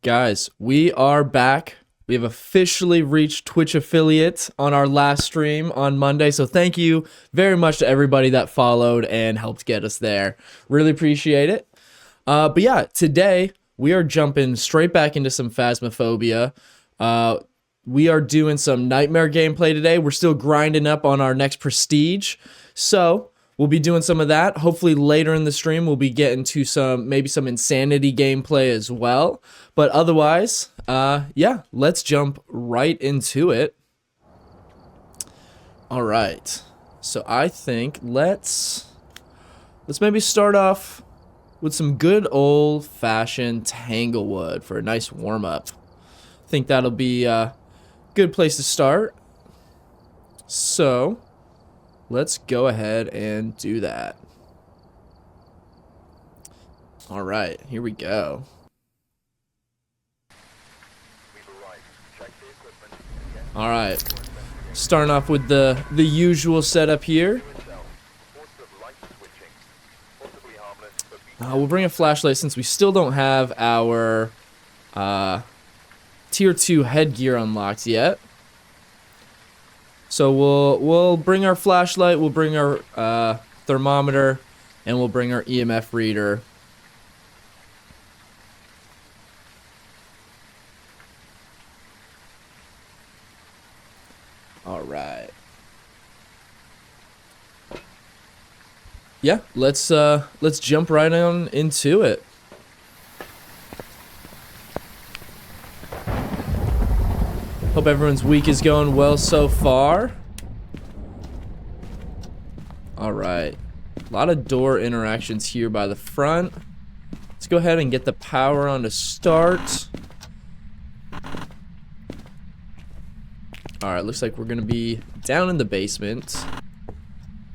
Guys, we are back. We have officially reached Twitch affiliate on our last stream on Monday, so thank you very much to everybody that followed and helped get us there. Really appreciate it. But yeah, today we are jumping straight back into some Phasmophobia. We are doing some Nightmare gameplay today. We're still grinding up on our next Prestige, so we'll be doing some of that. Hopefully later in the stream we'll be getting to maybe some Insanity gameplay as well. But otherwise, yeah, let's jump right into it. All right. So I think let's maybe start off with some good old-fashioned Tanglewood for a nice warm-up. I think that'll be a good place to start. So let's go ahead and do that. All right, here we go. All right, starting off with the usual setup here. We'll bring a flashlight since we still don't have our tier 2 headgear unlocked yet. So we'll bring our flashlight, we'll bring our thermometer, and we'll bring our EMF reader. All right. Yeah, let's jump right on into it. Hope everyone's week is going well so far. All right, a lot of door interactions here by the front. Let's go ahead and get the power on to start. All right, looks like we're gonna be down in the basement.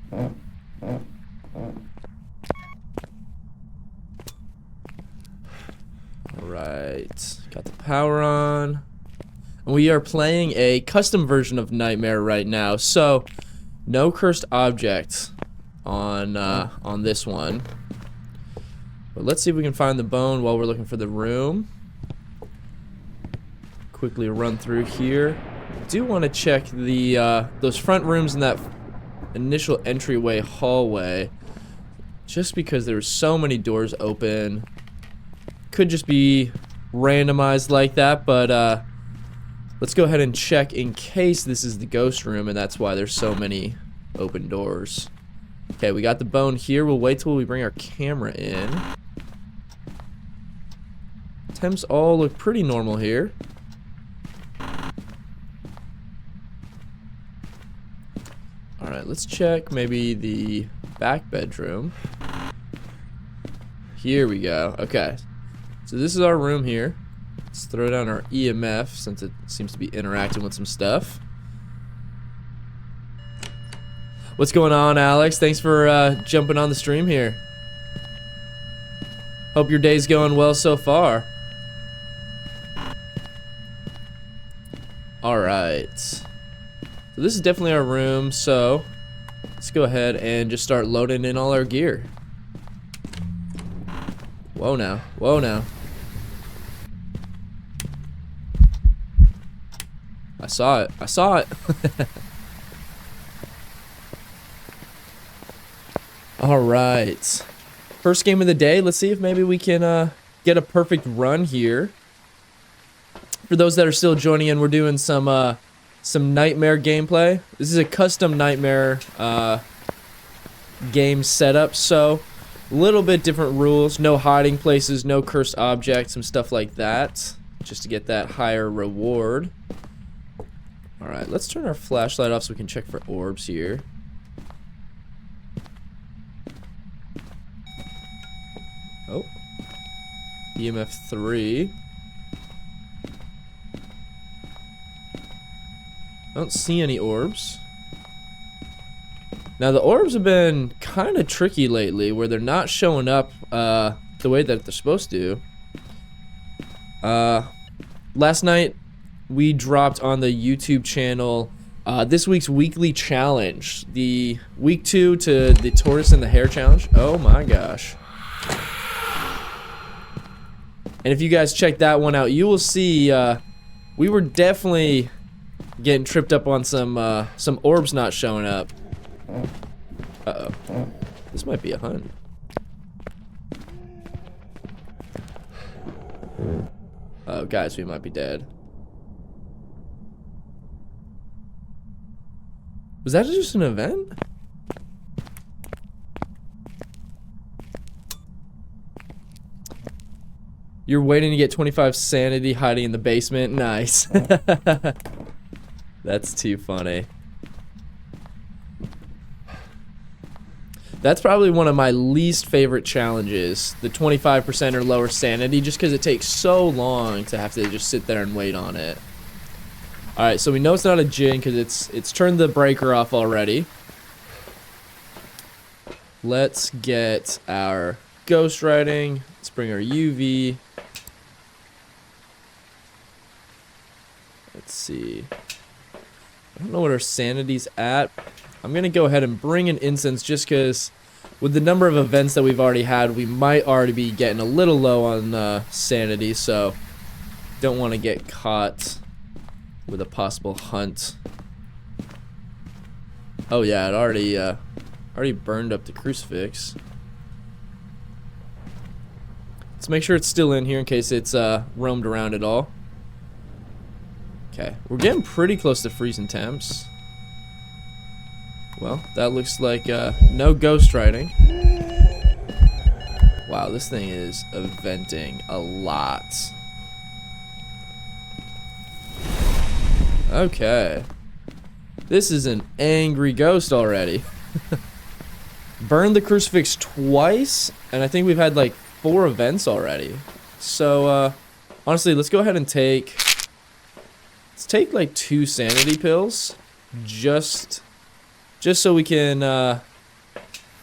All right, got the power on. We are playing a custom version of Nightmare right now, so no cursed object on this one. But let's see if we can find the bone while we're looking for the room. Quickly run through here. Do want to check the those front rooms in that initial entryway hallway, just because there were so many doors open. Could just be randomized like that, but let's go ahead and check in case this is the ghost room and that's why there's so many open doors. Okay, we got the bone here. We'll wait till we bring our camera in. Temps all look pretty normal here. Alright, let's check maybe the back bedroom. Here we go. Okay, so this is our room here. Let's throw down our EMF since it seems to be interacting with some stuff. What's going on, Alex? Thanks for jumping on the stream here. Hope your day's going well so far. Alright. So this is definitely our room, so let's go ahead and just start loading in all our gear. Whoa now. Whoa now. I saw it. I saw it. Alright. First game of the day. Let's see if maybe we can get a perfect run here. For those that are still joining in, we're doing some Nightmare gameplay. This is a custom Nightmare game setup, so a little bit different rules. No hiding places, no cursed objects, some stuff like that, just to get that higher reward. Alright, let's turn our flashlight off so we can check for orbs here. Oh. EMF 3. I don't see any orbs. Now the orbs have been kind of tricky lately, where they're not showing up the way that they're supposed to. Last night we dropped on the YouTube channel this week's weekly challenge, the week 2 to the tortoise and the hare challenge. Oh my gosh. And if you guys check that one out, you will see we were definitely getting tripped up on some orbs not showing up. Uh-oh. This might be a hunt. Oh, guys, we might be dead. Was that just an event? You're waiting to get 25 sanity hiding in the basement? Nice. That's too funny. That's probably one of my least favorite challenges, the 25% or lower sanity, just because it takes so long to have to just sit there and wait on it. Alright, so we know it's not a Jinn because it's turned the breaker off already. Let's get our ghost writing. Let's bring our UV. Let's see. I don't know what our sanity's at. I'm going to go ahead and bring an incense just because with the number of events that we've already had, we might already be getting a little low on sanity, so don't want to get caught with a possible hunt. Oh yeah, it already burned up the crucifix. Let's make sure it's still in here in case it's roamed around at all. Okay, we're getting pretty close to freezing temps. Well, that looks like no ghost writing. Wow, this thing is eventing a lot. Okay. This is an angry ghost already. Burned the crucifix twice, and I think we've had like 4 events already. So, honestly, let's go ahead and take... Let's take like 2 sanity pills. Just so we can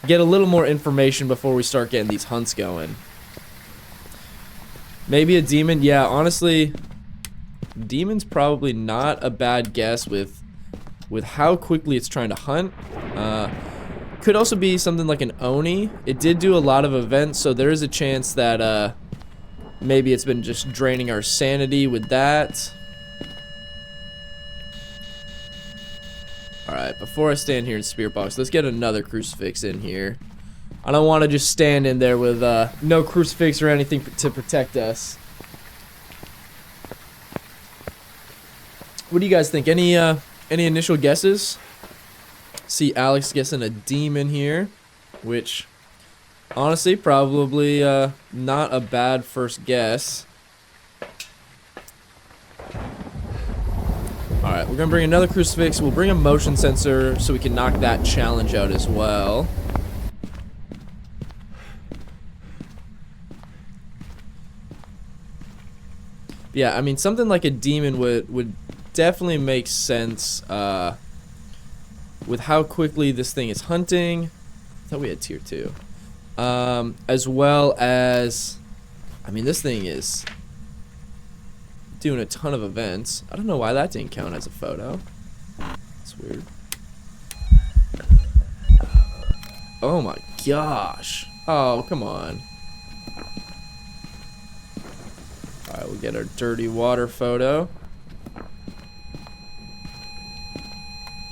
get a little more information before we start getting these hunts going. Maybe a demon. Yeah, honestly, demon's probably not a bad guess with how quickly it's trying to hunt. Could also be something like an Oni. It did do a lot of events, so there is a chance that maybe it's been just draining our sanity with that. Alright, before I stand here in Spirit Box, let's get another crucifix in here. I don't want to just stand in there with no crucifix or anything to protect us. What do you guys think? Any initial guesses? See Alex guessing a demon here, which honestly probably not a bad first guess. Alright, we're gonna bring another crucifix. We'll bring a motion sensor so we can knock that challenge out as well. Yeah, I mean, something like a demon would definitely make sense with how quickly this thing is hunting. I thought we had tier 2. As well as, I mean, this thing is doing a ton of events. I don't know why that didn't count as a photo. It's weird. Oh my gosh. Oh, come on. Alright, we'll get our dirty water photo.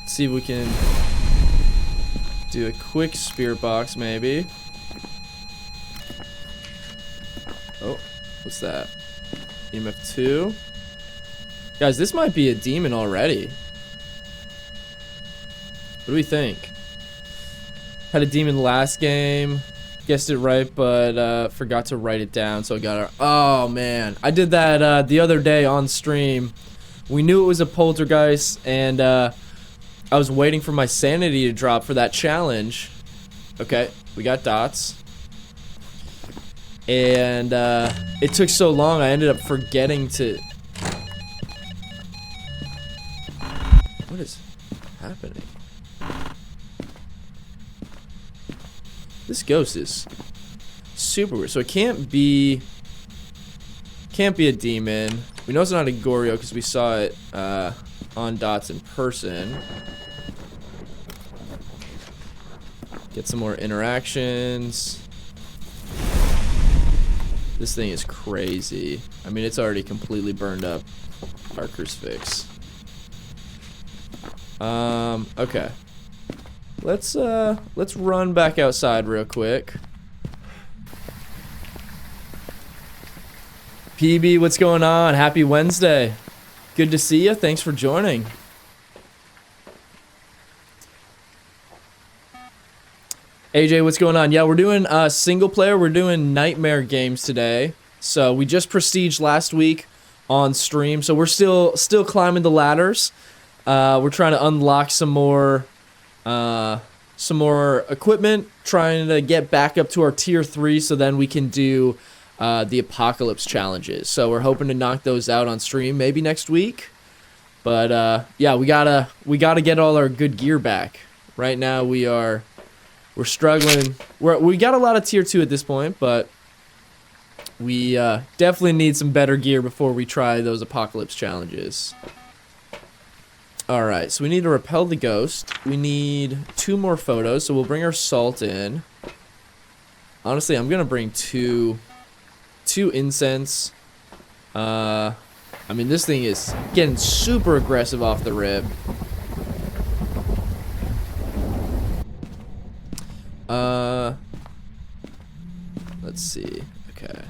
Let's see if we can do a quick spirit box, maybe. Oh, what's that? EMF 2. Guys, this might be a demon already. What do we think? Had a demon last game. Guessed it right, but forgot to write it down, so I got our... Oh, man. I did that the other day on stream. We knew it was a poltergeist, and I was waiting for my sanity to drop for that challenge. Okay, we got dots. And it took so long, I ended up forgetting to... What is happening? This ghost is super weird. So it can't be a demon. We know it's not a Goryo because we saw it on dots in person. Get some more interactions. This thing is crazy. I mean, it's already completely burned up our crucifix. Okay. Let's run back outside real quick. PB, what's going on? Happy Wednesday. Good to see you. Thanks for joining. AJ, what's going on? Yeah, we're doing single player. We're doing nightmare games today. So we just prestiged last week on stream. So we're still climbing the ladders. We're trying to unlock some more equipment, trying to get back up to our tier 3 so then we can do the apocalypse challenges. So we're hoping to knock those out on stream maybe next week. But yeah, we gotta get all our good gear back. Right now we're struggling. We got a lot of tier 2 at this point, but we definitely need some better gear before we try those apocalypse challenges. Alright, so we need to repel the ghost. We need 2 more photos, so we'll bring our salt in. Honestly, I'm gonna bring two incense. I mean, this thing is getting super aggressive off the rip. Let's see. Okay.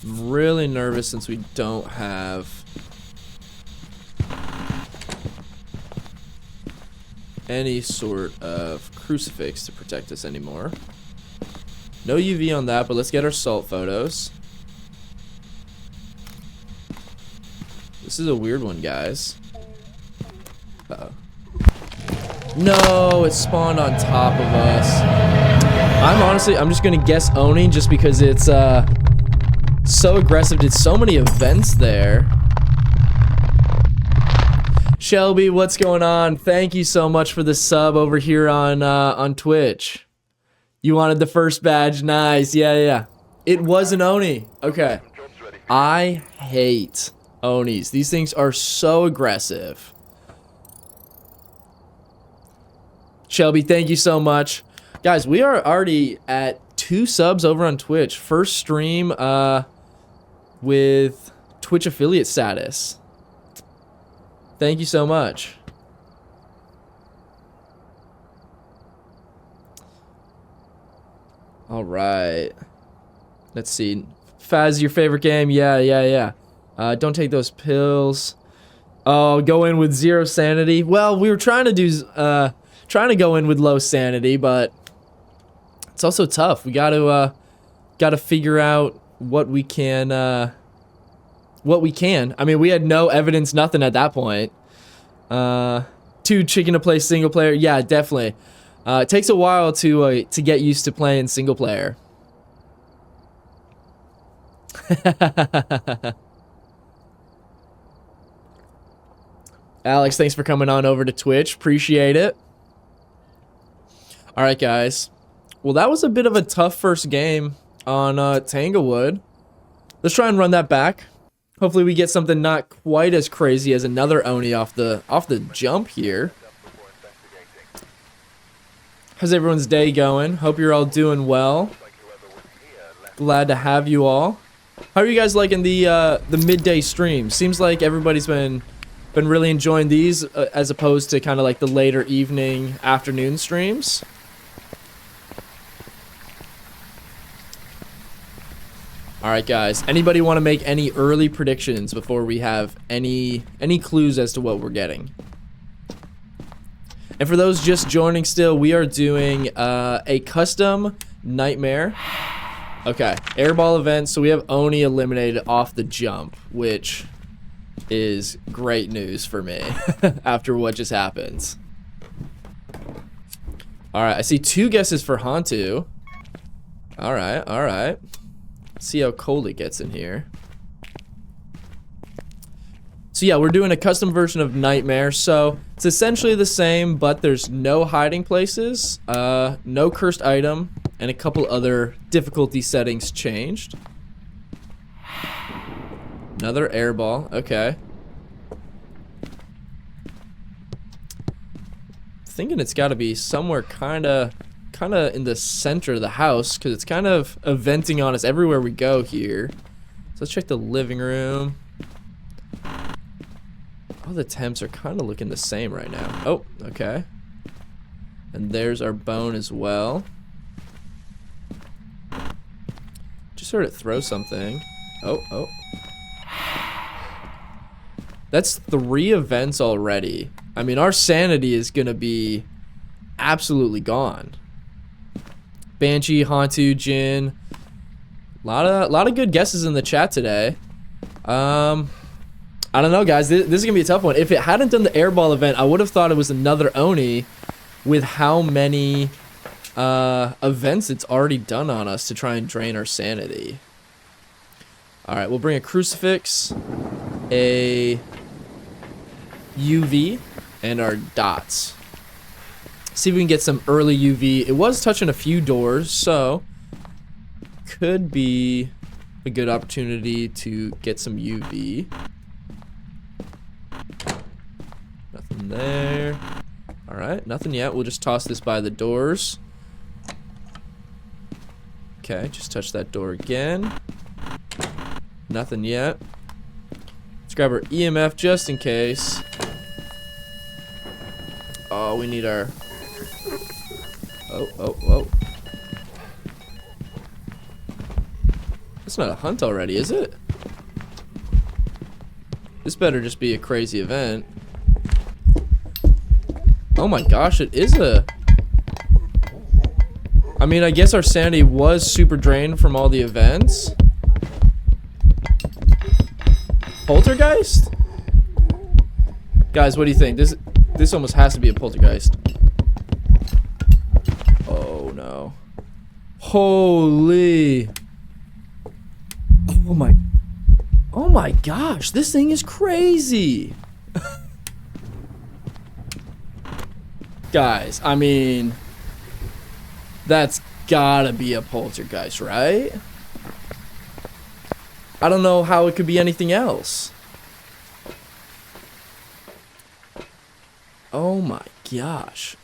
I'm really nervous since we don't have any sort of crucifix to protect us anymore. No UV on that, but let's get our salt photos. This is a weird one, guys. Uh-oh. No, it spawned on top of us. I'm just gonna guess Oni just because it's so aggressive. Did so many events there. Shelby, what's going on? Thank you so much for the sub over here on Twitch. You wanted the first badge, nice. Yeah. It was an Oni. Okay. I hate Onis. These things are so aggressive. Shelby, thank you so much. Guys, we are already at 2 subs over on Twitch. First stream with Twitch affiliate status. Thank you so much. All right. Let's see. Faz, your favorite game? Yeah. Don't take those pills. Oh, go in with 0 sanity. Well, we were trying to go in with low sanity, but it's also tough. We gotta figure out what we can. I mean, we had no evidence, nothing at that point. 2 chicken to play single player. Yeah, definitely. It takes a while to get used to playing single player. Alex, thanks for coming on over to Twitch. Appreciate it. All right, guys. Well, that was a bit of a tough first game on Tanglewood. Let's try and run that back. Hopefully we get something not quite as crazy as another Oni off the jump here. How's everyone's day going? Hope you're all doing well. Glad to have you all. How are you guys liking the midday stream? Seems like everybody's been really enjoying these as opposed to kind of like the later evening, afternoon streams. Alright guys, anybody want to make any early predictions before we have any clues as to what we're getting? And for those just joining still, we are doing a custom nightmare. Okay, airball event, so we have Oni eliminated off the jump, which is great news for me after what just happened. Alright, I see 2 guesses for Hantu. Alright. See how cold it gets in here. So yeah, we're doing a custom version of Nightmare. So it's essentially the same, but there's no hiding places, no cursed item, and a couple other difficulty settings changed. Another airball. Okay. Thinking it's got to be somewhere kind of kind of in the center of the house because it's kind of venting on us everywhere we go here. So let's check the living room. All the temps are kind of looking the same right now. Oh, okay. And there's our bone as well. Just heard it throw something. Oh. That's 3 events already. I mean, our sanity is gonna be absolutely gone. Banshee, Hantu, Jin. Lot of good guesses in the chat today. I don't know, guys. This is gonna be a tough one. If it hadn't done the airball event, I would have thought it was another Oni. With how many events it's already done on us to try and drain our sanity. Alright, we'll bring a crucifix, a UV, and our dots. See if we can get some early UV. It was touching a few doors, so could be a good opportunity to get some UV. Nothing there. Alright, nothing yet. We'll just toss this by the doors. Okay, just touch that door again. Nothing yet. Let's grab our EMF just in case. Oh, we need our... Oh. It's not a hunt already, is it? This better just be a crazy event. Oh my gosh, it is a... I mean, I guess our sanity was super drained from all the events. Poltergeist? Guys, what do you think? This almost has to be a poltergeist. Oh no. Holy. Oh my gosh, this thing is crazy. Guys, I mean, that's gotta be a poltergeist, right? I don't know how it could be anything else. Oh my gosh.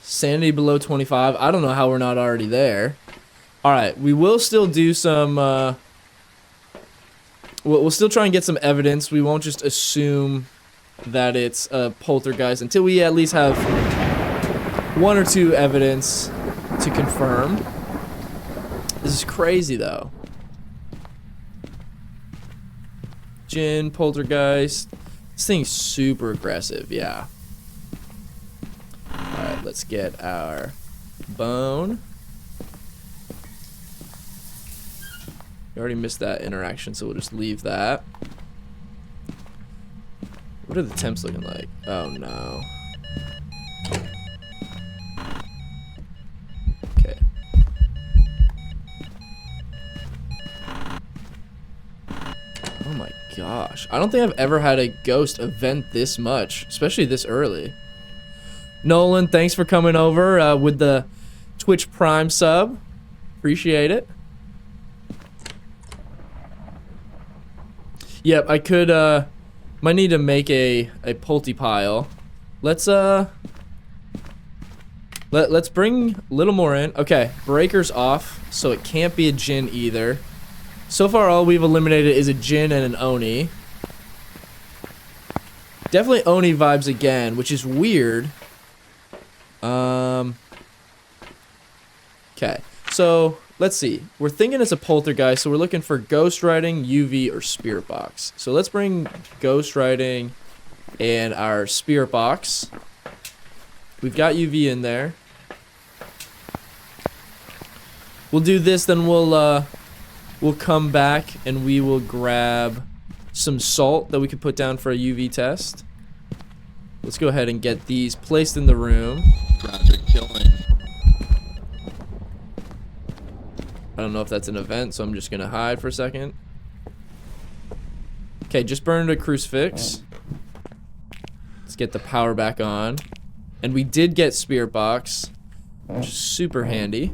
Sanity below 25. I don't know how we're not already there. Alright, we will still do some, we'll still try and get some evidence. We won't just assume that it's a poltergeist until we at least have 1 or 2 evidence to confirm. This is crazy though. Jin, poltergeist. This thing's super aggressive, yeah. Alright, let's get our bone. We already missed that interaction, so we'll just leave that. What are the temps looking like? Oh no. Okay. Oh my gosh. I don't think I've ever had a ghost event this much, especially this early. Nolan, thanks for coming over with the Twitch Prime sub. Appreciate it. Yep, I could, might need to make a pulty pile. Let's bring a little more in. Okay, breaker's off, so it can't be a Jin either. So far, all we've eliminated is a Jin and an Oni. Definitely Oni vibes again, which is weird. Okay, so let's see. We're thinking it's a poltergeist, so we're looking for ghost writing, UV, or spirit box. So let's bring ghost writing and our spirit box. We've got UV in there. We'll do this, then we'll come back and we will grab some salt that we could put down for a UV test. Let's go ahead and get these placed in the room. Project killing. I don't know if that's an event, so I'm just gonna hide for a second. Okay, just burned a crucifix. Let's get the power back on. And we did get spirit box, which is super handy.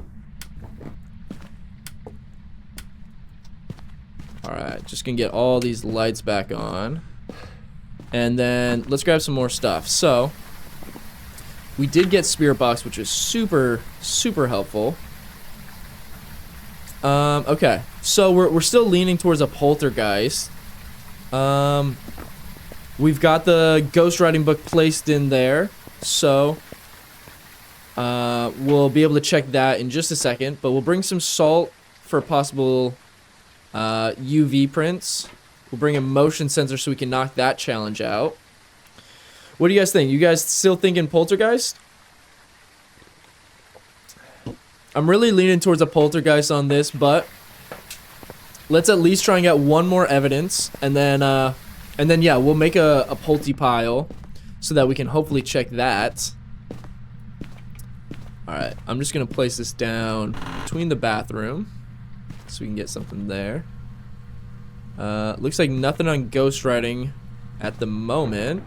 Alright, just gonna get all these lights back on. And then let's grab some more stuff. So, We did get Spirit Box, which is super, super helpful. Okay. So we're still leaning towards a poltergeist. We've got the ghostwriting book placed in there. So we'll be able to check that in just a second. But we'll bring some salt for possible UV prints. We'll bring a motion sensor so we can knock that challenge out. What do you guys think? You guys still thinking poltergeist? I'm really leaning towards a poltergeist on this, but let's at least try and get one more evidence, and then yeah, we'll make a polty pile so that we can hopefully check that. All right, I'm just gonna place this down between the bathroom so we can get something there. Looks like nothing on ghostwriting at the moment.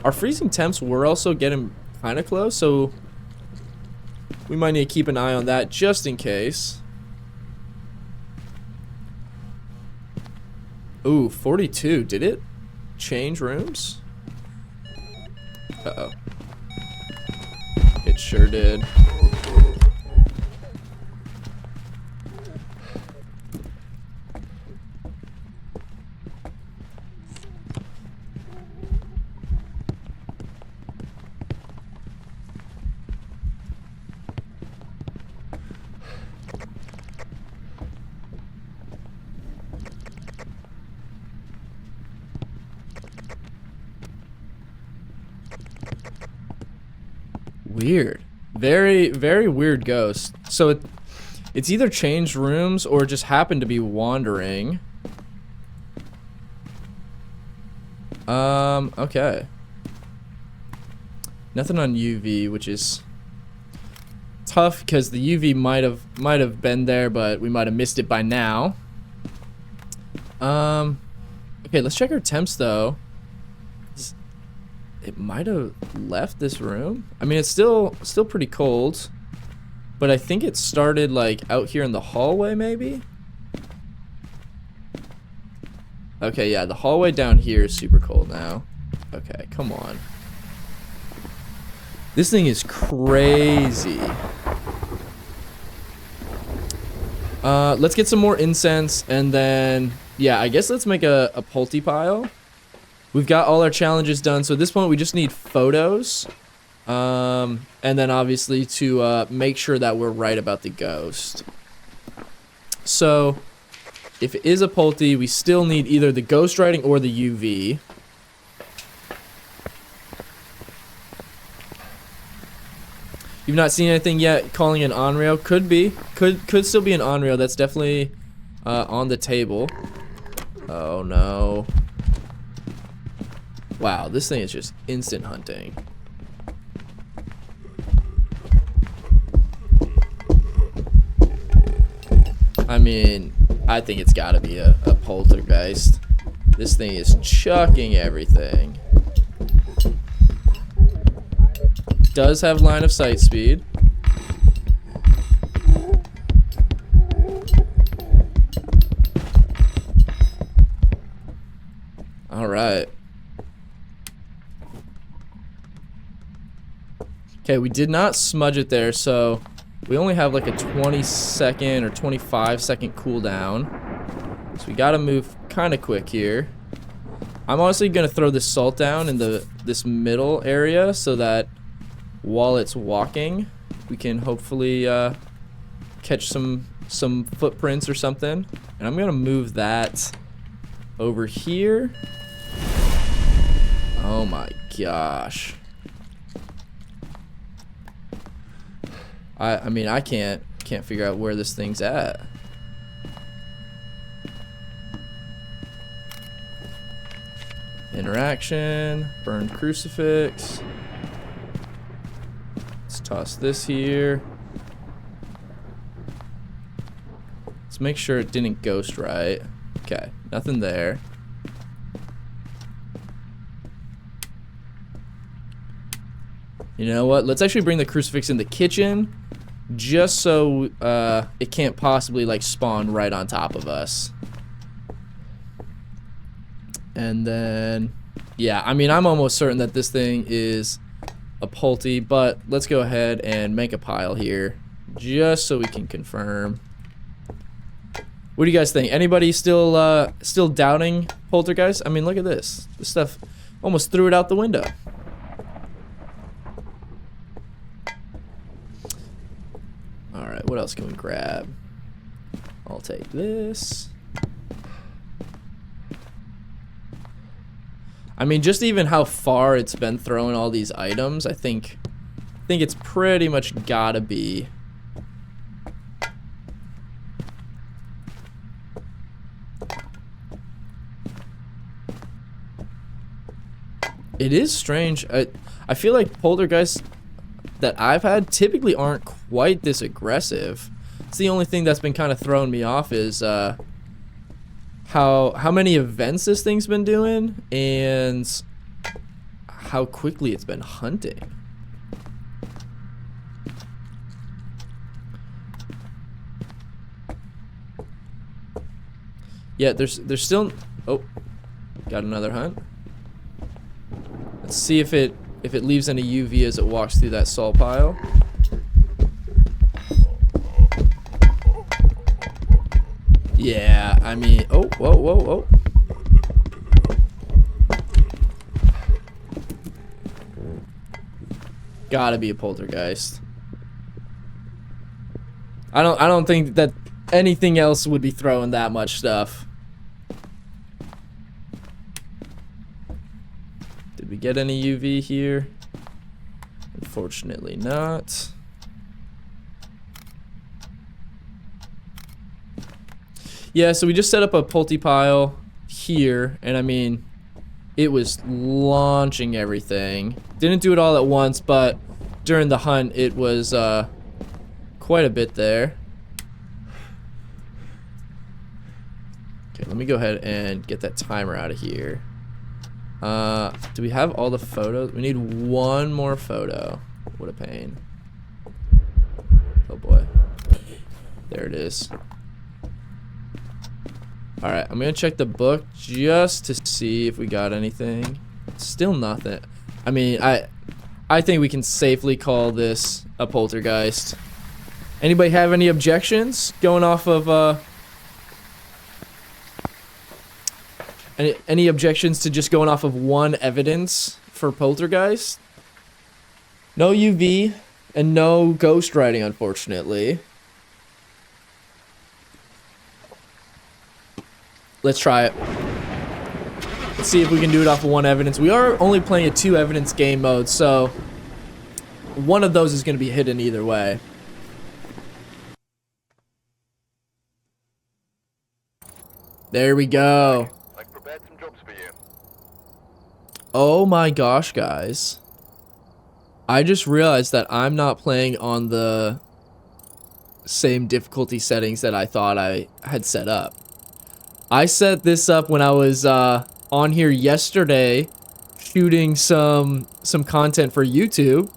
Our freezing temps were also getting kind of close, so we might need to keep an eye on that just in case. Ooh, 42. Did it change rooms? Uh-oh. It sure did. Weird. Very, very weird ghost. So it's either changed rooms or just happened to be wandering. Okay. Nothing on UV, which is tough because the UV might have been there, but we might have missed it by now. Okay, let's check our temps though. It might have left this room. I mean, it's still pretty cold, but I think it started like out here in the hallway maybe. Okay, yeah, the hallway down here is super cold now. Okay, come on. This thing is crazy. Let's get some more incense, and then yeah, I guess let's make a polty pile. We've got all our challenges done, so at this point we just need photos. And then obviously to make sure that we're right about the ghost. So if it is a polty, we still need either the ghostwriting or the UV. You've not seen anything yet calling an on-rail? Could be. Could still be an on-rail. That's definitely on the table. Oh no. Wow, this thing is just instant hunting. I mean, I think it's gotta be a poltergeist. This thing is chucking everything. Does have line of sight speed. All right. Okay, we did not smudge it there, so we only have like a 20-second or 25-second cooldown. So we gotta move kind of quick here. I'm honestly gonna throw this salt down in this middle area so that while it's walking, we can hopefully catch some footprints or something. And I'm gonna move that over here. Oh my gosh. I mean, I can't figure out where this thing's at. Interaction, burned crucifix. Let's toss this here. Let's make sure it didn't ghost right. Okay, nothing there. You know what? Let's actually bring the crucifix in the kitchen, just so it can't possibly like spawn right on top of us. And then, yeah, I mean, I'm almost certain that this thing is a Pulte, but let's go ahead and make a pile here just so we can confirm. What do you guys think? Anybody still still doubting poltergeist? I mean, look at this. This stuff almost threw it out the window. All right, what else can we grab? I'll take this. I mean, just even how far it's been throwing all these items, I think it's pretty much gotta be. It is strange. I feel like poltergeists that I've had typically aren't quite this aggressive. It's the only thing that's been kind of throwing me off is how many events this thing's been doing and how quickly it's been hunting. Yeah, there's still. Oh, got another hunt. Let's see if it leaves any UV as it walks through that salt pile. Yeah, I mean, oh, whoa, whoa, whoa. Gotta be a poltergeist. I don't think that anything else would be throwing that much stuff. Did we get any UV here? Unfortunately not. Yeah, so we just set up a Pulte pile here, and I mean, it was launching everything. Didn't do it all at once, but during the hunt, it was quite a bit there. Okay, let me go ahead and get that timer out of here. Do we have all the photos? We need one more photo. What a pain. Oh boy. There it is. Alright, I'm gonna check the book just to see if we got anything. Still nothing. I mean, I think we can safely call this a poltergeist. Anybody have any objections going off of any objections to just going off of one evidence for poltergeist? No UV and no ghost writing, unfortunately. Let's try it. Let's see if we can do it off of one evidence. We are only playing a 2 evidence game mode, so one of those is going to be hidden either way. There we go. I've prepared some jobs for you. Oh my gosh, guys. I just realized that I'm not playing on the same difficulty settings that I thought I had set up. I set this up when I was on here yesterday shooting some content for YouTube,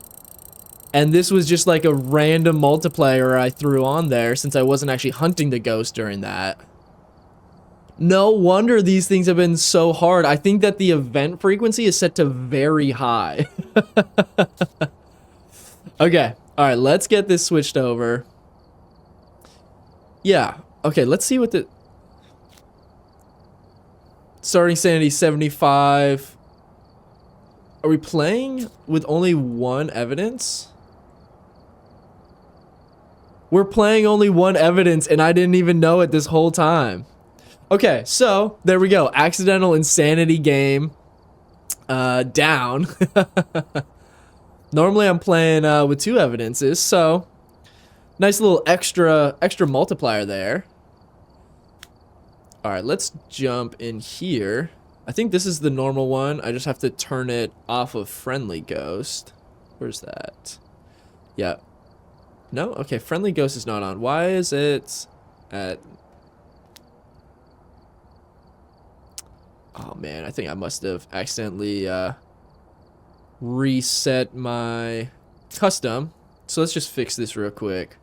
and this was just like a random multiplayer I threw on there since I wasn't actually hunting the ghost during that. No wonder these things have been so hard. I think that the event frequency is set to very high. Okay, alright, let's get this switched over. Yeah, okay, let's see what the... Starting sanity 75. Are we playing with only one evidence? We're playing only one evidence and I didn't even know it this whole time. Okay, so there we go. Accidental insanity game down. Normally I'm playing with 2 evidences, so nice little extra multiplier there. Alright, let's jump in here. I think this is the normal one. I just have to turn it off of friendly ghost. Where's that? Yeah. No? Okay, friendly ghost is not on. Why is it at... Oh man, I think I must have accidentally reset my custom. So let's just fix this real quick.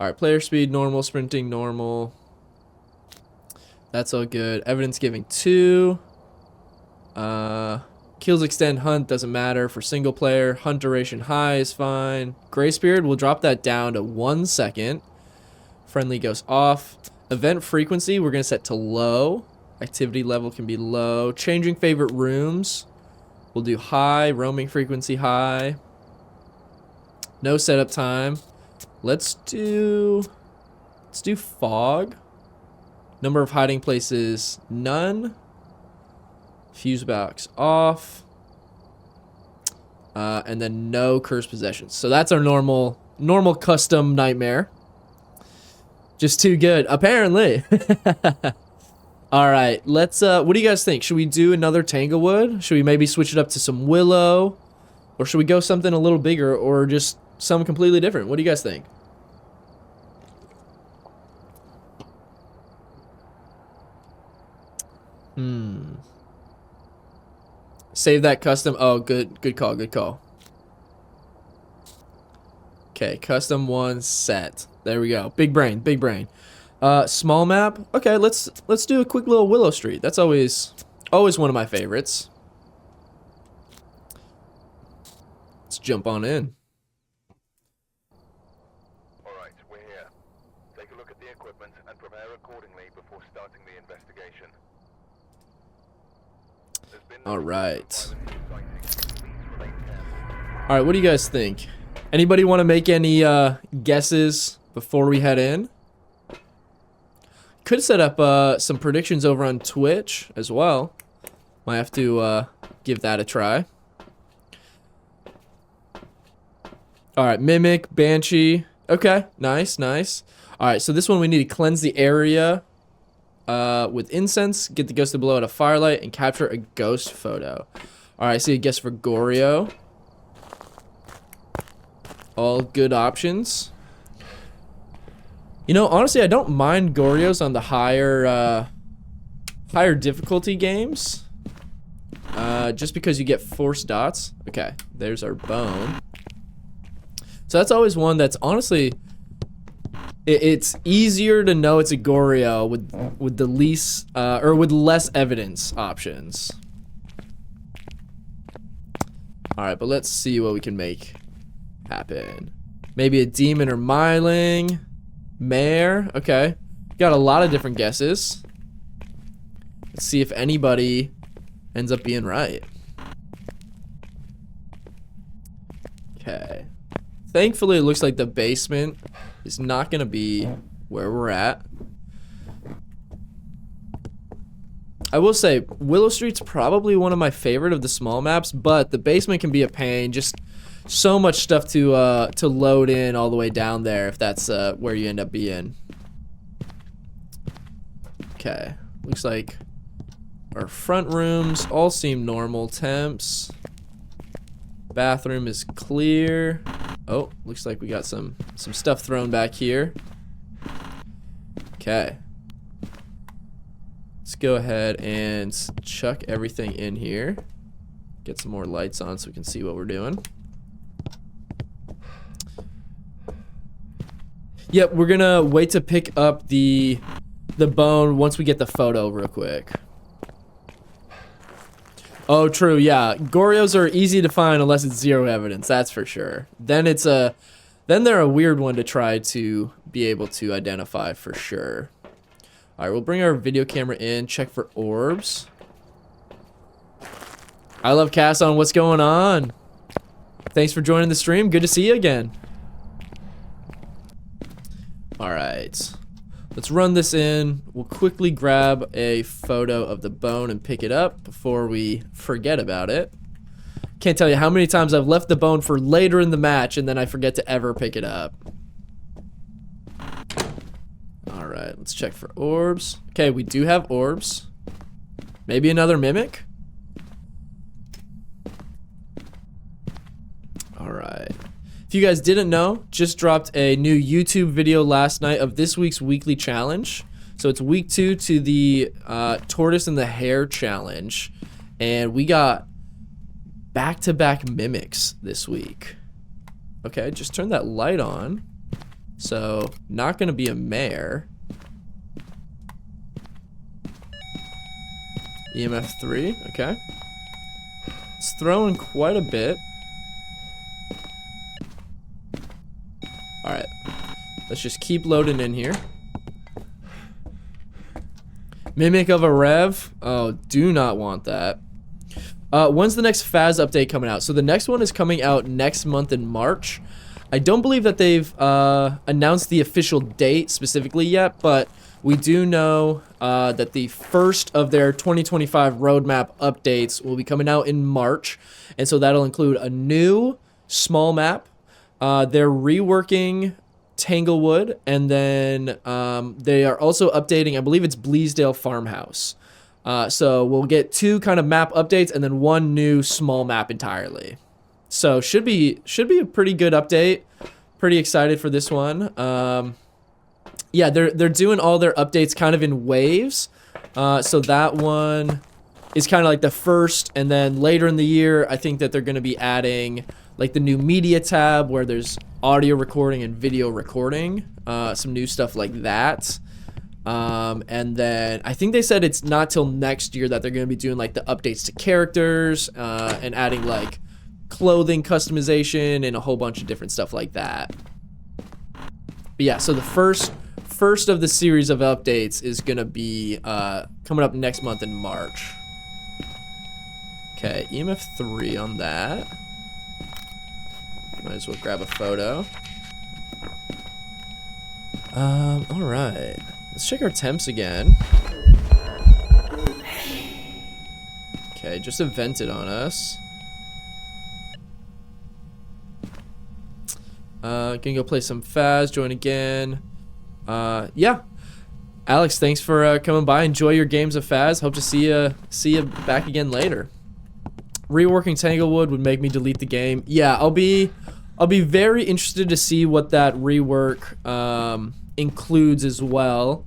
Alright, player speed, normal, sprinting, normal. That's all good. Evidence giving 2. Can Kills extend hunt, doesn't matter for single player. Hunt duration high is fine. Grace period, we'll drop that down to 1 second. Friendly goes off. Event frequency, we're gonna set to low. Activity level can be low. Changing favorite rooms, we'll do high. Roaming frequency high. No setup time. Let's do fog. Number of hiding places, none. Fuse box off. And then no cursed possessions. So that's our normal custom nightmare. Just too good, apparently. All right, let's, what do you guys think? Should we do another Tanglewood? Should we maybe switch it up to some Willow? Or should we go something a little bigger or just something completely different? What do you guys think? Save that custom. Oh, good call, good call. Okay, custom one set. There we go. Big brain, big brain. Small map. Okay, let's do a quick little Willow Street. That's always one of my favorites. Let's jump on in. Alright, we're here. Take a look at the equipment and prepare accordingly before starting the investigation. Alright. Alright, what do you guys think? Anybody want to make any guesses before we head in? Could set up some predictions over on Twitch as well. Might have to give that a try. Alright, Mimic, Banshee. Okay, nice, nice. Alright, so this one we need to cleanse the area with incense, get the ghost to blow out a firelight, and capture a ghost photo. Alright, I see a guess for Goryo. All good options. You know, honestly, I don't mind Goryos on the higher difficulty games. Just because you get force dots. Okay, there's our bone. So that's always one that's honestly, it's easier to know it's a Goryo with the least or with less evidence options. All right, but let's see what we can make happen. Maybe a demon or myling. Mare. Okay, got a lot of different guesses. Let's see if anybody ends up being right. Okay. Thankfully, it looks like the basement is not going to be where we're at. I will say, Willow Street's probably one of my favorite of the small maps, but the basement can be a pain. Just so much stuff to load in all the way down there if that's where you end up being. Okay. Looks like our front rooms all seem normal temps. Bathroom is clear. Oh, looks like we got some stuff thrown back here. Okay. Let's go ahead and chuck everything in here. Get some more lights on so we can see what we're doing. Yep, we're gonna wait to pick up the bone once we get the photo real quick. Oh, true, yeah. Goryos are easy to find unless it's zero evidence, that's for sure. Then they're a weird one to try to be able to identify for sure. Alright, we'll bring our video camera in, check for orbs. I love Cass on, what's going on? Thanks for joining the stream, good to see you again. Alright. Let's run this in. We'll quickly grab a photo of the bone and pick it up before we forget about it. Can't tell you how many times I've left the bone for later in the match and then I forget to ever pick it up. Alright, let's check for orbs. Okay, we do have orbs. Maybe another mimic? Alright. If you guys didn't know, just dropped a new YouTube video last night of this week's weekly challenge. So it's week 2 to the tortoise and the hare challenge. And we got back-to-back mimics this week. Okay, just turn that light on. So, not gonna be a mare. EMF 3, okay. It's throwing quite a bit. Alright. Let's just keep loading in here. Mimic of a Rev. Oh, do not want that. When's the next Phas update coming out? So the next one is coming out next month in March. I don't believe that they've announced the official date specifically yet, but we do know that the first of their 2025 roadmap updates will be coming out in March. And so that'll include a new small map. They're reworking Tanglewood, and then they are also updating, I believe it's Bleasdale Farmhouse. So we'll get 2 kind of map updates and then 1 new small map entirely. So should be a pretty good update. Pretty excited for this one. Yeah, they're doing all their updates kind of in waves. So that one is kind of like the first, and then later in the year, I think that they're going to be adding like the new media tab where there's audio recording and video recording, some new stuff like that. And then I think they said it's not till next year that they're going to be doing like the updates to characters, and adding like clothing customization and a whole bunch of different stuff like that. But yeah, so the first of the series of updates is going to be coming up next month in March. Okay, EMF 3 on that. Might as well grab a photo. Alright. Let's check our temps again. Okay, just evented on us. Gonna go play some Phas, join again. Yeah. Alex, thanks for coming by. Enjoy your games of Phas. Hope to see you back again later. Reworking Tanglewood would make me delete the game. Yeah, I'll be very interested to see what that rework includes as well.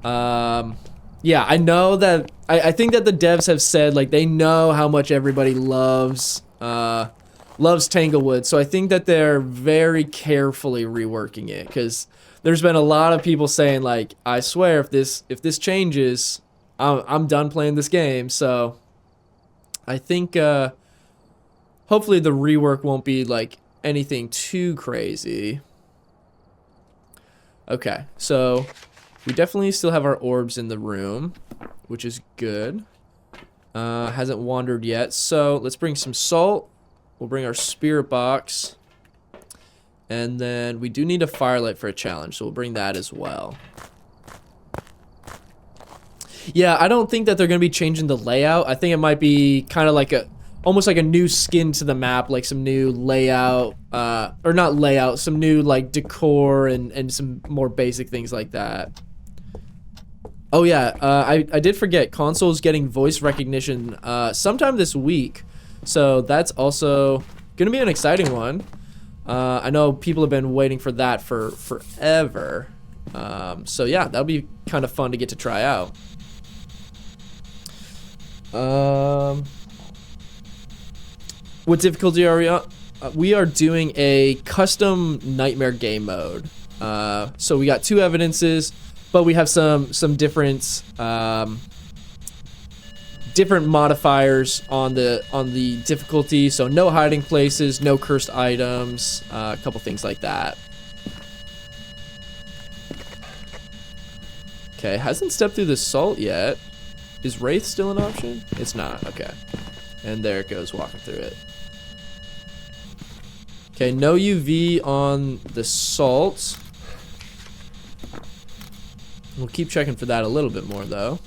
Yeah, I know that I think that the devs have said like they know how much everybody loves Tanglewood, so I think that they're very carefully reworking it, because there's been a lot of people saying like, I swear if this changes, I'm done playing this game. So I think hopefully the rework won't be like anything too crazy. Okay, so we definitely still have our orbs in the room, which is good. Hasn't wandered yet, so let's bring some salt. We'll bring our spirit box. And then we do need a firelight for a challenge, so we'll bring that as well. Yeah, I don't think that they're going to be changing the layout. I think it might be kind of like almost like a new skin to the map, like some new layout, or not layout, some new like decor and some more basic things like that. Oh yeah, I did forget, console's getting voice recognition sometime this week, so that's also gonna be an exciting one. I know people have been waiting for that for forever, so yeah, that'll be kind of fun to get to try out. What difficulty are we on? We are doing a custom nightmare game mode. So we got 2 evidences, but we have some different different modifiers on the difficulty. So no hiding places, no cursed items, a couple things like that. Okay, hasn't stepped through the salt yet. Is Wraith still an option? It's not. Okay, and there it goes, walking through it. Okay, no UV on the salt. We'll keep checking for that a little bit more, though.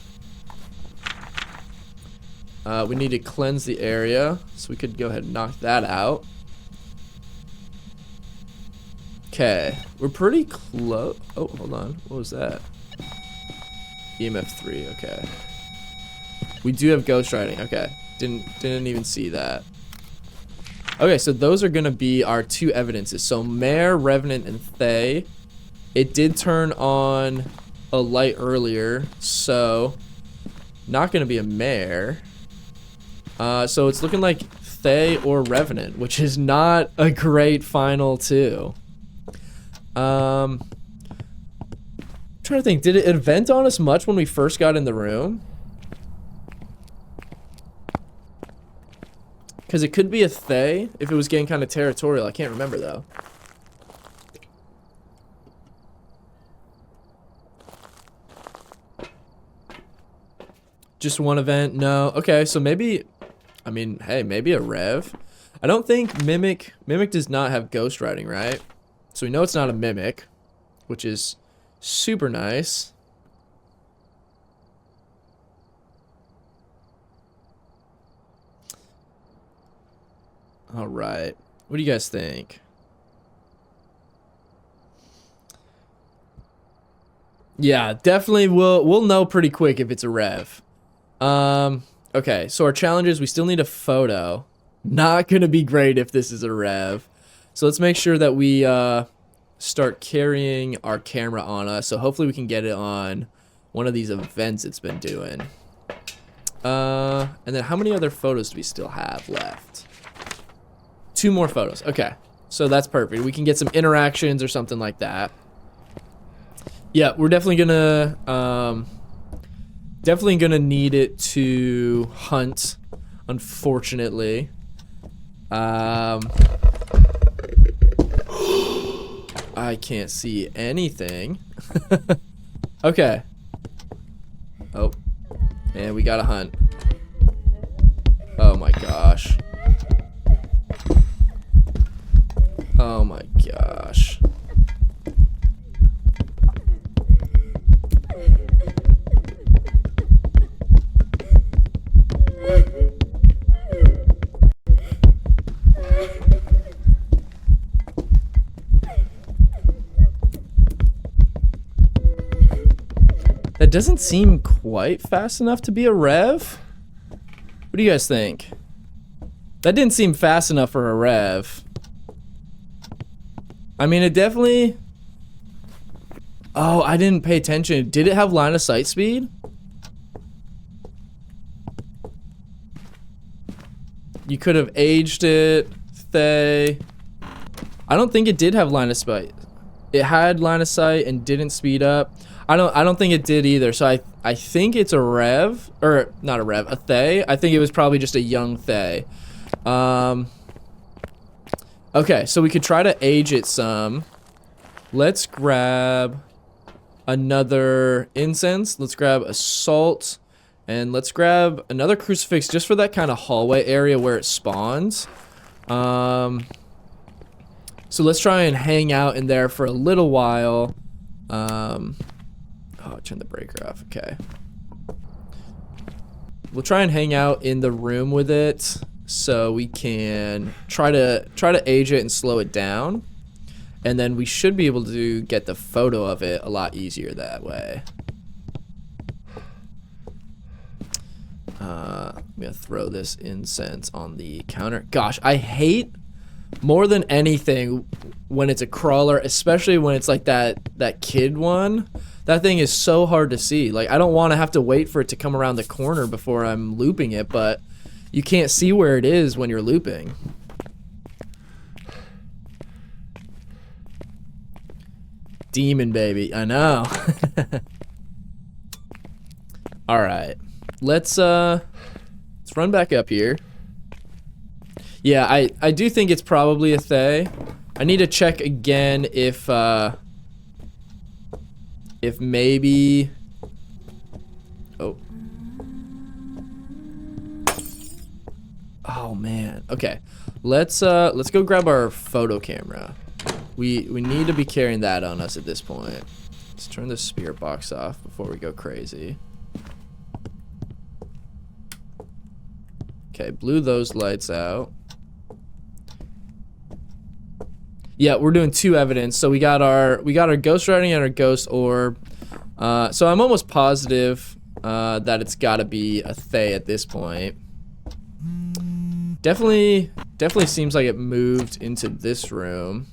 We need to cleanse the area, so we could go ahead and knock that out. Okay, we're pretty close. Oh, hold on. What was that? EMF 3, okay. We do have ghost writing, okay. Didn't even see that. Okay, so those are going to be our 2 evidences. So Mare, Revenant, and Thay. It did turn on a light earlier, so not going to be a Mare. So it's looking like Thay or Revenant, which is not a great final 2. I'm trying to think, did it event on us much when we first got in the room? Because it could be a Thay if it was getting kind of territorial. I can't remember, though. Just one event? No. Okay, so maybe... I mean, hey, maybe a Rev. I don't think Mimic does not have ghost riding, right? So we know it's not a Mimic, which is super nice. All right. What do you guys think? Yeah, definitely we'll know pretty quick if it's a Rev. Okay, so our challenge is we still need a photo. Not gonna be great if this is a Rev. So let's make sure that we start carrying our camera on us. So hopefully we can get it on one of these events it's been doing. And then how many other photos do we still have left? 2 more photos. Okay, so that's perfect. We can get some interactions or something like that. Yeah, we're definitely gonna need it to hunt, unfortunately. I can't see anything. Okay. Oh, and we gotta hunt. Oh my gosh. Oh my gosh. That doesn't seem quite fast enough to be a Rev. What do you guys think? That didn't seem fast enough for a Rev. I mean, it definitely... Oh, I didn't pay attention. Did it have line of sight speed? You could have aged it, Thay. I don't think it did have line of sight. It had line of sight and didn't speed up. I don't think it did either. So I think it's a Rev, or not a Rev, a Thay. I think it was probably just a young Thay. Okay, so we could try to age it some. Let's grab another incense. Let's grab a salt. And let's grab another crucifix just for that kind of hallway area where it spawns. So let's try and hang out in there for a little while. Oh, turn the breaker off. Okay. We'll try and hang out in the room with it so we can try to age it and slow it down. And then we should be able to get the photo of it a lot easier that way. I'm gonna throw this incense on the counter. Gosh, I hate more than anything when it's a crawler, especially when it's like that kid one. That thing is so hard to see. Like, I don't want to have to wait for it to come around the corner before I'm looping it, but you can't see where it is when you're looping. Demon baby, I know. All right, let's run back up here. Yeah, I do think it's probably a Thay. I need to check again if maybe... Oh. Oh man. Okay. Let's go grab our photo camera. We need to be carrying that on us at this point. Let's turn the spirit box off before we go crazy. Okay, blew those lights out. Yeah, we're doing 2 evidence. So we got our ghost writing and our ghost orb. So I'm almost positive that it's got to be a Thay at this point. Definitely seems like it moved into this room.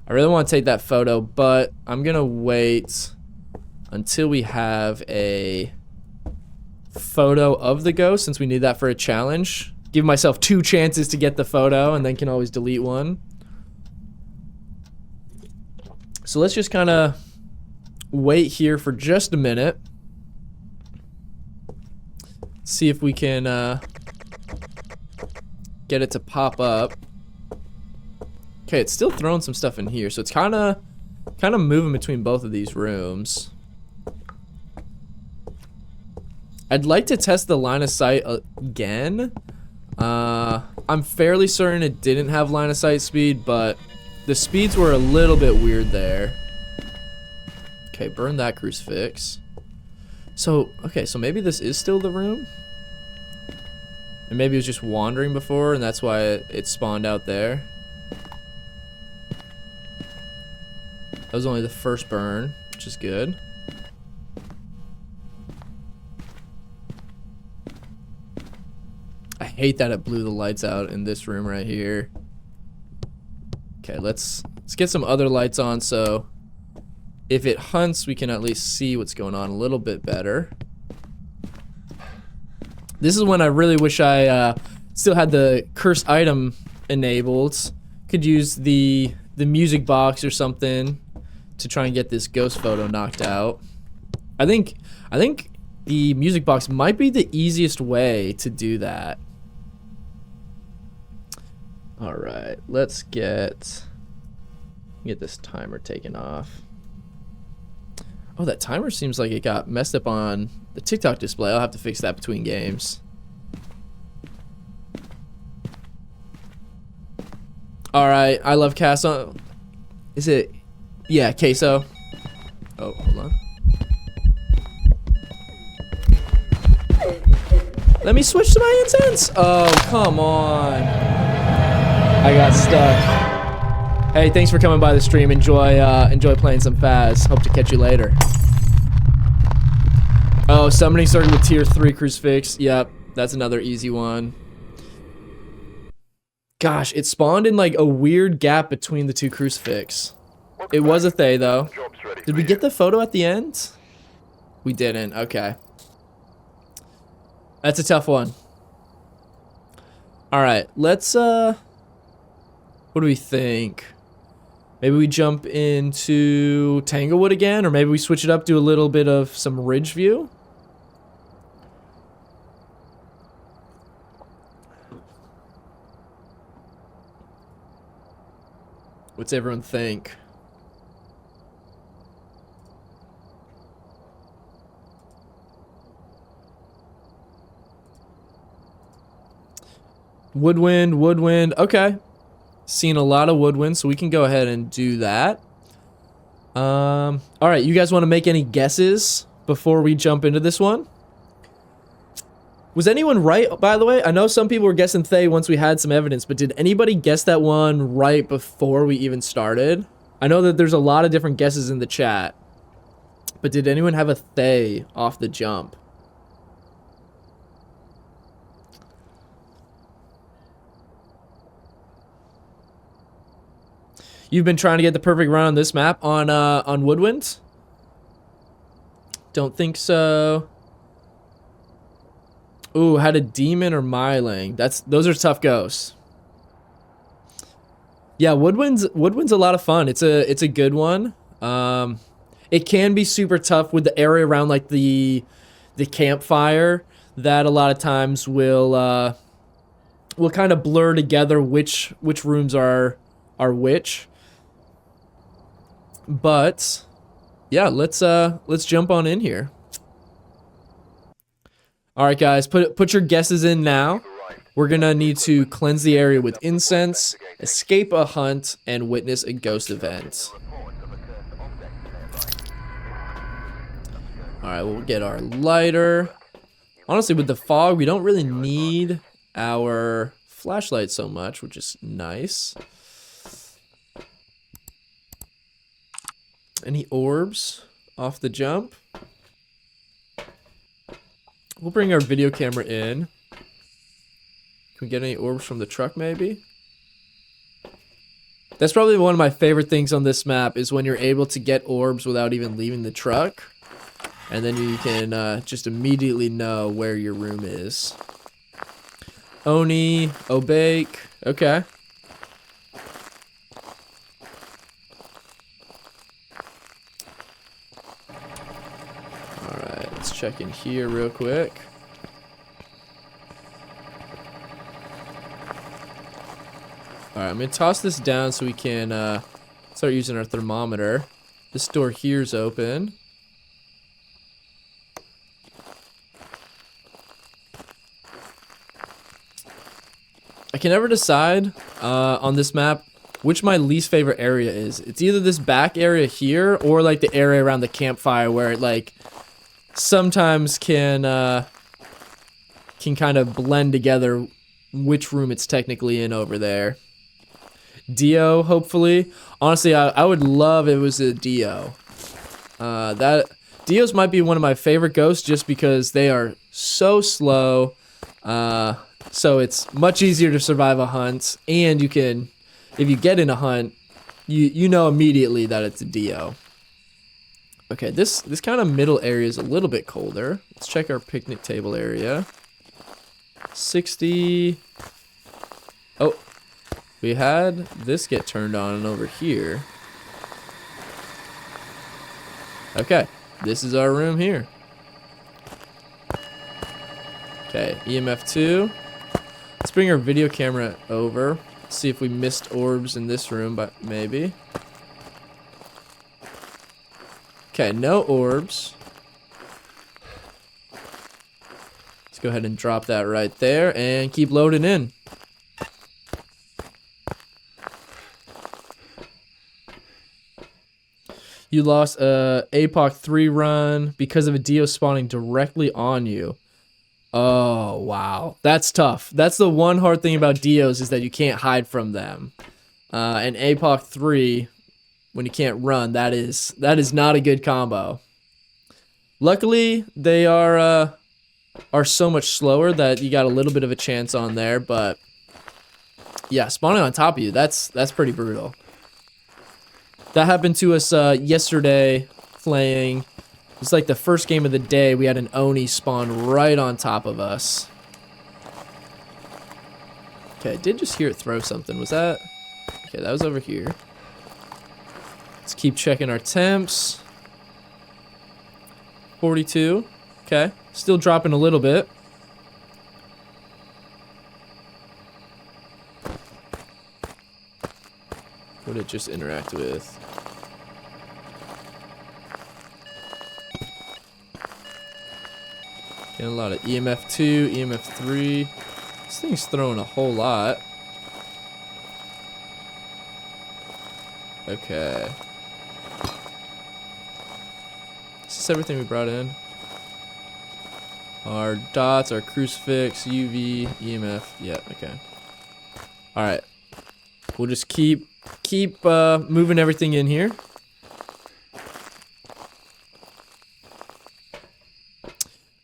I really want to take that photo, but I'm gonna wait until we have a photo of the ghost, since we need that for a challenge. Give myself 2 chances to get the photo, and then can always delete one. So let's just kind of wait here for just a minute. See if we can get it to pop up. Okay, it's still throwing some stuff in here, so it's kind of moving between both of these rooms. I'd like to test the line of sight again. I'm fairly certain it didn't have line of sight speed, but the speeds were a little bit weird there. Okay, burn that crucifix. So, okay, so maybe this is still the room? And maybe it was just wandering before, and that's why it spawned out there. That was only the first burn, which is good. I hate that it blew the lights out in this room right here. Okay, let's get some other lights on so if it hunts, we can at least see what's going on a little bit better. This is when I really wish I still had the curse item enabled. Could use the music box or something to try and get this ghost photo knocked out. I think the music box might be the easiest way to do that. All right, let's get this timer taken off. Oh, that timer seems like it got messed up on the TikTok display. I'll have to fix that between games. All right, I love Queso. Is it? Yeah, Queso. Oh, hold on. Let me switch to my incense. Oh, come on. I got stuck. Hey, thanks for coming by the stream. Enjoy playing some Phas. Hope to catch you later. Oh, summoning started with tier 3 crucifix. Yep, that's another easy one. Gosh, it spawned in like a weird gap between the two crucifix. It was a Thay though. Did we get the photo at the end? We didn't. Okay. That's a tough one. All right, let's what do we think? Maybe we jump into Tanglewood again, or maybe we switch it up, do a little bit of some ridge view. What's everyone think? Woodwind, okay. Seen a lot of woodwind, so we can go ahead and do that. All right, you guys want to make any guesses before we jump into this one? Was anyone right, by the way? I know some people were guessing Thay once we had some evidence, but did anybody guess that one right before we even started? I know that there's a lot of different guesses in the chat, but did anyone have a Thay off the jump? You've been trying to get the perfect run on this map on Woodwind? Don't think so. Ooh, had a demon or myling. Those are tough goes. Yeah, Woodwind's a lot of fun. It's a good one. It can be super tough with the area around like the campfire that a lot of times will kind of blur together which rooms are which. But yeah, let's jump on in here. All right, guys, put your guesses in now. We're gonna need to cleanse the area with incense, escape a hunt, and witness a ghost event. All right, we'll get our lighter. Honestly, with the fog, we don't really need our flashlight so much, which is nice. Any orbs off the jump? We'll bring our video camera in. Can we get any orbs from the truck, maybe? That's probably one of my favorite things on this map is when you're able to get orbs without even leaving the truck. And then you can just immediately know where your room is. Oni, Obake, okay. Alright, let's check in here real quick. Alright, I'm gonna toss this down so we can start using our thermometer. This door here's open. I can never decide on this map which my least favorite area is. It's either this back area here or like the area around the campfire where it like sometimes can kind of blend together which room it's technically in over there. Dio, hopefully. Honestly, I would love if it was a Dio. That Dios might be one of my favorite ghosts just because they are so slow. So it's much easier to survive a hunt, and you can, if you get in a hunt, you know immediately that it's a Dio. Okay, this kind of middle area is a little bit colder. Let's check our picnic table area. 60. Oh, we had this get turned on over here. Okay, this is our room here. Okay, EMF 2. Let's bring our video camera over. See if we missed orbs in this room, but maybe. Okay, no orbs. Let's go ahead and drop that right there and keep loading in. You lost a APOC 3 run because of a Dio spawning directly on you. Oh, wow. That's tough. That's the one hard thing about Dios is that you can't hide from them. And APOC 3, when you can't run, that is not a good combo. Luckily, they are so much slower that you got a little bit of a chance on there, but yeah, spawning on top of you, that's pretty brutal. That happened to us yesterday playing. It's like the first game of the day. We had an Oni spawn right on top of us. Okay, I did just hear it throw something. Was that? Okay, that was over here. Let's keep checking our temps. 42. Okay, still dropping a little bit. What did it just interact with? Getting a lot of EMF 2, EMF 3. This thing's throwing a whole lot. Okay. Is this everything we brought in? Our dots, our crucifix, UV, EMF. Yeah, okay. Alright. We'll just keep moving everything in here.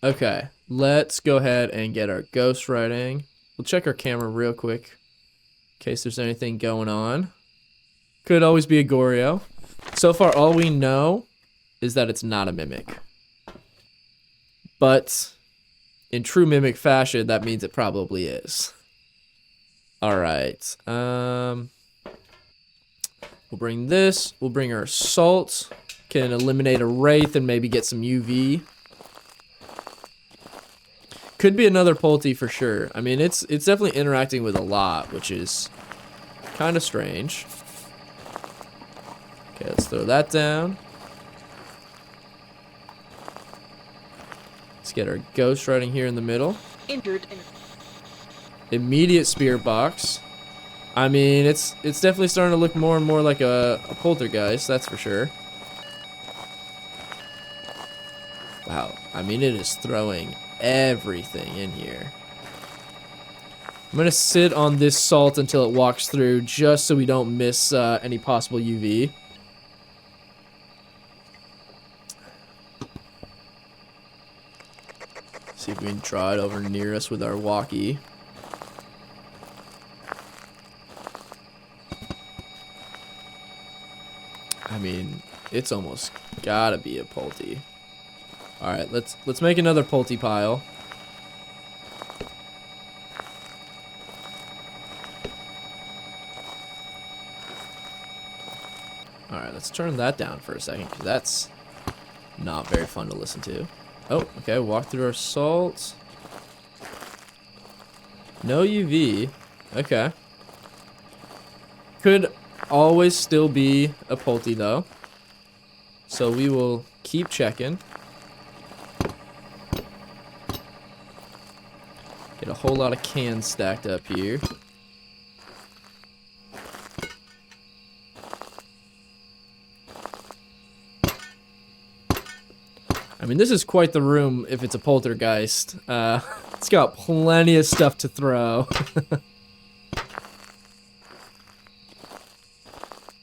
Okay, let's go ahead and get our ghost writing. We'll check our camera real quick in case there's anything going on. Could always be a Goryo. So far, all we know is that it's not a mimic. But in true mimic fashion, that means it probably is. Alright. We'll bring this. We'll bring our salt. Can eliminate a wraith and maybe get some UV. Could be another Pulte for sure. I mean, it's definitely interacting with a lot, which is kind of strange. Okay, let's throw that down. Let's get our ghost writing here in the middle. Immediate spirit box. I mean, it's definitely starting to look more and more like a poltergeist, that's for sure. Wow, I mean, it is throwing everything in here. I'm gonna sit on this salt until it walks through just so we don't miss any possible UV. See if we can draw it over near us with our walkie. I mean, it's almost gotta be a Pulte. Alright, let's make another Pulte pile. Alright, let's turn that down for a second, because that's not very fun to listen to. Oh, okay, walk through our salt. No UV. Okay. Could always still be a Polty though. So we will keep checking. Get a whole lot of cans stacked up here. I mean, this is quite the room if it's a poltergeist. It's got plenty of stuff to throw.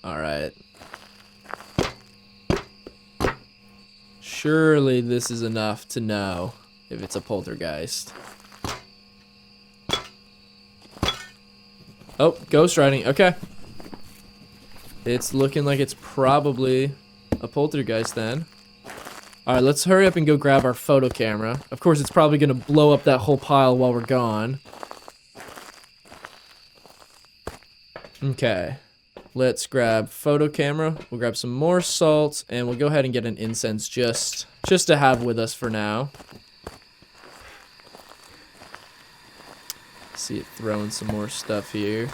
Alright. Surely this is enough to know if it's a poltergeist. Oh, ghost writing. Okay. It's looking like it's probably a poltergeist then. Alright, let's hurry up and go grab our photo camera. Of course, it's probably going to blow up that whole pile while we're gone. Okay. Let's grab photo camera. We'll grab some more salt, and we'll go ahead and get an incense just to have with us for now. See it throwing some more stuff here.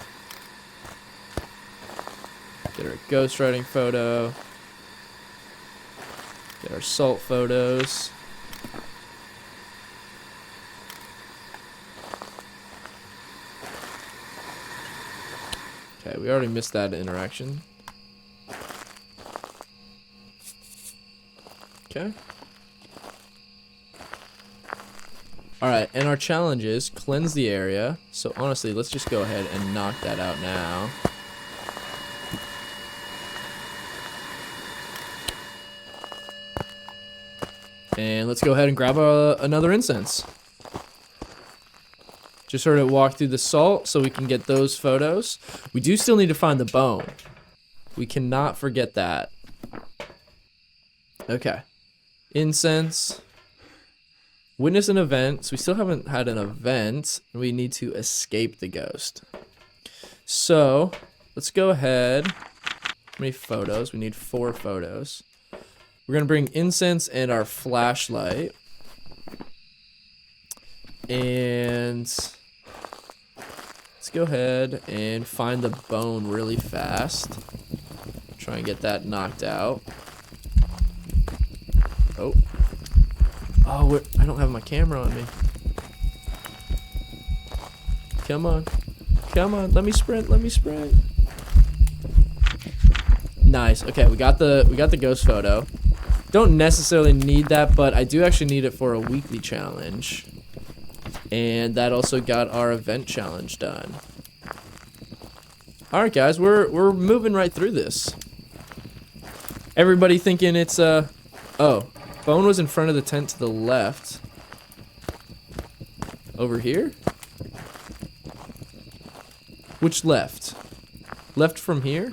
Get our ghostwriting photo. Get our salt photos. Okay, we already missed that interaction. Okay. Alright, and our challenge is cleanse the area. So honestly, let's just go ahead and knock that out now. And let's go ahead and grab another incense. Just heard it walk through the salt so we can get those photos. We do still need to find the bone. We cannot forget that. Okay. Incense. Witness an event. So we still haven't had an event. We need to escape the ghost. So let's go ahead. How many photos? We need 4 photos. We're going to bring incense and our flashlight. And let's go ahead and find the bone really fast. Try and get that knocked out. Oh. Oh, I don't have my camera on me. Come on. Come on. Let me sprint. Let me sprint. Nice. Okay, we got the ghost photo. Don't necessarily need that, but I do actually need it for a weekly challenge. And that also got our event challenge done. Alright guys, we're moving right through this. Everybody thinking it's oh, bone was in front of the tent to the left. Over here? Which left? Left from here?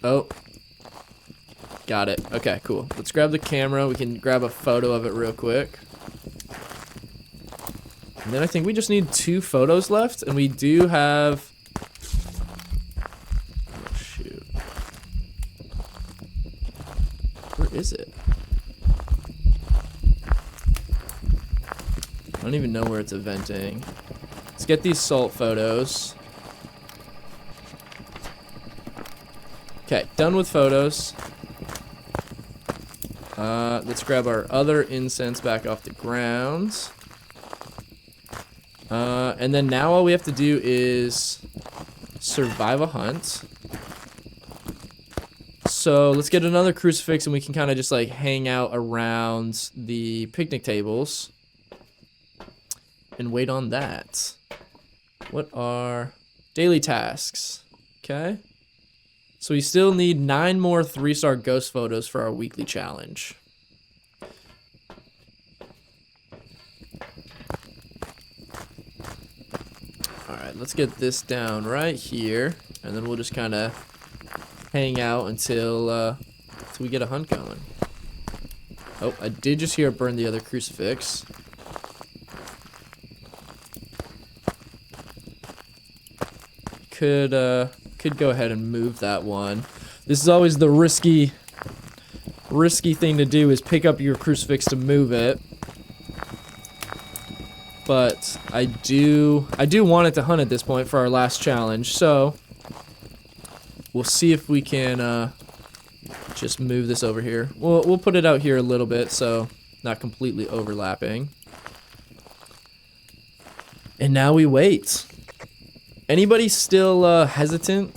Oh. Got it. Okay, cool. Let's grab the camera. We can grab a photo of it real quick. And then I think we just need 2 photos left, and we do have... Oh, shoot. Where is it? I don't even know where it's eventing. Let's get these salt photos. Okay, done with photos. Let's grab our other incense back off the ground. And then now all we have to do is survive a hunt. So let's get another crucifix and we can kind of just like hang out around the picnic tables and wait on that. What are daily tasks? Okay. So we still need 9 more 3-star ghost photos for our weekly challenge. Alright, let's get this down right here. And then we'll just kind of hang out until we get a hunt going. Oh, I did just hear it burn the other crucifix. Could go ahead and move that one. This is always the risky thing to do, is pick up your crucifix to move it. but I do want it to hunt at this point for our last challenge. So we'll see if we can just move this over here. We'll put it out here a little bit, so not completely overlapping. And now we wait. Anybody still hesitant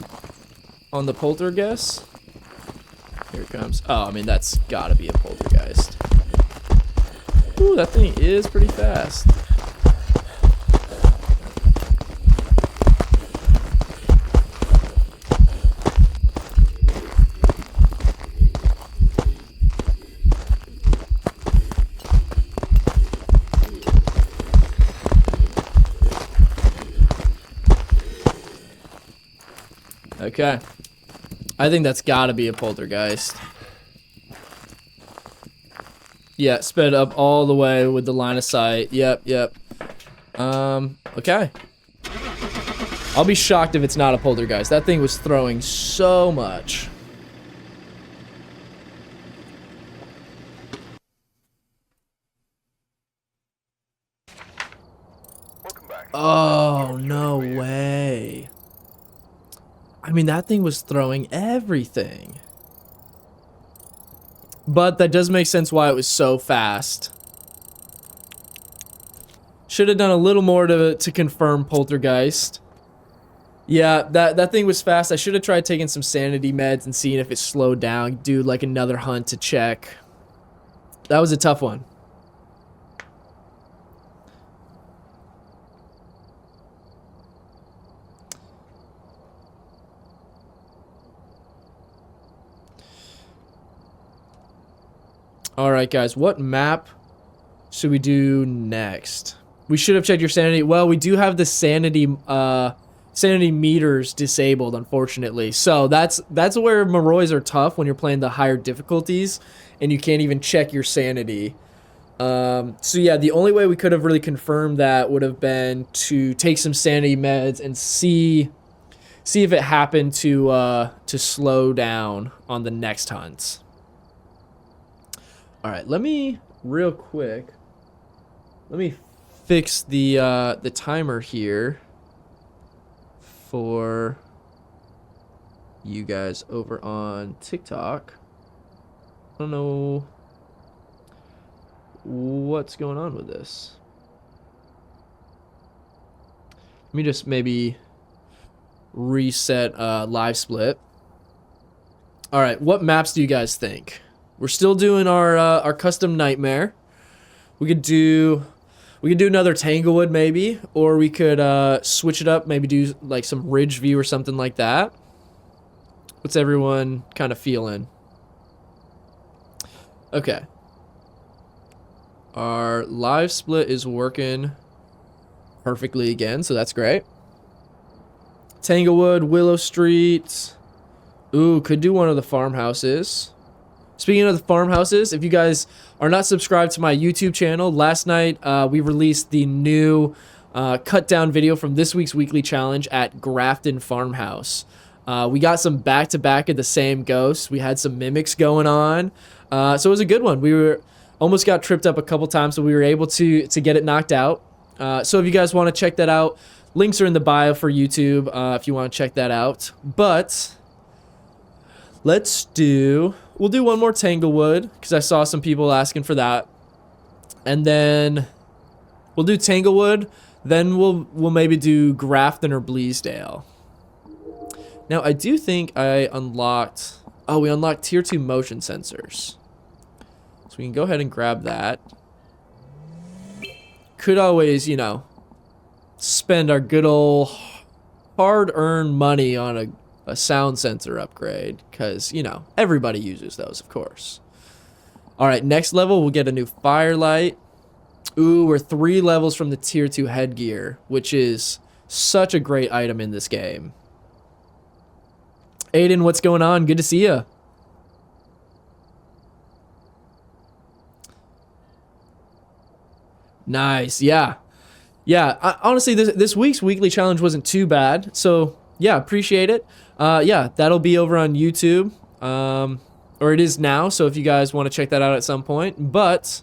on the poltergeist? Here it comes. Oh, I mean, that's gotta be a poltergeist. Ooh, that thing is pretty fast. Okay. I think that's gotta be a poltergeist. Yeah, sped up all the way with the line of sight. Yep. Okay. I'll be shocked if it's not a poltergeist. That thing was throwing so much. Welcome back. Oh, no way. I mean, that thing was throwing everything. But that does make sense why it was so fast. Should have done a little more to confirm poltergeist. Yeah, that thing was fast. I should have tried taking some sanity meds and seeing if it slowed down. Do like another hunt to check. That was a tough one. Alright guys, what map should we do next? We should have checked your sanity. Well, we do have the sanity meters disabled, unfortunately. So that's where Morroys are tough when you're playing the higher difficulties and you can't even check your sanity. So yeah, the only way we could have really confirmed that would have been to take some sanity meds and see if it happened to slow down on the next hunt. All right, let me real quick. Let me fix the timer here for you guys over on TikTok. I don't know what's going on with this. Let me just maybe reset live split. All right, what maps do you guys think? We're still doing our custom nightmare. We could do another Tanglewood maybe, or we could switch it up, maybe do like some ridge view or something like that. What's everyone kind of feeling? Okay. Our live split is working perfectly again, so that's great. Tanglewood, Willow Street. Ooh, could do one of the farmhouses. Speaking of the farmhouses, if you guys are not subscribed to my YouTube channel, last night we released the new cut down video from this week's weekly challenge at Grafton Farmhouse. We got some back-to-back of the same ghosts. We had some mimics going on. So it was a good one. We almost got tripped up a couple times, so we were able to get it knocked out. So if you guys want to check that out, links are in the bio for YouTube if you want to check that out. But we'll do one more Tanglewood, because I saw some people asking for that. And then we'll do Tanglewood, then we'll maybe do Grafton or Bleasdale. Now, I do think I unlocked... Oh, we unlocked tier 2 motion sensors. So we can go ahead and grab that. Could always, you know, spend our good old hard-earned money on a sound sensor upgrade, because, you know, everybody uses those, of course. All right, next level, we'll get a new firelight. Ooh, we're 3 levels from the tier 2 headgear, which is such a great item in this game. Aiden, what's going on? Good to see you. Nice, yeah. Honestly, this week's weekly challenge wasn't too bad, so yeah, appreciate it. Yeah, that'll be over on YouTube, or it is now, so if you guys want to check that out at some point. But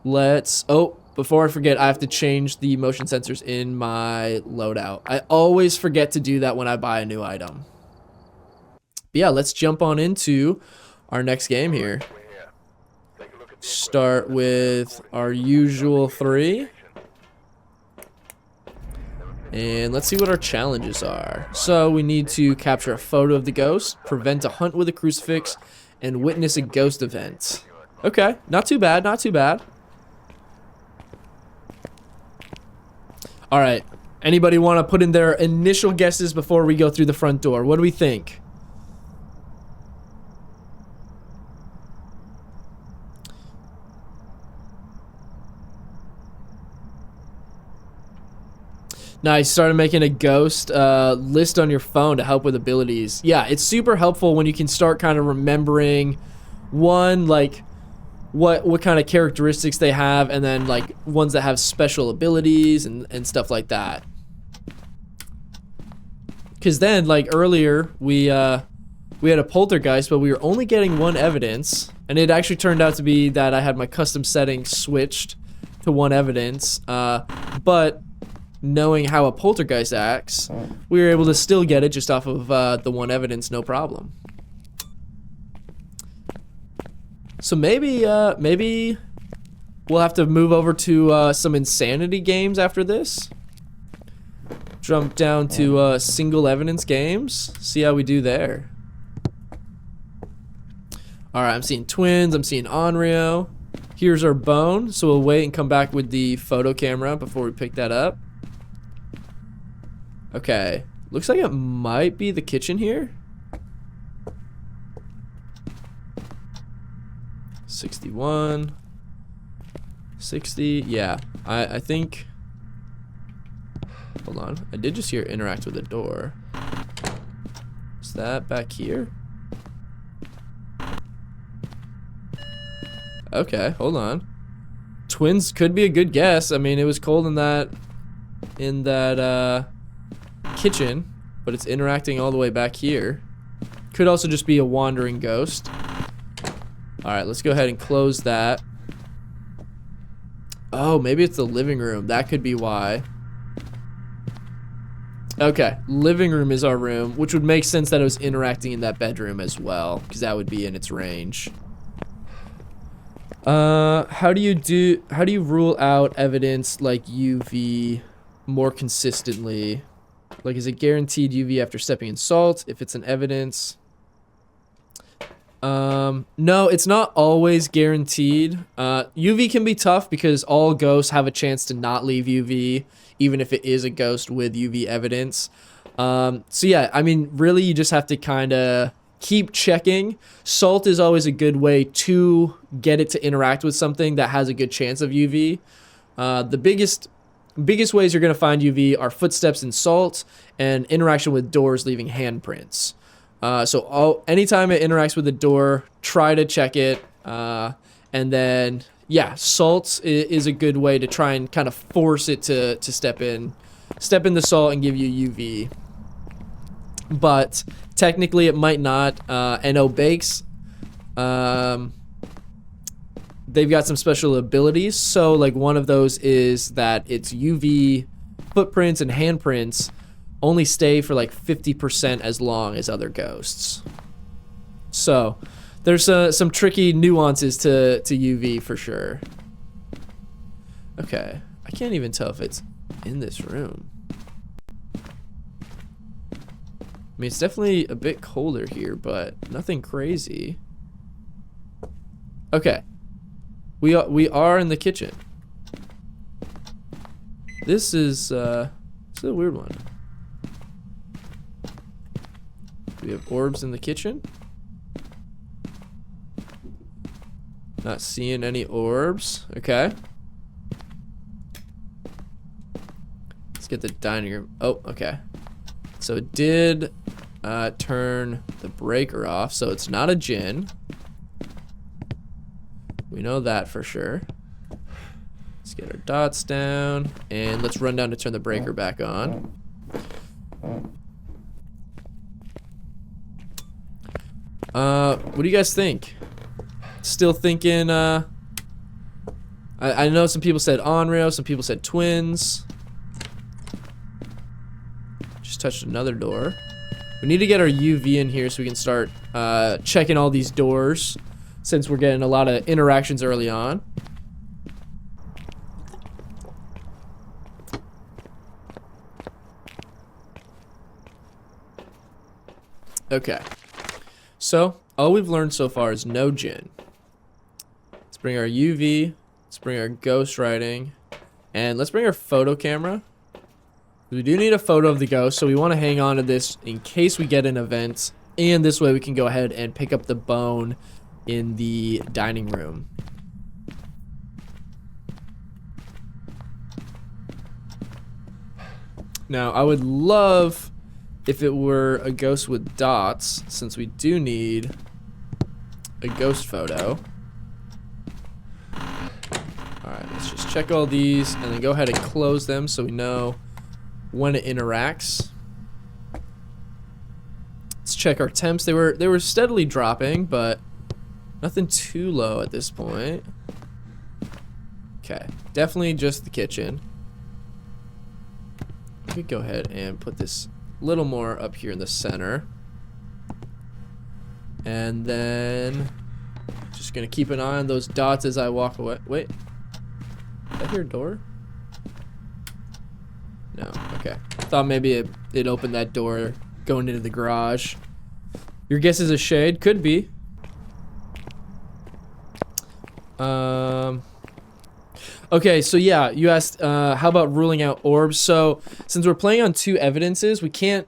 let's... Oh, before I forget, I have to change the motion sensors in my loadout. I always forget to do that when I buy a new item. But yeah, let's jump on into our next game here. Start with our usual 3. And let's see what our challenges are. So we need to capture a photo of the ghost, prevent a hunt with a crucifix, and witness a ghost event. Okay, not too bad, not too bad. All right, anybody want to put in their initial guesses before we go through the front door? What do we think? Nice, started making a ghost list on your phone to help with abilities. Yeah, it's super helpful when you can start kind of remembering one, like what kind of characteristics they have, and then like ones that have special abilities and stuff like that. Because then, like earlier, we had a poltergeist, but we were only getting 1 evidence, and it actually turned out to be that I had my custom settings switched to 1 evidence, but knowing how a poltergeist acts, we were able to still get it just off of the 1 evidence, no problem. So maybe we'll have to move over to some insanity games after this. Jump down to single evidence games, see how we do there. Alright, I'm seeing twins, I'm seeing Onryo. Here's our bone, so we'll wait and come back with the photo camera before we pick that up. Okay, looks like it might be the kitchen here. 61, 60, yeah, I think, hold on, I did just hear interact with the door. Is that back here? Okay, hold on. Twins could be a good guess. I mean, it was cold in that kitchen, but it's interacting all the way back here. Could also just be a wandering ghost. Alright, let's go ahead and close that. Oh, maybe it's the living room. That could be why. Okay, living room is our room, which would make sense that it was interacting in that bedroom as well, because that would be in its range. How do you rule out evidence like UV more consistently? Like, is it guaranteed UV after stepping in salt if it's an evidence? No, it's not always guaranteed. UV can be tough because all ghosts have a chance to not leave UV, even if it is a ghost with UV evidence. So yeah, I mean, really you just have to kind of keep checking. Salt is always a good way to get it to interact with something that has a good chance of UV. The biggest ways you're going to find UV are footsteps in salt and interaction with doors leaving handprints. Anytime it interacts with the door, try to check it. And then, yeah, salt is a good way to try and kind of force it to step in the salt and give you UV. But technically it might not. NO Bakes, they've got some special abilities. So like one of those is that its UV footprints and handprints only stay for like 50% as long as other ghosts. So there's some tricky nuances to UV for sure. Okay, I can't even tell if it's in this room. I mean, it's definitely a bit colder here, but nothing crazy. Okay, we are in the kitchen. This is a weird one. Do we have orbs in the kitchen? Not seeing any orbs. Okay. Let's get the dining room. Oh, okay. So it did turn the breaker off, so it's not a djinn. We know that for sure. Let's get our dots down, and let's run down to turn the breaker back on. What do you guys think? Still thinking, I I know some people said Onryo, some people said twins. Just touched another door. We need to get our UV in here so we can start checking all these doors, since we're getting a lot of interactions early on. Okay. So, all we've learned so far is no Jinn. Let's bring our UV. Let's bring our ghost writing. And let's bring our photo camera. We do need a photo of the ghost, so we want to hang on to this in case we get an event. And this way we can go ahead and pick up the bone in the dining room. Now, I would love if it were a ghost with dots, since we do need a ghost photo. Alright, let's just check all these and then go ahead and close them so we know when it interacts. Let's check our temps. They were steadily dropping, but nothing too low at this point. Okay, definitely just the kitchen. We could go ahead and put this a little more up here in the center. And then just gonna keep an eye on those dots as I walk away. Wait, did I hear a door? No, okay. Thought maybe it opened that door going into the garage. Your guess is a shade? Could be. Okay, so yeah, you asked how about ruling out orbs. So since we're playing on 2 evidences, we can't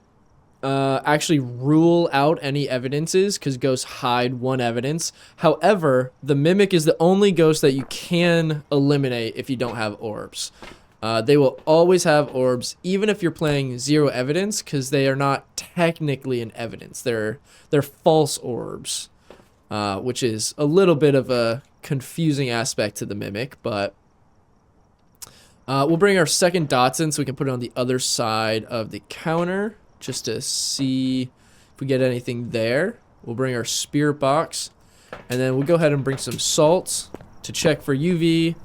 actually rule out any evidences because ghosts hide 1 evidence. However, the mimic is the only ghost that you can eliminate if you don't have orbs. They will always have orbs, even if you're playing 0 evidence, because they are not technically an evidence. They're false orbs, which is a little bit of a confusing aspect to the mimic, but we'll bring our second dots in so we can put it on the other side of the counter just to see if we get anything there. We'll bring our spirit box, and then we'll go ahead and bring some salt to check for UV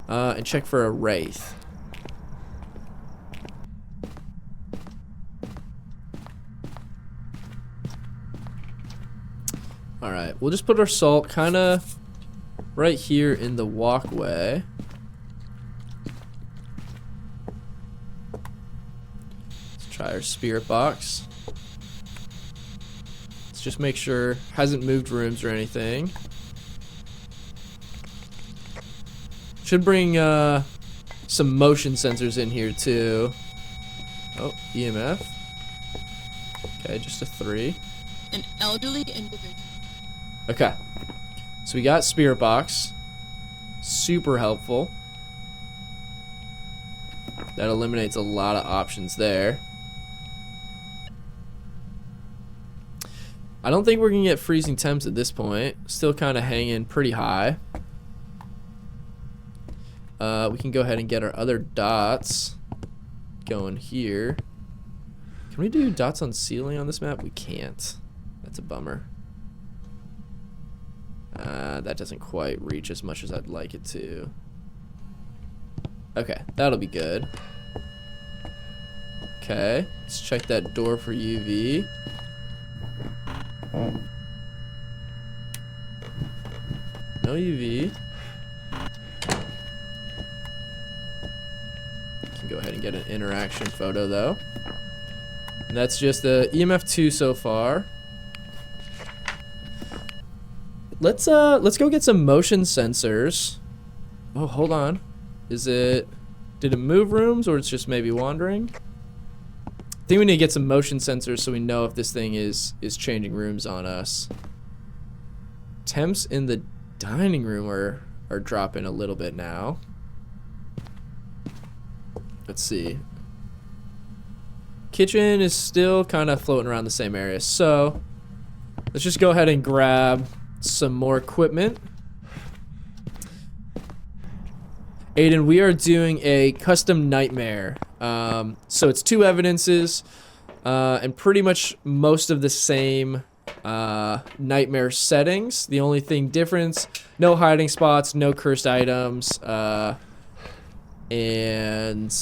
and check for a wraith. Alright, we'll just put our salt kind of right here in the walkway. Let's try our spirit box. Let's just make sure it hasn't moved rooms or anything. Should bring some motion sensors in here too. Oh, EMF. Okay, just a 3. An elderly individual. Okay, so we got spirit box. Super helpful. That eliminates a lot of options there. I don't think we're gonna get freezing temps at this point. Still kind of hanging pretty high. We can go ahead and get our other dots going here. Can we do dots on ceiling on this map? We can't. That's a bummer. That doesn't quite reach as much as I'd like it to. Okay, that'll be good. Okay, let's check that door for UV. No UV. Can go ahead and get an interaction photo though. And that's just the EMF 2 so far. Let's go get some motion sensors. Oh, hold on. Did it move rooms or it's just maybe wandering? I think we need to get some motion sensors so we know if this thing is changing rooms on us. Temps in the dining room are dropping a little bit now. Let's see. Kitchen is still kind of floating around the same area. So let's just go ahead and grab some more equipment. Aiden, we are doing a custom nightmare. So it's 2 evidences and pretty much most of the same nightmare settings. The only thing difference, no hiding spots, no cursed items, and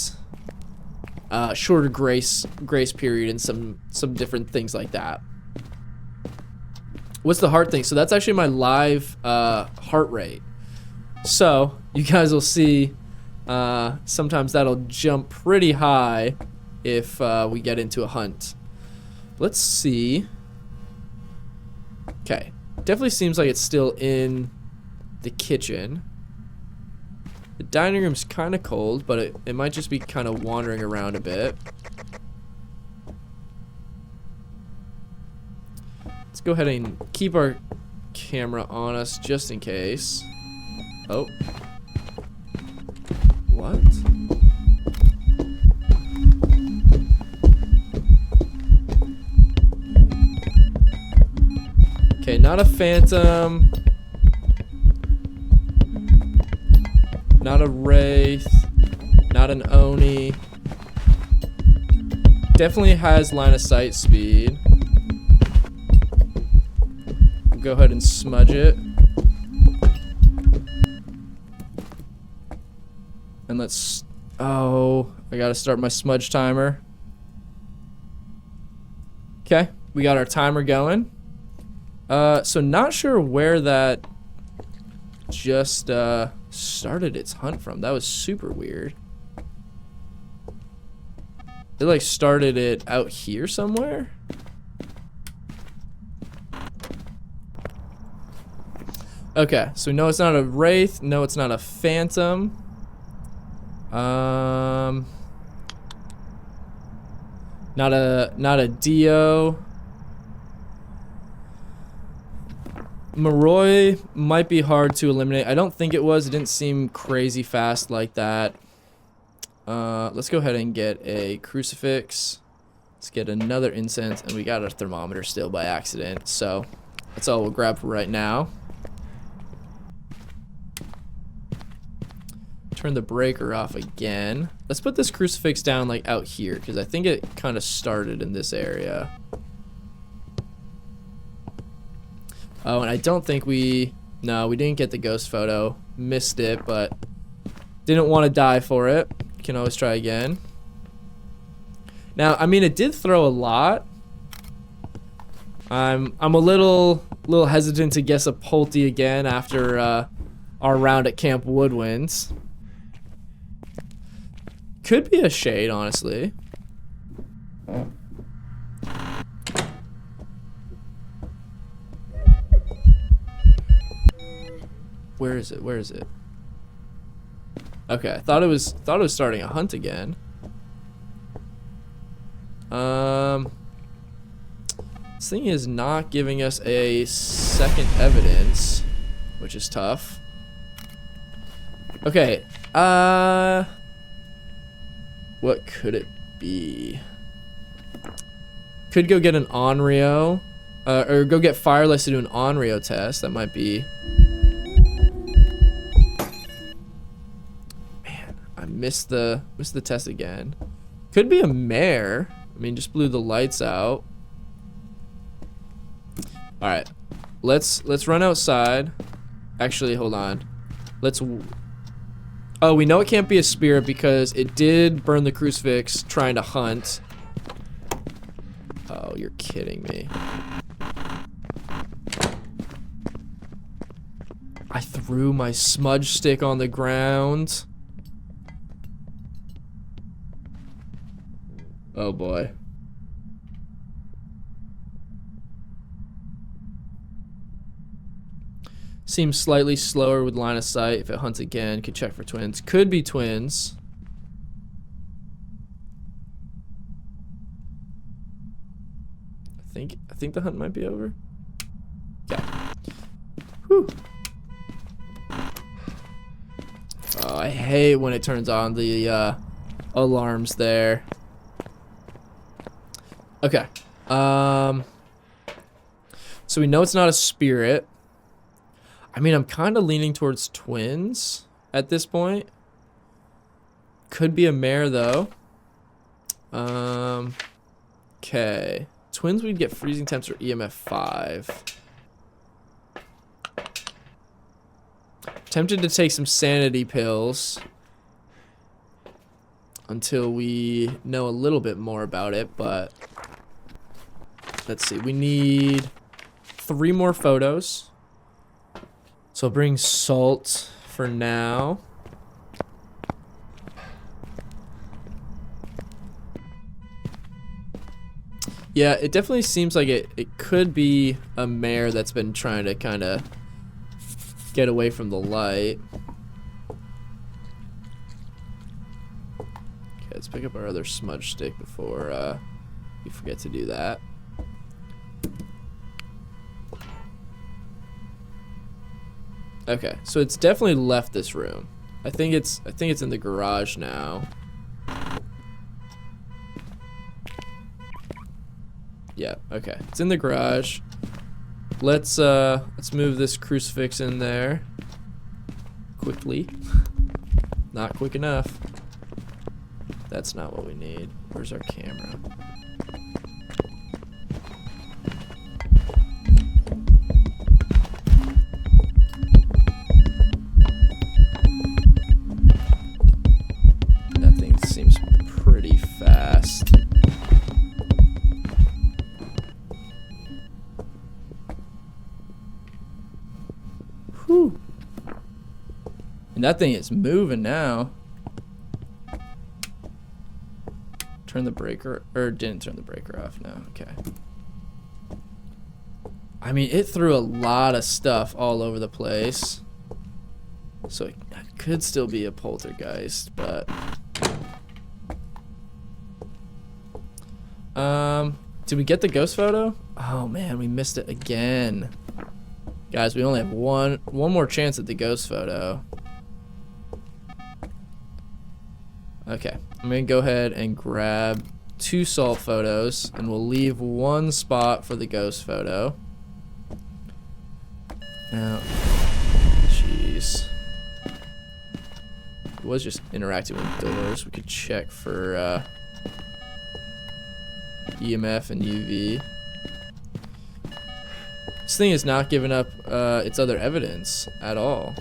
shorter grace period and some different things like that. What's the heart thing? So that's actually my live heart rate. So you guys will see sometimes that'll jump pretty high if we get into a hunt. Let's see. Okay, definitely seems like it's still in the kitchen. The dining room's kind of cold, but it might just be kind of wandering around a bit. Let's go ahead and keep our camera on us just in case. Oh. What? Okay, not a phantom. Not a wraith. Not an oni. Definitely has line of sight speed. Go ahead and smudge it. And let's... Oh, I gotta start my smudge timer. Okay, we got our timer going. So not sure where that just started its hunt from. That was super weird. It like started it out here somewhere. Okay, so we know it's not a wraith. No, it's not a phantom. Not a Dio. Moroi might be hard to eliminate. I don't think it was. It didn't seem crazy fast like that. Let's go ahead and get a crucifix. Let's get another incense, and we got a thermometer still by accident. So that's all we'll grab for right now. Turn the breaker off again. Let's put this crucifix down like out here, because I think it kind of started in this area. Oh, and I don't think no, we didn't get the ghost photo. Missed it, but didn't want to die for it. Can always try again. Now, I mean, it did throw a lot. I'm a little hesitant to guess a Pulte again after our round at Camp Woodwinds. Could be a shade, honestly. Where is it? Where is it? Okay, I thought it was starting a hunt again. This thing is not giving us a second evidence, which is tough. Okay, what could it be? Could go get an Onryo, or go get Fireless to do an Onryo test. That might be. Man, I missed the test again. Could be a mare. I mean, just blew the lights out. All right, let's run outside. Actually, hold on. Oh, we know it can't be a spirit because it did burn the crucifix trying to hunt. Oh, you're kidding me. I threw my smudge stick on the ground. Oh boy. Seems slightly slower with line of sight. If it hunts again, could check for twins. Could be twins. I think the hunt might be over. Yeah. Whew. Oh, I hate when it turns on the alarms there. Okay. So we know it's not a spirit. I mean, I'm kind of leaning towards twins at this point. Could be a mare, though. Okay. Twins, we'd get freezing temps or EMF 5. Tempted to take some sanity pills until we know a little bit more about it, but let's see. We need 3 more photos. So I'll bring salt for now. Yeah, it definitely seems like it could be a mare that's been trying to kind of get away from the light. Okay, let's pick up our other smudge stick before we forget to do that. Okay, so it's definitely left this room. I think it's in the garage now. Yeah, okay. It's in the garage. Let's move this crucifix in there quickly. Not quick enough. That's not what we need. Where's our camera? That thing seems pretty fast. Whew. And that thing is moving now. Turn the breaker, or didn't turn the breaker off now. Okay. I mean, it threw a lot of stuff all over the place. So it could still be a poltergeist, but did we get the ghost photo? Oh man, we missed it again. Guys, we only have one more chance at the ghost photo. Okay, I'm gonna go ahead and grab 2 salt photos, and we'll leave 1 spot for the ghost photo. Now, jeez. It was just interacting with doors. We could check for EMF and UV. This thing is not giving up its other evidence at all.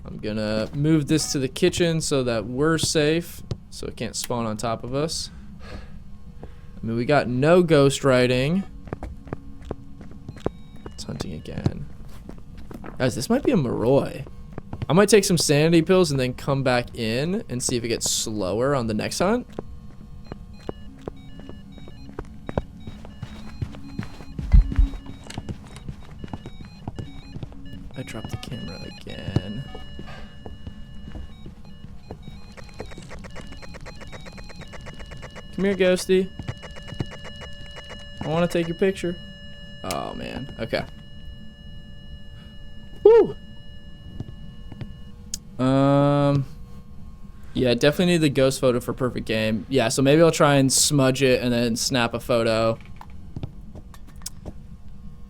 I'm gonna move this to the kitchen so that we're safe, so it can't spawn on top of us. I mean, we got no ghost writing. It's hunting again. Guys, this might be a Moroi. I might take some sanity pills and then come back in and see if it gets slower on the next hunt. I dropped the camera again. Come here, Ghosty. I want to take your picture. Oh, man. Okay. Woo! Yeah, definitely need the ghost photo for perfect game. Yeah, so maybe I'll try and smudge it and then snap a photo.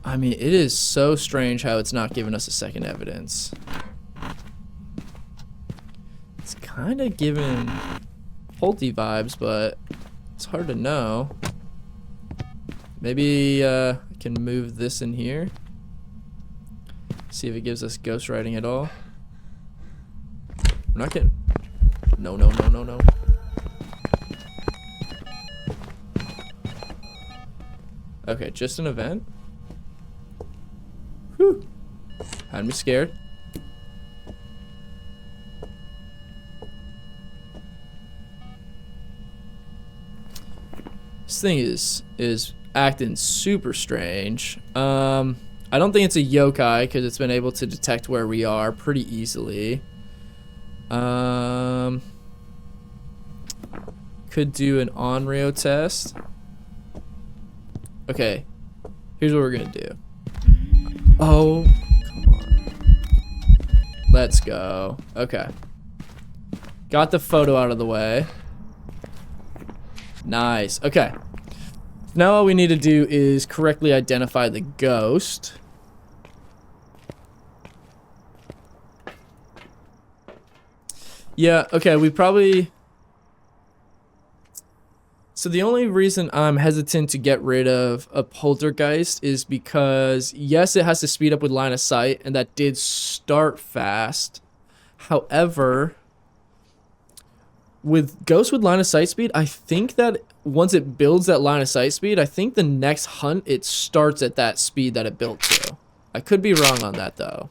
I mean, it is so strange how it's not giving us a second evidence. It's kind of giving Polty vibes, but it's hard to know. Maybe I can move this in here. See if it gives us ghost writing at all. I'm not getting... No, no, no, no, no. Okay, just an event. Whew. Had me scared. This thing is acting super strange. I don't think it's a yokai because it's been able to detect where we are pretty easily. Could do an Onryo test. Okay, here's what we're gonna do. Oh, come on. Let's go. Okay. Got the photo out of the way. Nice. Okay. Now all we need to do is correctly identify the ghost. Yeah, okay, we probably... So the only reason I'm hesitant to get rid of a poltergeist is because, yes, it has to speed up with line of sight, and that did start fast. However, with Ghost with line of sight speed, I think that once it builds that line of sight speed, I think the next hunt, it starts at that speed that it built to. I could be wrong on that, though.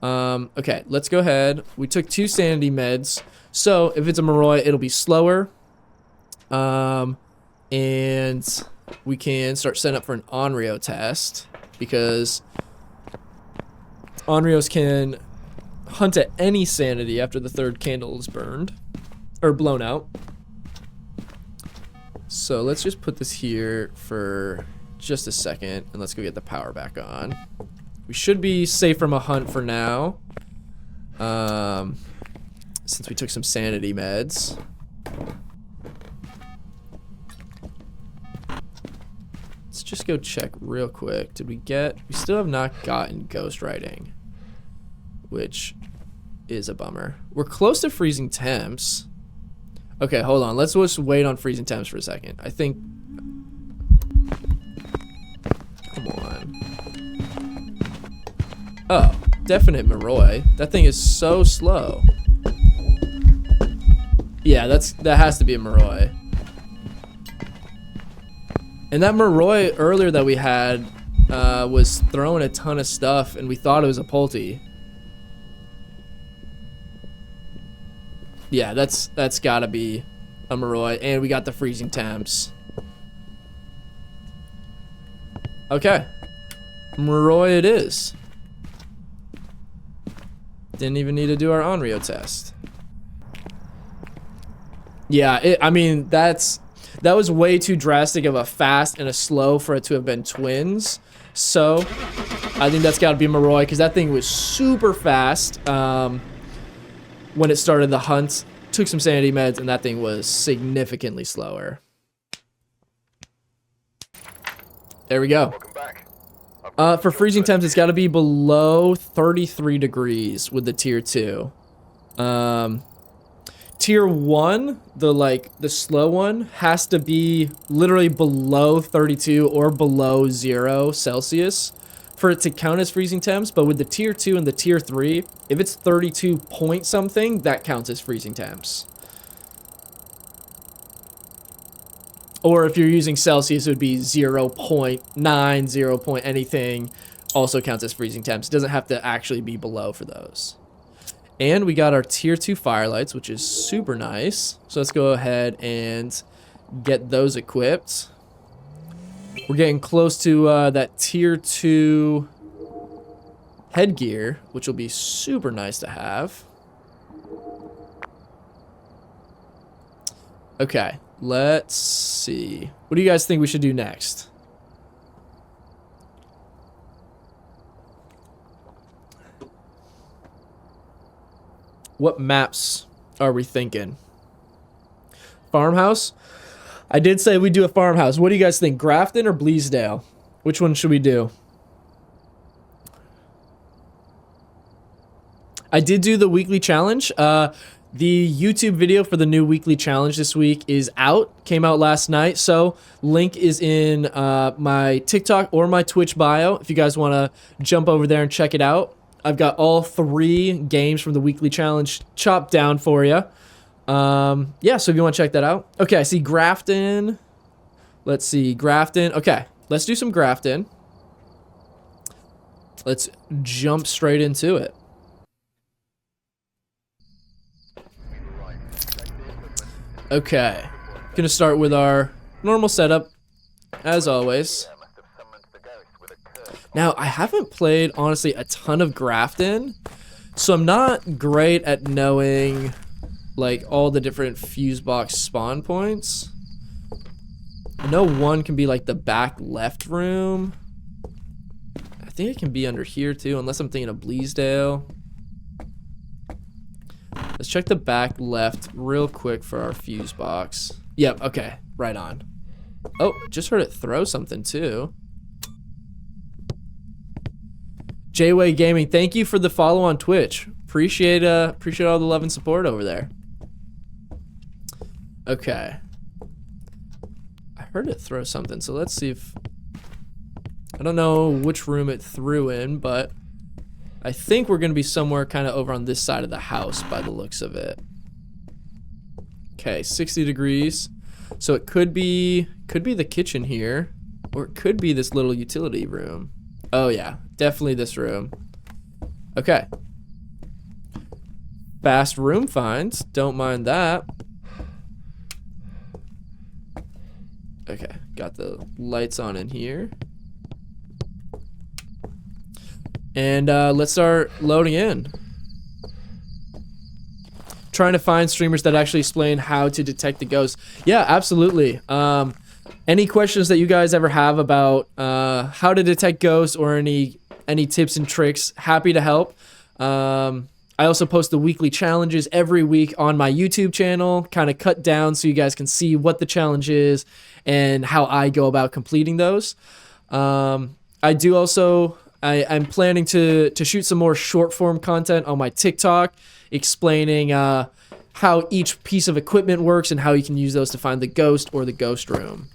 Okay, let's go ahead. We took 2 sanity meds. So if it's a Moroi, it'll be slower. And we can start setting up for an Onryo test, because Onryos can hunt at any sanity after the 3rd candle is burned or blown out. So let's just put this here for just a second, and let's go get the power back on. We should be safe from a hunt for now, since we took some sanity meds. Let's just go check real quick. Did we get... We still have not gotten ghost writing, which is a bummer. We're close to freezing temps. Okay, hold on. Let's just wait on freezing temps for a second. I think... Come on. Oh, definite Moroi. That thing is so slow. Yeah, that has to be a Moroi. And that Moroi earlier that we had was throwing a ton of stuff, and we thought it was a Polty. Yeah, that's gotta be a Moroi, and we got the freezing temps. Okay, Moroi it is. Didn't even need to do our Onryo test. Yeah, I mean, that was way too drastic of a fast and a slow for it to have been twins. So I think that's got to be Moroi, because that thing was super fast when it started the hunt. Took some sanity meds, and that thing was significantly slower. There we go. Welcome back. For freezing temps, it's got to be below 33 degrees with the tier 2. Tier 1, the slow one, has to be literally below 32 or below 0 Celsius for it to count as freezing temps. But with the tier 2 and the tier 3, if it's 32 point something, that counts as freezing temps. Or if you're using Celsius, it would be 0.9, 0 point anything, also counts as freezing temps. It doesn't have to actually be below for those. And we got our tier 2 firelights, which is super nice. So let's go ahead and get those equipped. We're getting close to that tier 2 headgear, which will be super nice to have. Okay, let's see. What do you guys think we should do next? What maps are we thinking? Farmhouse? I did say we'd do a farmhouse. What do you guys think? Grafton or Bleasdale? Which one should we do? I did do the weekly challenge. The YouTube video for the new weekly challenge this week is out. Came out last night. So link is in my TikTok or my Twitch bio if you guys want to jump over there and check it out. I've got all 3 games from the weekly challenge chopped down for you. Yeah, so if you want to check that out. Okay, I see Grafton. Let's see, Grafton. Okay, let's do some Grafton. Let's jump straight into it. Okay, gonna start with our normal setup, as always. Now, I haven't played, honestly, a ton of Grafton, so I'm not great at knowing, like, all the different fuse box spawn points. I know one can be, like, the back left room. I think it can be under here, too, unless I'm thinking of Bleasdale. Let's check the back left real quick for our fuse box. Yep, okay, right on. Oh, just heard it throw something, too. J-Way Gaming, thank you for the follow on Twitch. Appreciate all the love and support over there. Okay. heard it throw something, so let's see if... I don't know which room it threw in, but I think we're going to be somewhere kind of over on this side of the house by the looks of it. Okay, 60 degrees. So it could be the kitchen here, or it could be this little utility room. Oh yeah, definitely this room. Okay. Fast room finds. Don't mind that. Okay, got the lights on in here. And let's start loading in. Trying to find streamers that actually explain how to detect the ghost. Yeah, absolutely. Any questions that you guys ever have about how to detect ghosts or any tips and tricks, happy to help. I also post the weekly challenges every week on my YouTube channel, kind of cut down so you guys can see what the challenge is and how I go about completing those. I do also, I'm planning to shoot some more short form content on my TikTok explaining how each piece of equipment works and how you can use those to find the ghost or the ghost room.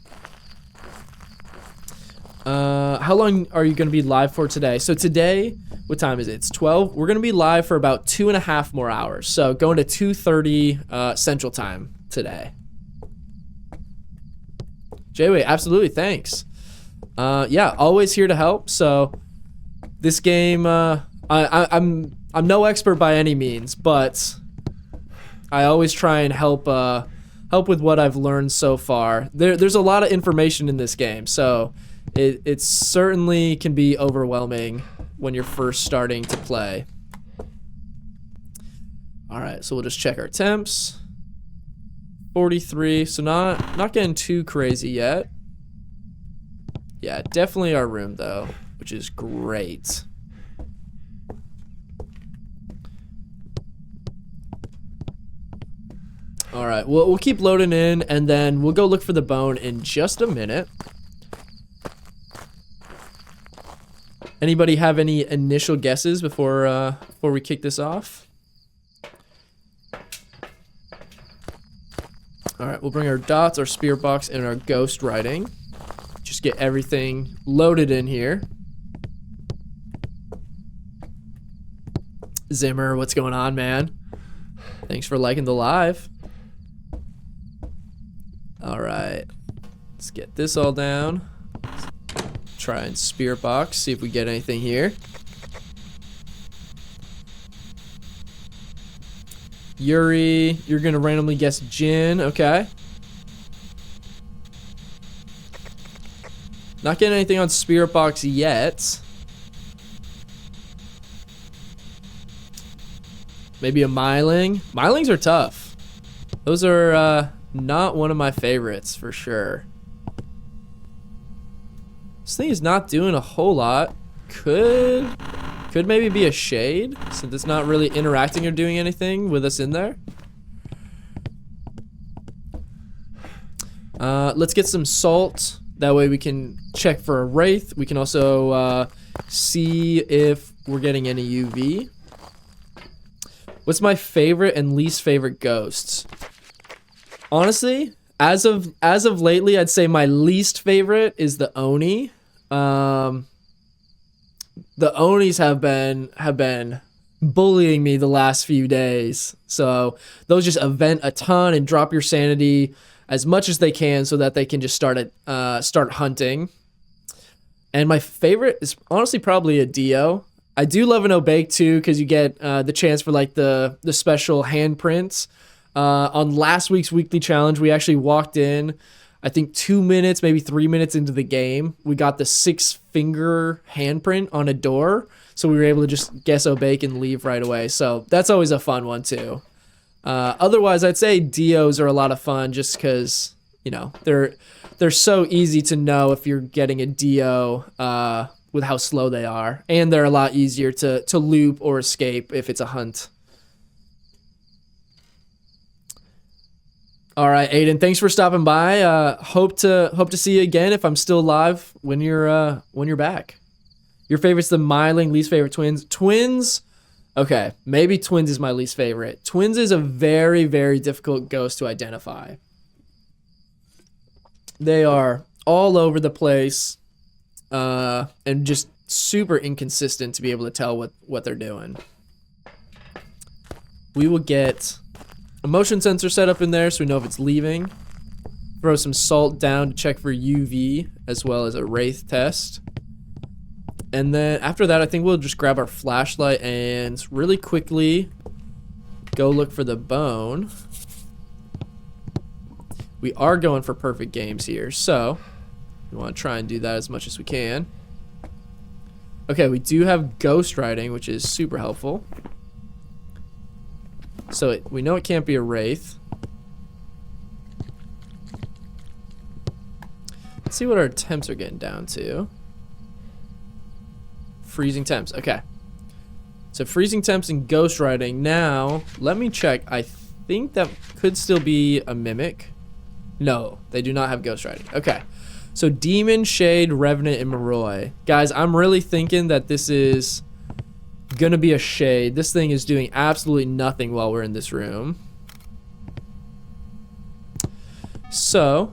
How long are you going to be live for today? So today, what time is it? It's 12. We're going to be live for about 2.5 more hours. So going to 2:30 Central Time today. Jayway, absolutely, thanks. Yeah, always here to help. So this game, I'm no expert by any means, but I always try and help with what I've learned so far. There's a lot of information in this game, so it certainly can be overwhelming when you're first starting to play. All right, so we'll just check our temps. 43, so not getting too crazy yet. Yeah, definitely our room though, which is great. All right, we'll keep loading in, and then we'll go look for the bone in just a minute. Anybody have any initial guesses before we kick this off? All right, we'll bring our dots, our spirit box, and our ghost writing. Just get everything loaded in here. Zimmer, what's going on, man? Thanks for liking the live. All right, let's get this all down. Try and spirit box, see if we get anything here. Yuri, you're gonna randomly guess Jin, okay. Not getting anything on spirit box yet. Maybe a Myling. Mylings are tough. Those are not one of my favorites for sure. This thing is not doing a whole lot. Could maybe be a shade, since it's not really interacting or doing anything with us in there. Let's get some salt. That way we can check for a wraith. We can also see if we're getting any UV. What's my favorite and least favorite ghosts? Honestly, as of lately, I'd say my least favorite is the Oni. The Onis have been bullying me the last few days. So those just event a ton and drop your sanity as much as they can so that they can just start hunting. And my favorite is honestly probably a Dio. I do love an Obake too, because you get the chance for like the special handprints. On last week's weekly challenge, we actually walked in, I think 2 minutes, maybe 3 minutes into the game. We got the 6-finger handprint on a door, so we were able to just guess Obake and leave right away. So that's always a fun one too. Otherwise, I'd say Dios are a lot of fun just because, you know, they're so easy to know if you're getting a Dio with how slow they are, and they're a lot easier to loop or escape if it's a hunt. All right, Aiden, thanks for stopping by. Hope to see you again if I'm still live when you're back. Your favorite's the Myling, least favorite Twins. Twins, okay, maybe Twins is my least favorite. Twins is a very, very difficult ghost to identify. They are all over the place, and just super inconsistent to be able to tell what they're doing. We will get a motion sensor set up in there so we know if it's leaving. Throw some salt down to check for UV, as well as a wraith test. And then after that, I think we'll just grab our flashlight and really quickly go look for the bone. We are going for perfect games here, so we want to try and do that as much as we can. Okay, we do have ghost writing, which is super helpful. So we know it can't be a wraith. Let's see what our temps are getting down to. Freezing temps. Okay. So freezing temps and ghost writing. Now, let me check. I think that could still be a mimic. No, they do not have ghost writing. Okay. So Demon, Shade, Revenant, and Moroi. Guys, I'm really thinking that this is gonna be a Shade. This thing is doing absolutely nothing while we're in this room. So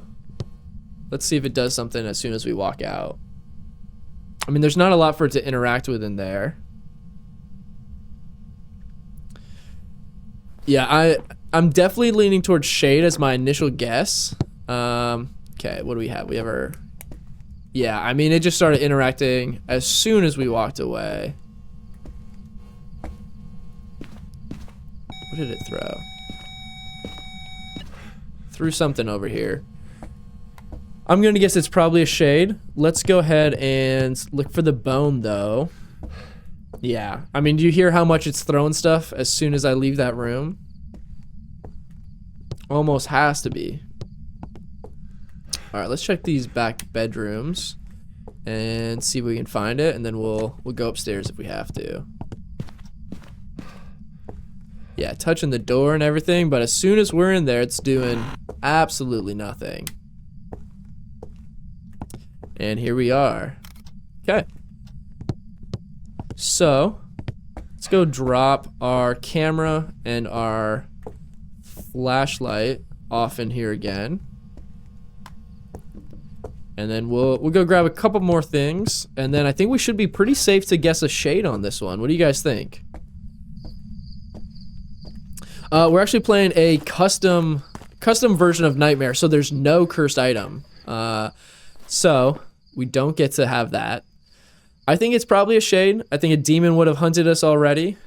let's see if it does something as soon as we walk out. I mean, there's not a lot for it to interact with in there. Yeah, I'm definitely leaning towards Shade as my initial guess. Okay, what do we have? We have our... Yeah, I mean, it just started interacting as soon as we walked away. What did it throw? Threw something over here. I'm gonna guess it's probably a Shade. Let's go ahead and look for the bone, though. Yeah, I mean, do you hear how much it's throwing stuff as soon as I leave that room? Almost has to be. All right, let's check these back bedrooms and see if we can find it, and then we'll go upstairs if we have to. Yeah, touching the door and everything, but as soon as we're in there, it's doing absolutely nothing. And here we are. Okay. So, let's go drop our camera and our flashlight off in here again. And then we'll go grab a couple more things, and then I think we should be pretty safe to guess a Shade on this one. What do you guys think? We're actually playing a custom version of Nightmare, so there's no cursed item. So we don't get to have that. I think it's probably a Shade. I think a demon would have hunted us already.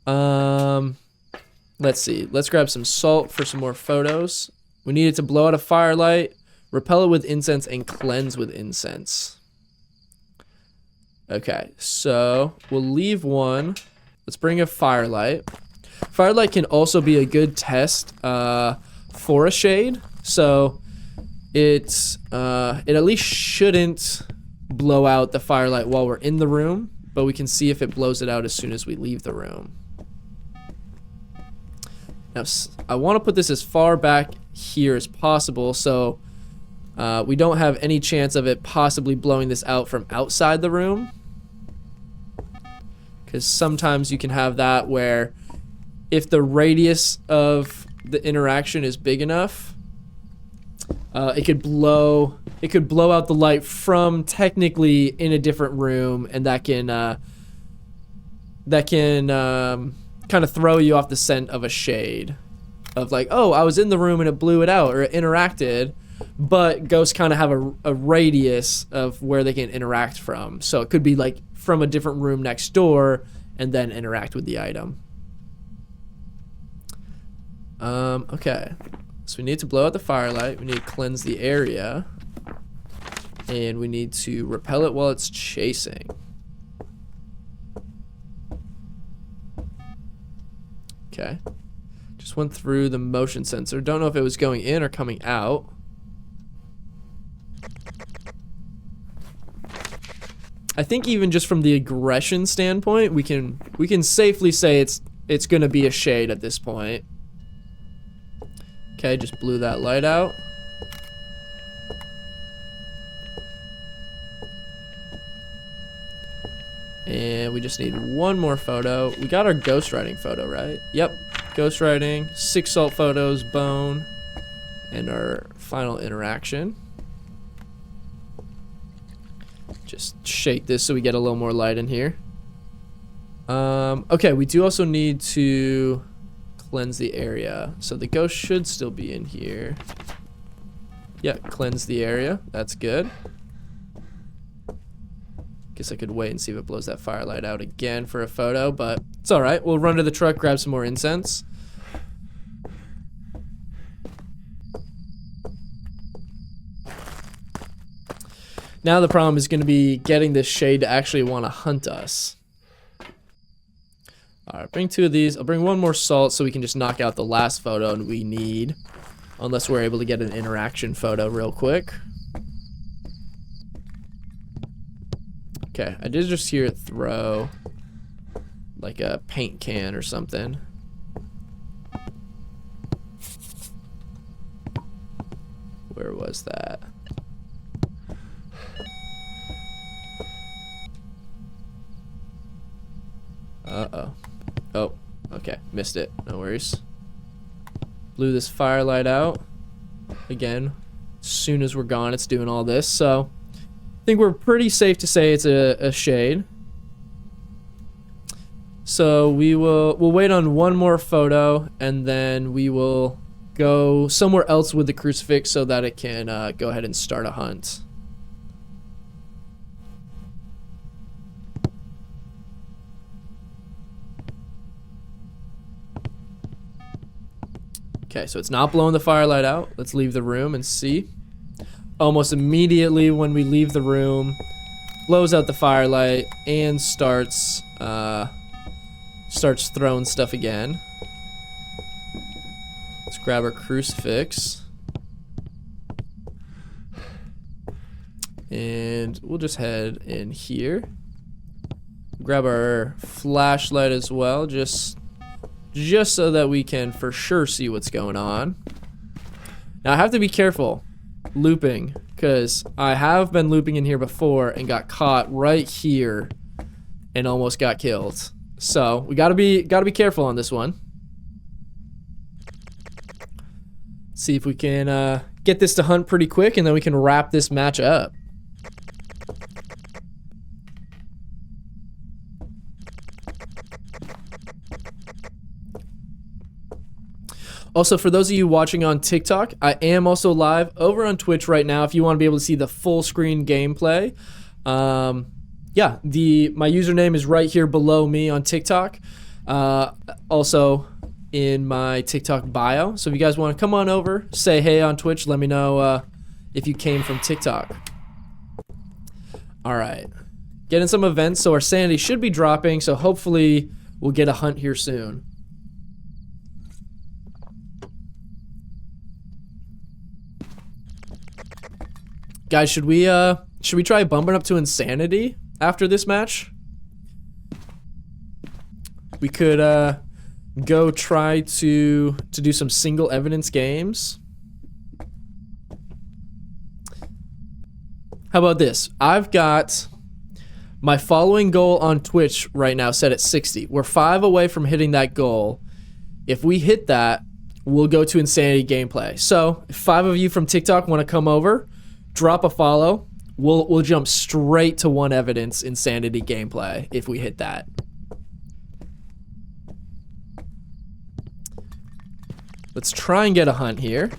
Let's see. Let's grab some salt for some more photos. We needed to blow out a firelight, repel it with incense, and cleanse with incense. Okay, so we'll leave one. Let's bring a firelight. Firelight can also be a good test for a Shade. So it at least shouldn't blow out the firelight while we're in the room, but we can see if it blows it out as soon as we leave the room. Now, I want to put this as far back here as possible, so we don't have any chance of it possibly blowing this out from outside the room. Because sometimes you can have that where if the radius of the interaction is big enough, it could blow out the light from technically in a different room, and that can kind of throw you off the scent of a Shade. Of like, oh, I was in the room and it blew it out, or it interacted, but ghosts kind of have a radius of where they can interact from. So it could be like from a different room next door and then interact with the item. Okay. So we need to blow out the firelight, we need to cleanse the area, and we need to repel it while it's chasing. Okay. Just went through the motion sensor. Don't know if it was going in or coming out. I think even just from the aggression standpoint, we can safely say it's gonna be a Shade at this point. Okay, just blew that light out. And we just need one more photo. We got our ghost writing photo, right? Yep, ghost writing, 6 salt photos, bone, and our final interaction. Just shake this so we get a little more light in here. Okay, we do also need to cleanse the area. So the ghost should still be in here. Yeah, cleanse the area. That's good. Guess I could wait and see if it blows that firelight out again for a photo, but it's alright. We'll run to the truck, grab some more incense. Now the problem is going to be getting this shade to actually want to hunt us. Alright, bring 2 of these. I'll bring 1 more salt so we can just knock out the last photo we need. Unless we're able to get an interaction photo real quick. Okay, I did just hear it throw like a paint can or something. Where was that? Uh-oh. Oh, okay. Missed it. No worries. Blew this firelight out. Again, as soon as we're gone, it's doing all this. So, I think we're pretty safe to say it's a shade. So, we'll wait on 1 more photo, and then we will go somewhere else with the crucifix so that it can go ahead and start a hunt. Okay, so it's not blowing the firelight out. Let's leave the room and see. Almost immediately when we leave the room, blows out the firelight and starts throwing stuff again. Let's grab our crucifix. And we'll just head in here. Grab our flashlight as well, just so that we can for sure see what's going on. Now I have to be careful looping, because I have been looping in here before and got caught right here and almost got killed. So we gotta be careful on this one. See if we can get this to hunt pretty quick, and then we can wrap this match up. Also, for those of you watching on TikTok, I am also live over on Twitch right now if you want to be able to see the full screen gameplay. Yeah, my username is right here below me on TikTok. Also in my TikTok bio. So if you guys want to come on over, say hey on Twitch, let me know if you came from TikTok. All right. Getting some events, so our sanity should be dropping, so hopefully we'll get a hunt here soon. Guys, should we try bumping up to insanity after this match? We could go try to do some single evidence games. How about this? I've got my following goal on Twitch right now set at 60. We're 5 away from hitting that goal. If we hit that, we'll go to insanity gameplay. So if 5 of you from TikTok want to come over, drop a follow. We'll jump straight to 1 evidence insanity gameplay if we hit that. Let's try and get a hunt here.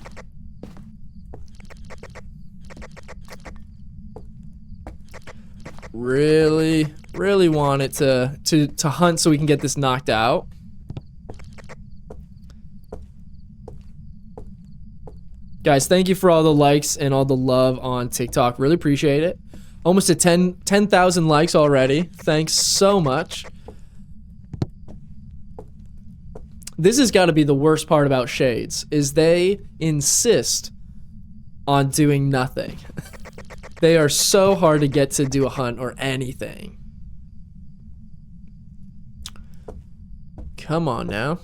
Really want it to hunt so we can get this knocked out. Guys, thank you for all the likes and all the love on TikTok. Really appreciate it. Almost at 10,000 likes already. Thanks so much. This has got to be the worst part about Shades, is they insist on doing nothing. They are so hard to get to do a hunt or anything. Come on now.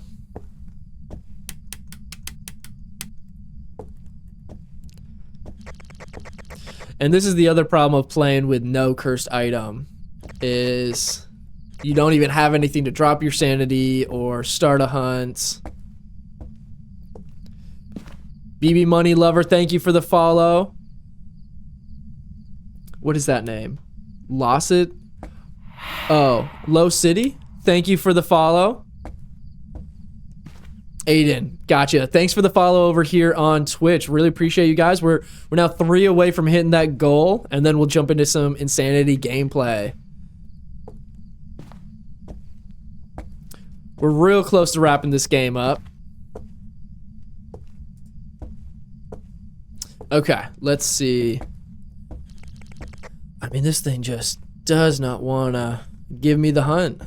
And this is the other problem of playing with no cursed item, is you don't even have anything to drop your sanity or start a hunt. BB Money Lover, thank you for the follow. What is that name? Lost it? Oh, Low City, thank you for the follow. Aiden, gotcha. Thanks for the follow over here on Twitch. Really appreciate you guys. We're now 3 away from hitting that goal, and then we'll jump into some insanity gameplay. We're real close to wrapping this game up. Okay, let's see. I mean, this thing just does not want to give me the hunt.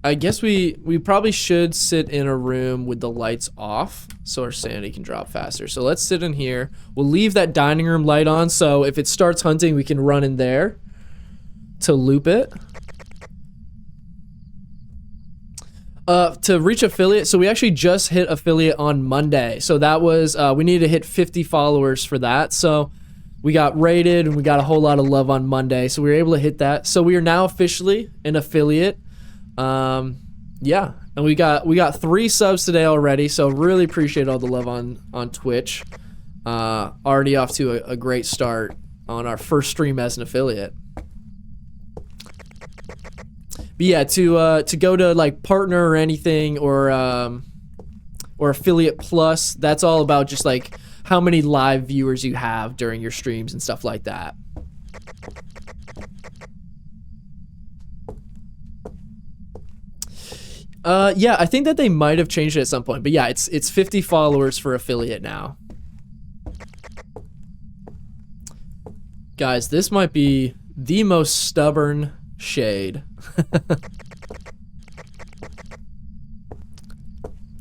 I guess we probably should sit in a room with the lights off so our sanity can drop faster. So let's sit in here. We'll leave that dining room light on so if it starts hunting, we can run in there to loop it. To reach affiliate, so we actually just hit affiliate on Monday. So that was, we needed to hit 50 followers for that. So we got rated and we got a whole lot of love on Monday. So we were able to hit that. So we are now officially an affiliate. Yeah, and we got 3 subs today already, so really appreciate all the love on Twitch. Already off to a great start on our first stream as an affiliate. But yeah, to go to like partner or anything or affiliate plus, that's all about just like how many live viewers you have during your streams and stuff like that. Yeah, I think that they might have changed it at some point, but yeah, it's 50 followers for affiliate now. Guys, this might be the most stubborn shade.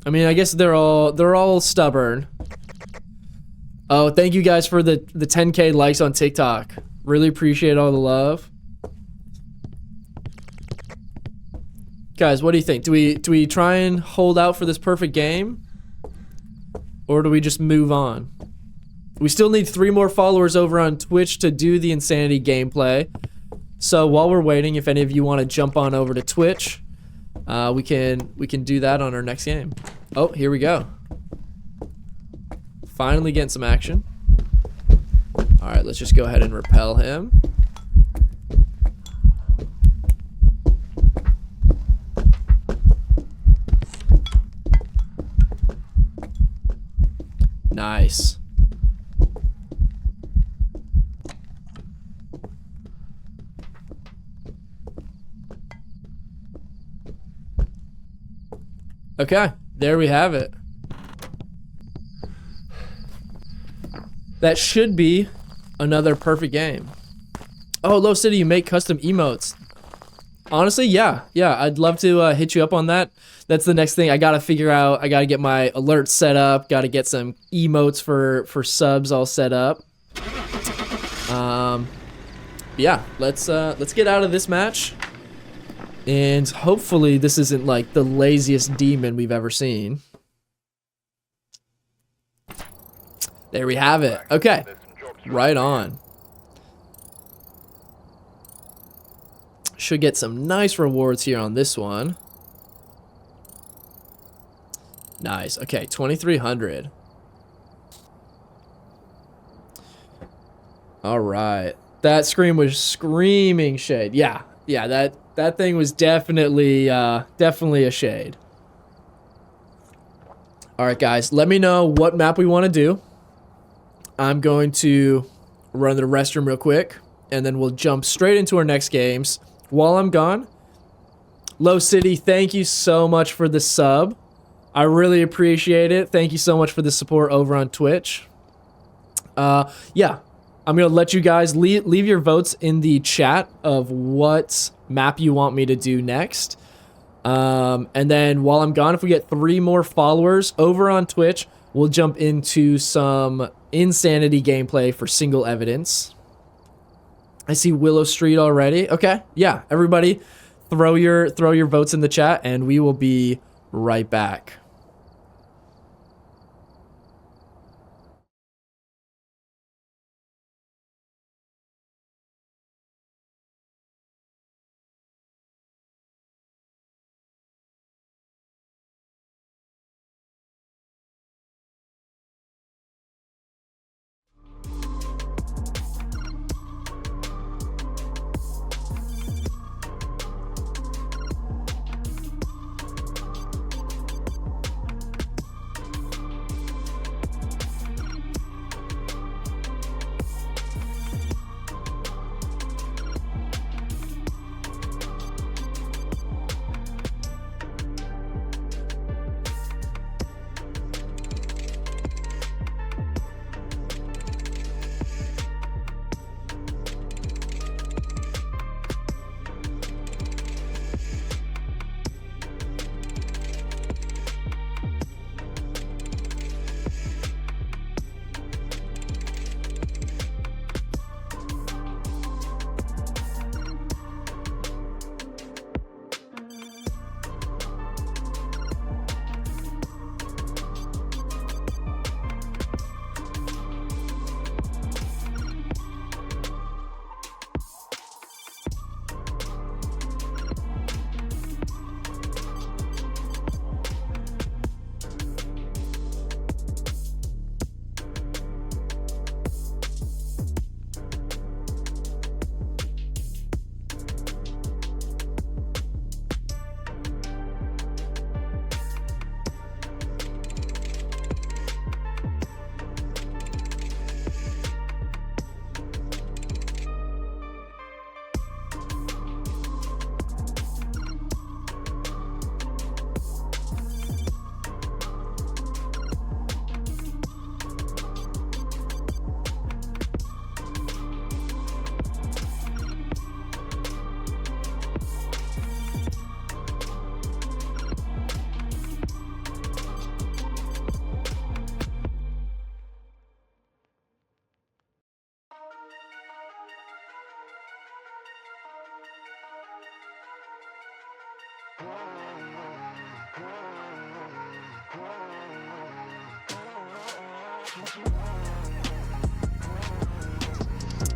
I mean, I guess they're all stubborn. Oh, thank you guys for the 10K likes on TikTok. Really appreciate all the love. Guys, what do you think? Do we try and hold out for this perfect game? Or do we just move on? We still need 3 more followers over on Twitch to do the insanity gameplay. So while we're waiting, if any of you want to jump on over to Twitch, we can do that on our next game. Oh, here we go. Finally getting some action. All right, let's just go ahead and repel him. Nice. Okay, there we have it. That should be another perfect game. Oh, Low City, you make custom emotes. Honestly, yeah, I'd love to hit you up on that. That's the next thing I gotta figure out. I gotta get my alerts set up. Gotta get some emotes for subs all set up. Yeah, let's get out of this match, and hopefully this isn't like the laziest demon we've ever seen. There we have it. Okay, right on. Should get some nice rewards here on this one. Nice. Okay, 2,300. All right. That scream was screaming shade. Yeah, that thing was definitely a shade. All right, guys. Let me know what map we want to do. I'm going to run to the restroom real quick, and then we'll jump straight into our next games. While I'm gone, Low City, thank you so much for the sub. I really appreciate it. Thank you so much for the support over on Twitch. Yeah, I'm going to let you guys leave your votes in the chat of what map you want me to do next. And then while I'm gone, if we get 3 more followers over on Twitch, we'll jump into some insanity gameplay for single evidence. I see Willow Street already. Okay, yeah, everybody throw your votes in the chat and we will be right back.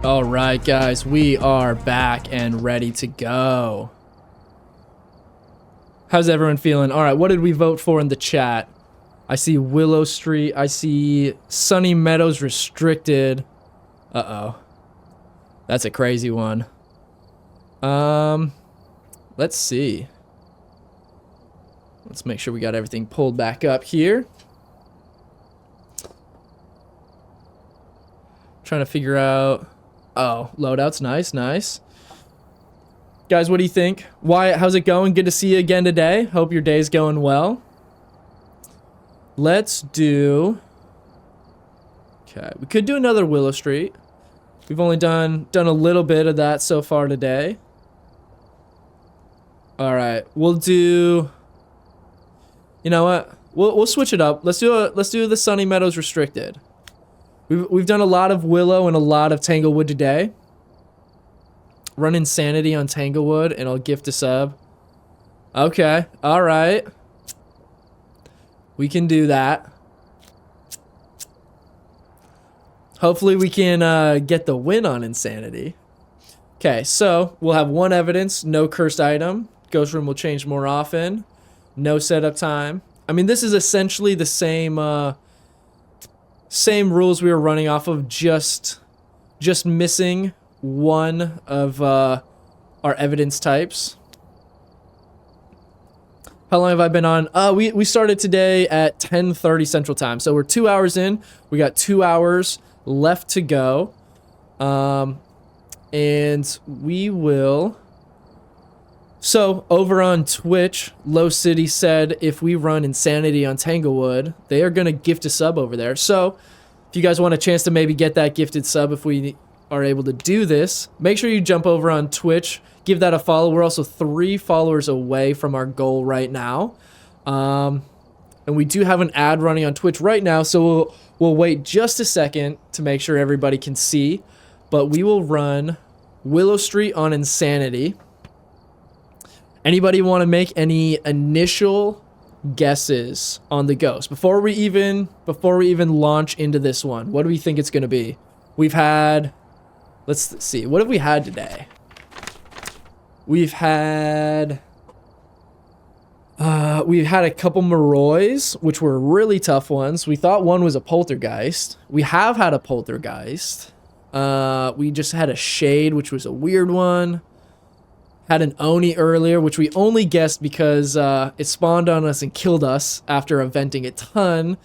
All right, guys, we are back and ready to go. How's everyone feeling? All right, what did we vote for in the chat? I see Willow Street. I see Sunny Meadows restricted. Uh-oh. That's a crazy one. Let's see. Let's make sure we got everything pulled back up here. Trying to figure out... Oh, loadout's nice, nice. Guys, what do you think? Wyatt, how's it going? Good to see you again today. Hope your day's going well. Let's do... Okay, we could do another Willow Street. We've only done a little bit of that so far today. All right, we'll do... You know what? We'll switch it up. Let's do the Sunny Meadows restricted. We've done a lot of Willow and a lot of Tanglewood today. Run Insanity on Tanglewood and I'll gift a sub. Okay, all right. We can do that. Hopefully we can get the win on Insanity. Okay, so we'll have one evidence, no cursed item. Ghost room will change more often. No setup time. I mean, this is essentially the same same rules we were running off of, just missing one of our evidence types. How long have I been on? We started today at 10:30 Central Time, so we're 2 hours in. We got 2 hours left to go, and we will. So over on Twitch, Low City said if we run Insanity on Tanglewood, they are gonna gift a sub over there. So if you guys want a chance to maybe get that gifted sub, if we are able to do this, make sure you jump over on Twitch, give that a follow. We're also 3 followers away from our goal right now, and we do have an ad running on Twitch right now, so we'll wait just a second to make sure everybody can see. But we will run Willow Street on Insanity. Anybody want to make any initial guesses on the ghost before we even launch into this one? What do we think it's going to be? We've had, let's see, what have we had today? We've had a couple Morroys, which were really tough ones. We thought one was a poltergeist. We have had a poltergeist. We just had a shade, which was a weird one. Had an Oni earlier, which we only guessed because it spawned on us and killed us after eventing a ton.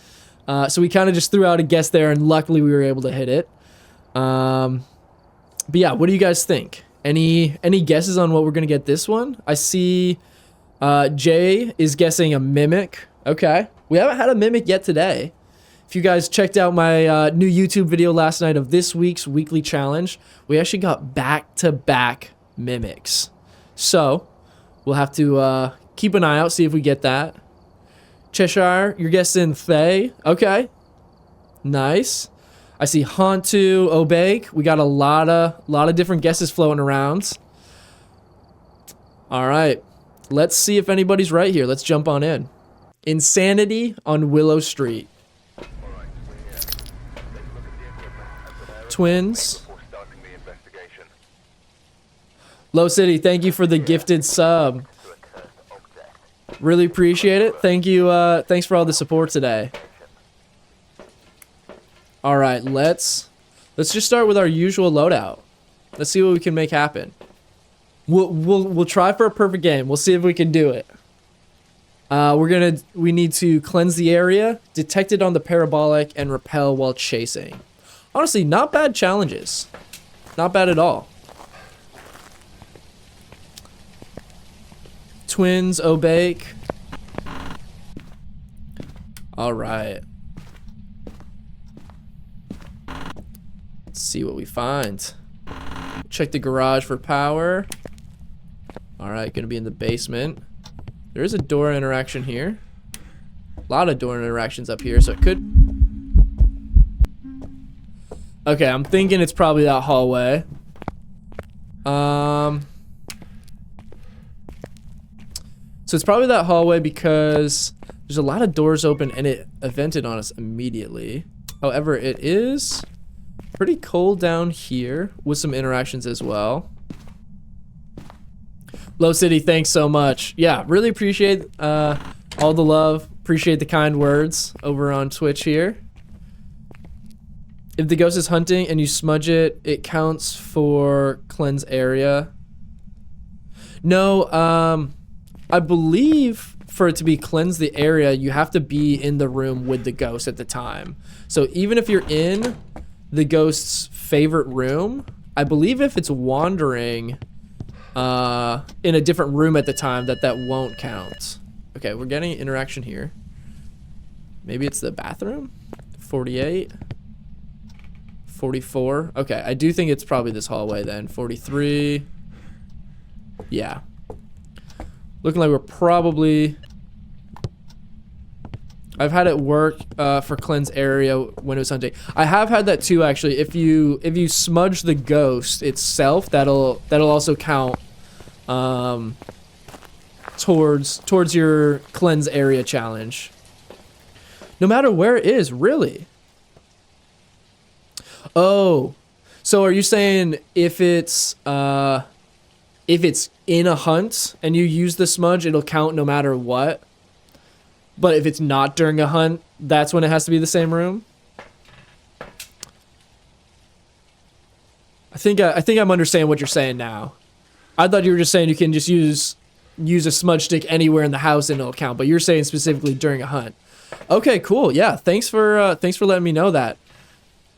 So we kind of just threw out a guess there, and luckily we were able to hit it. But yeah, what do you guys think? Any guesses on what we're going to get this one? I see Jay is guessing a Mimic. Okay. We haven't had a Mimic yet today. If you guys checked out my new YouTube video last night of this week's weekly challenge, we actually got back-to-back Mimics. So, we'll have to keep an eye out, see if we get that. Cheshire, you're guessing Faye. Okay. Nice. I see Hantu, Obake. We got a lot of different guesses floating around. All right. Let's see if anybody's right here. Let's jump on in. Insanity on Willow Street. Twins. Low City, thank you for the gifted sub. Really appreciate it. Thank you. Thanks for all the support today. All right, let's just start with our usual loadout. Let's see what we can make happen. We'll try for a perfect game. We'll see if we can do it. We need to cleanse the area, detect it on the parabolic, and repel while chasing. Honestly, not bad challenges. Not bad at all. Twins, Obake. All right. Let's see what we find. Check the garage for power. All right, gonna be in the basement. There is a door interaction here. A lot of door interactions up here, so it could... Okay, I'm thinking it's probably that hallway. So it's probably that hallway because there's a lot of doors open and it evented on us immediately. However, it is Pretty cold down here with some interactions as well. Low City, thanks so much. Yeah, really appreciate all the love. Appreciate the kind words over on Twitch here. If the ghost is hunting and you smudge it, it counts for cleanse area. No, I believe for it to be cleanse the area, you have to be in the room with the ghost at the time. So even if you're in the ghost's favorite room, I believe if it's wandering in a different room at the time, that won't count. Okay, we're getting interaction here. Maybe it's the bathroom? 48. 44. Okay, I do think it's probably this hallway then. 43. Yeah. Looking like we're probably... I've had it work for cleanse area when it was hunting. I have had that too, actually. If you smudge the ghost itself, that'll also count towards your cleanse area challenge. No matter where it is, really. Oh, so are you saying if it's in a hunt and you use the smudge, it'll count no matter what? But if it's not during a hunt, that's when it has to be the same room? I think I'm understanding what you're saying now. I thought you were just saying you can just use a smudge stick anywhere in the house and it'll count, but you're saying specifically during a hunt. Okay, cool. Yeah, thanks for letting me know that.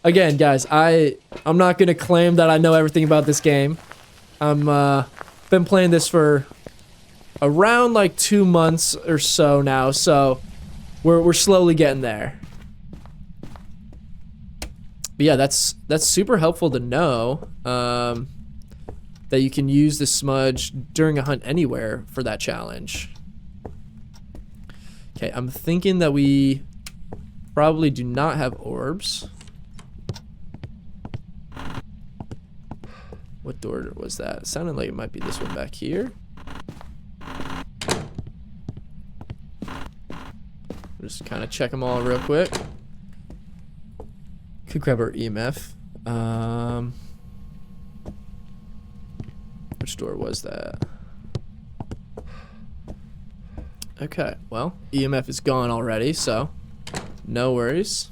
Again, guys, I'm not gonna claim that I know everything about this game. I'm been playing this for around like 2 months or so now, so we're slowly getting there. But yeah, that's super helpful to know that you can use the smudge during a hunt anywhere for that challenge. Okay, I'm thinking that we probably do not have orbs. What door was that? It sounded like it might be this one back here. Just kind of check them all real quick. Could grab our EMF. Which door was that? Okay, well, EMF is gone already, so no worries.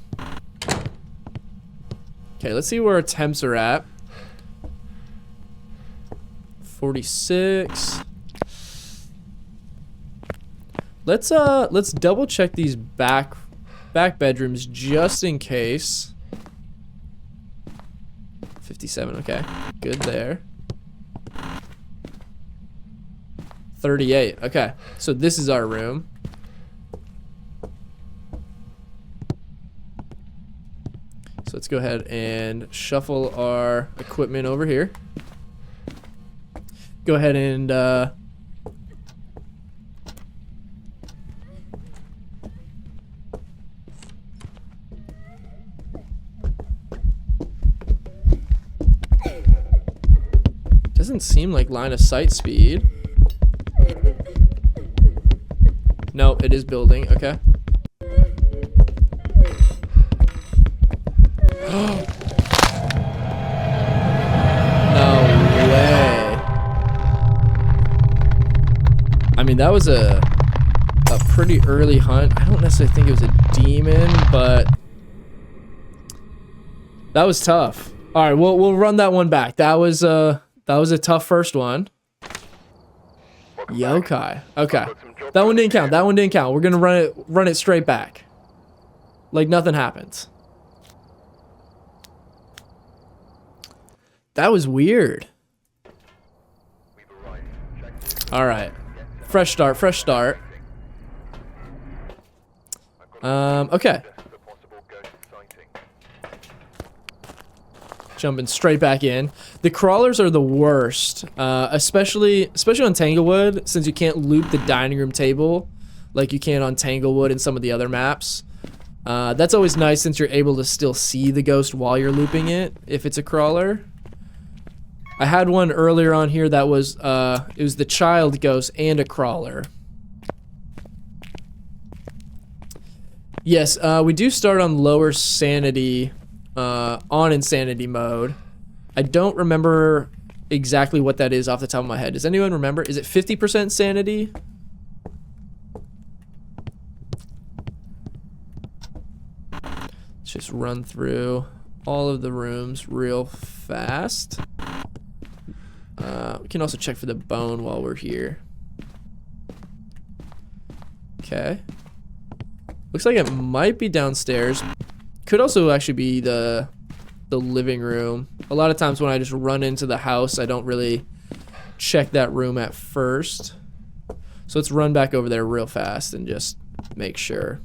Okay, let's see where our temps are at. 46. Let's double check these back bedrooms just in case. 57, okay. Good there. 38, okay. So this is our room. So let's go ahead and shuffle our equipment over here. Go ahead and doesn't seem like line of sight speed. No, it is building, okay. I mean, that was a pretty early hunt. I don't necessarily think it was a demon, but that was tough. All right, we'll run that one back. That was a tough first one. Yokai. Okay, that one didn't count. That one didn't count. We're gonna run it straight back, like nothing happened. That was weird. All right. Fresh start, fresh start. Okay. Jumping straight back in. The crawlers are the worst, especially on Tanglewood, since you can't loop the dining room table like you can on Tanglewood and some of the other maps. That's always nice since you're able to still see the ghost while you're looping it, if it's a crawler. I had one earlier on here that was, it was the child ghost and a crawler. Yes, we do start on lower sanity on insanity mode. I don't remember exactly what that is off the top of my head. Does anyone remember? Is it 50% sanity? Let's just run through all of the rooms real fast. We can also check for the bone while we're here. Okay. Looks like it might be downstairs. Could also actually be the living room. A lot of times when I just run into the house, I don't really check that room at first. So let's run back over there real fast and just make sure.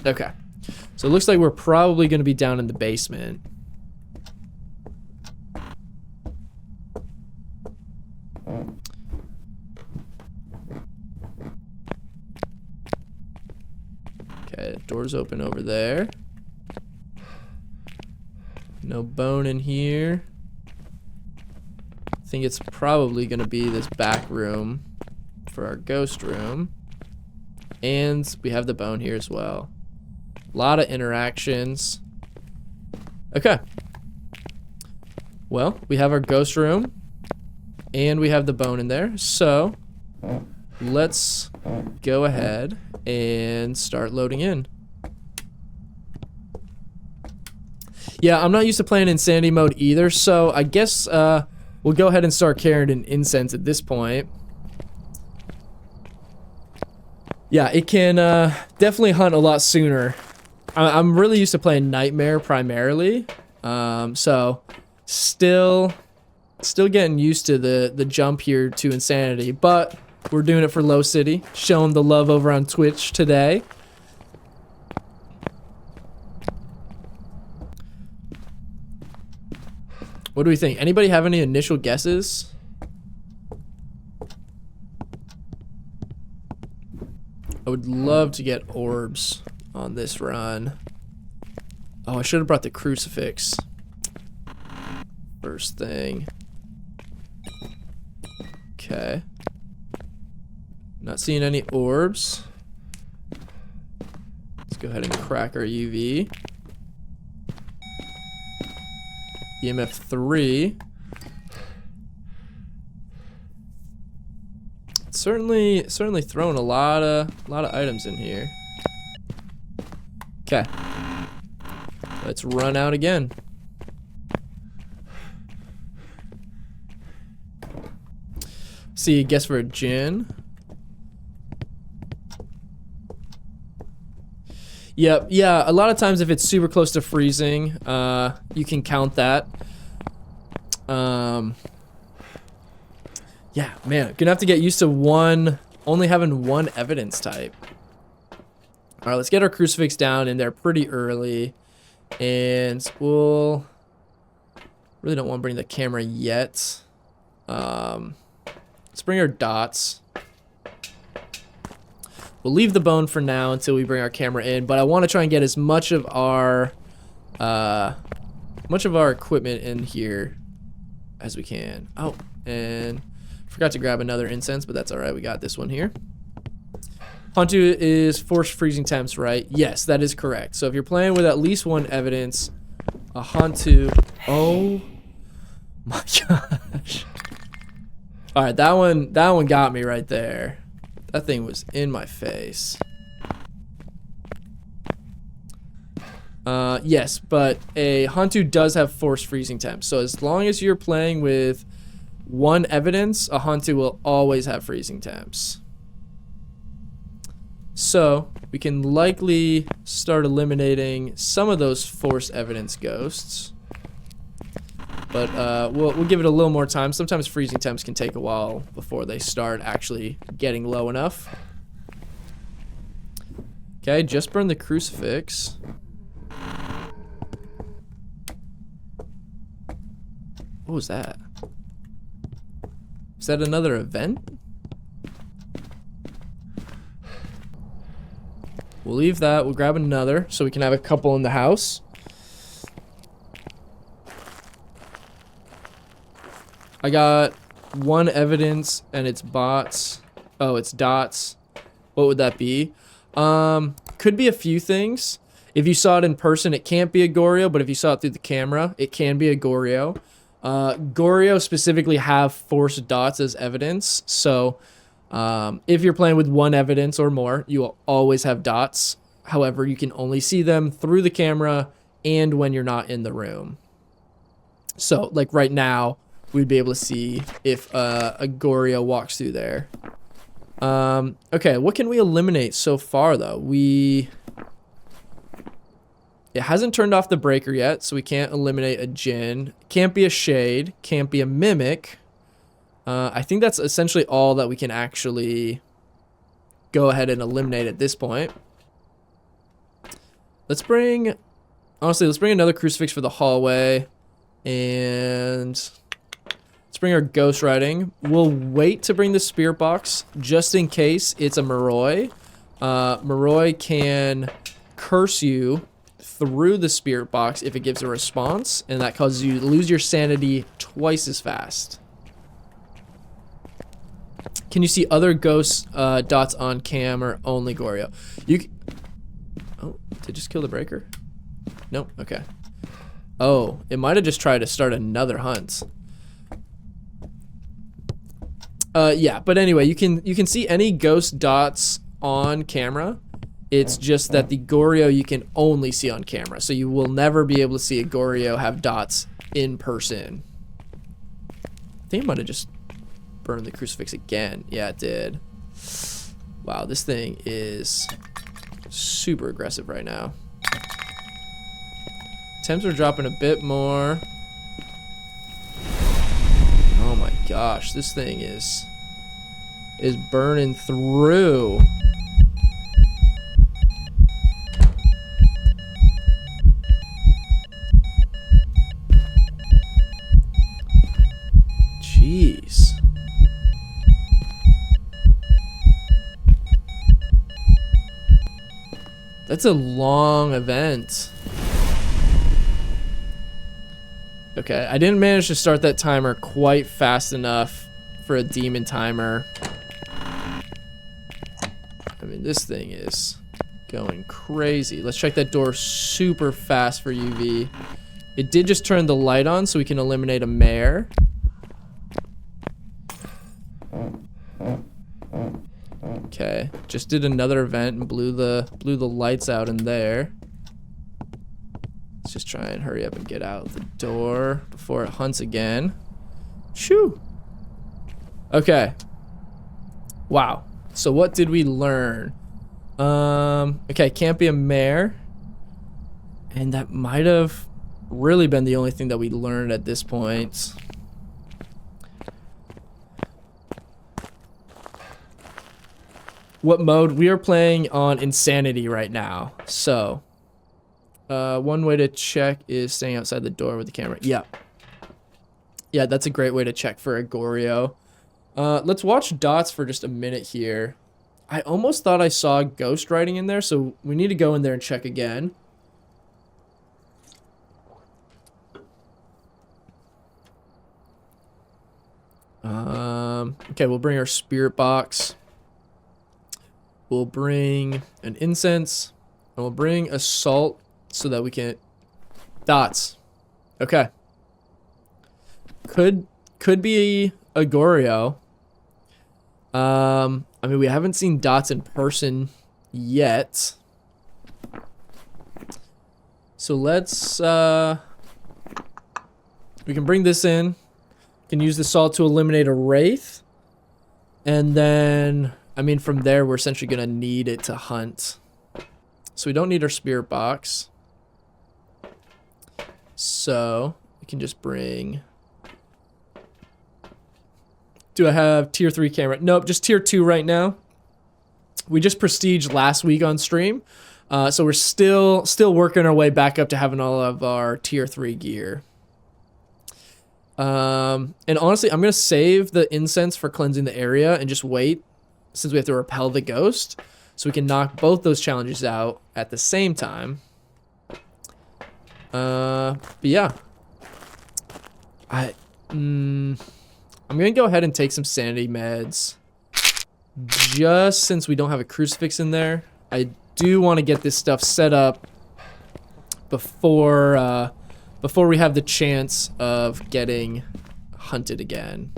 Okay. So it looks like we're probably going to be down in the basement. Okay, door's open over there. No bone in here. I think it's probably gonna be this back room for our ghost room. And we have the bone here as well. A lot of interactions. Okay. Well, we have our ghost room. And we have the bone in there. So, let's go ahead and start loading in. Yeah, I'm not used to playing insanity mode either, so I guess we'll go ahead and start carrying an incense at this point. Yeah, it can definitely hunt a lot sooner. I'm really used to playing Nightmare primarily, so still getting used to the jump here to insanity, but we're doing it for Low City, showing the love over on Twitch today. What do we think? Anybody have any initial guesses? I would love to get orbs on this run. Oh, I should have brought the crucifix. First thing. Okay. Not seeing any orbs. Let's go ahead and crack our UV. EMF 3. Certainly throwing a lot of items in here. Okay. Let's run out again. See, guess for a gin. Yep, yeah, a lot of times if it's super close to freezing, you can count that. Yeah, man, gonna have to get used to only having one evidence type. Alright, let's get our crucifix down in there pretty early. And we'll... really don't want to bring the camera yet. Let's bring our dots. We'll leave the bone for now until we bring our camera in, but I want to try and get as much of our equipment in here as we can. Oh, and forgot to grab another incense, but that's all right. We got this one here. Hantu is forced freezing temps, right? Yes, that is correct. So if you're playing with at least one evidence, a Hantu. Oh my gosh! All right, that one got me right there. That thing was in my face. Yes, but a Hantu does have forced freezing temps. So as long as you're playing with one evidence, a Hantu will always have freezing temps. So we can likely start eliminating some of those forced evidence ghosts. But we'll give it a little more time. Sometimes freezing temps can take a while before they start actually getting low enough. Okay, just burn the crucifix. What was that? Is that another event? We'll leave that. We'll grab another so we can have a couple in the house. I got one evidence and it's bots. Oh, it's dots. What would that be? Could be a few things. If you saw it in person, it can't be a Goryo, but if you saw it through the camera, it can be a Goryo. Goryo specifically have forced dots as evidence, so if you're playing with one evidence or more, you will always have dots. However, you can only see them through the camera and when you're not in the room. So, like right now, we'd be able to see if a Goryo walks through there. Okay, what can we eliminate so far, though? It hasn't turned off the breaker yet, so we can't eliminate a Jinn. Can't be a Shade. Can't be a Mimic. I think that's essentially all that we can actually go ahead and eliminate at this point. Honestly, let's bring another Crucifix for the hallway. And let's bring our Ghost Riding. We'll wait to bring the Spirit Box just in case it's a Moroi. Moroi can curse you through the Spirit Box if it gives a response, and that causes you to lose your sanity twice as fast. Can you see other ghost dots on cam or only Goryo? Oh, did it just kill the breaker? Nope. Okay. Oh, it might have just tried to start another hunt. Yeah, but anyway, you can see any ghost dots on camera. It's just that the Goryo you can only see on camera, so you will never be able to see a Goryo have dots in person. I think it might have just burned the Crucifix again. Yeah, it did. Wow, this thing is super aggressive right now. Temps are dropping a bit more. Oh my gosh, this thing is burning through. Jeez. That's a long event. Okay, I didn't manage to start that timer quite fast enough for a demon timer. I mean, this thing is going crazy. Let's check that door super fast for UV. It did just turn the light on so we can eliminate a mare. Okay, just did another event and blew the lights out in there. Let's just try and hurry up and get out the door before it hunts again. Shoo! Okay. Wow. So what did we learn? Okay, can't be a mare. And that might have really been the only thing that we learned at this point. What mode? We are playing on Insanity right now. So, one way to check is staying outside the door with the camera. Yeah. Yeah, that's a great way to check for a Goryo. Let's watch dots for just a minute here. I almost thought I saw Ghost Riding in there, so we need to go in there and check again. Okay, we'll bring our Spirit Box. We'll bring an Incense. And we'll bring Assault so that we can... Dots. Okay. Could be a Goryo. I mean, we haven't seen dots in person yet. So let's... we can bring this in. Can use the Assault to eliminate a Wraith. And then... I mean, from there, we're essentially going to need it to hunt. So we don't need our Spirit Box. So we can just bring... Do I have tier 3 camera? Nope, just tier 2 right now. We just prestiged last week on stream. So we're still working our way back up to having all of our tier 3 gear. And honestly, I'm going to save the Incense for cleansing the area and just wait. Since we have to repel the ghost, so we can knock both those challenges out at the same time. But yeah, I'm gonna go ahead and take some sanity meds, just since we don't have a Crucifix in there. I do want to get this stuff set up before we have the chance of getting hunted again.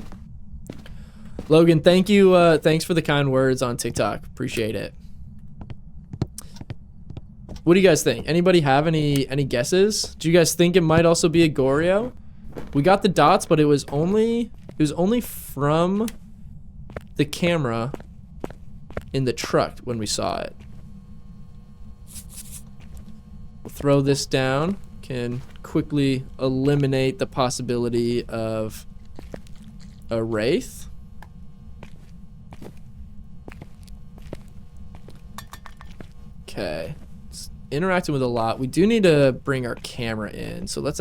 Logan, thank you. Thanks for the kind words on TikTok. Appreciate it. What do you guys think? Anybody have any guesses? Do you guys think it might also be a Goryo? We got the dots, but it was only from the camera in the truck when we saw it. We'll throw this down. Can quickly eliminate the possibility of a wraith. Okay. It's interacting with a lot. We do need to bring our camera in. So let's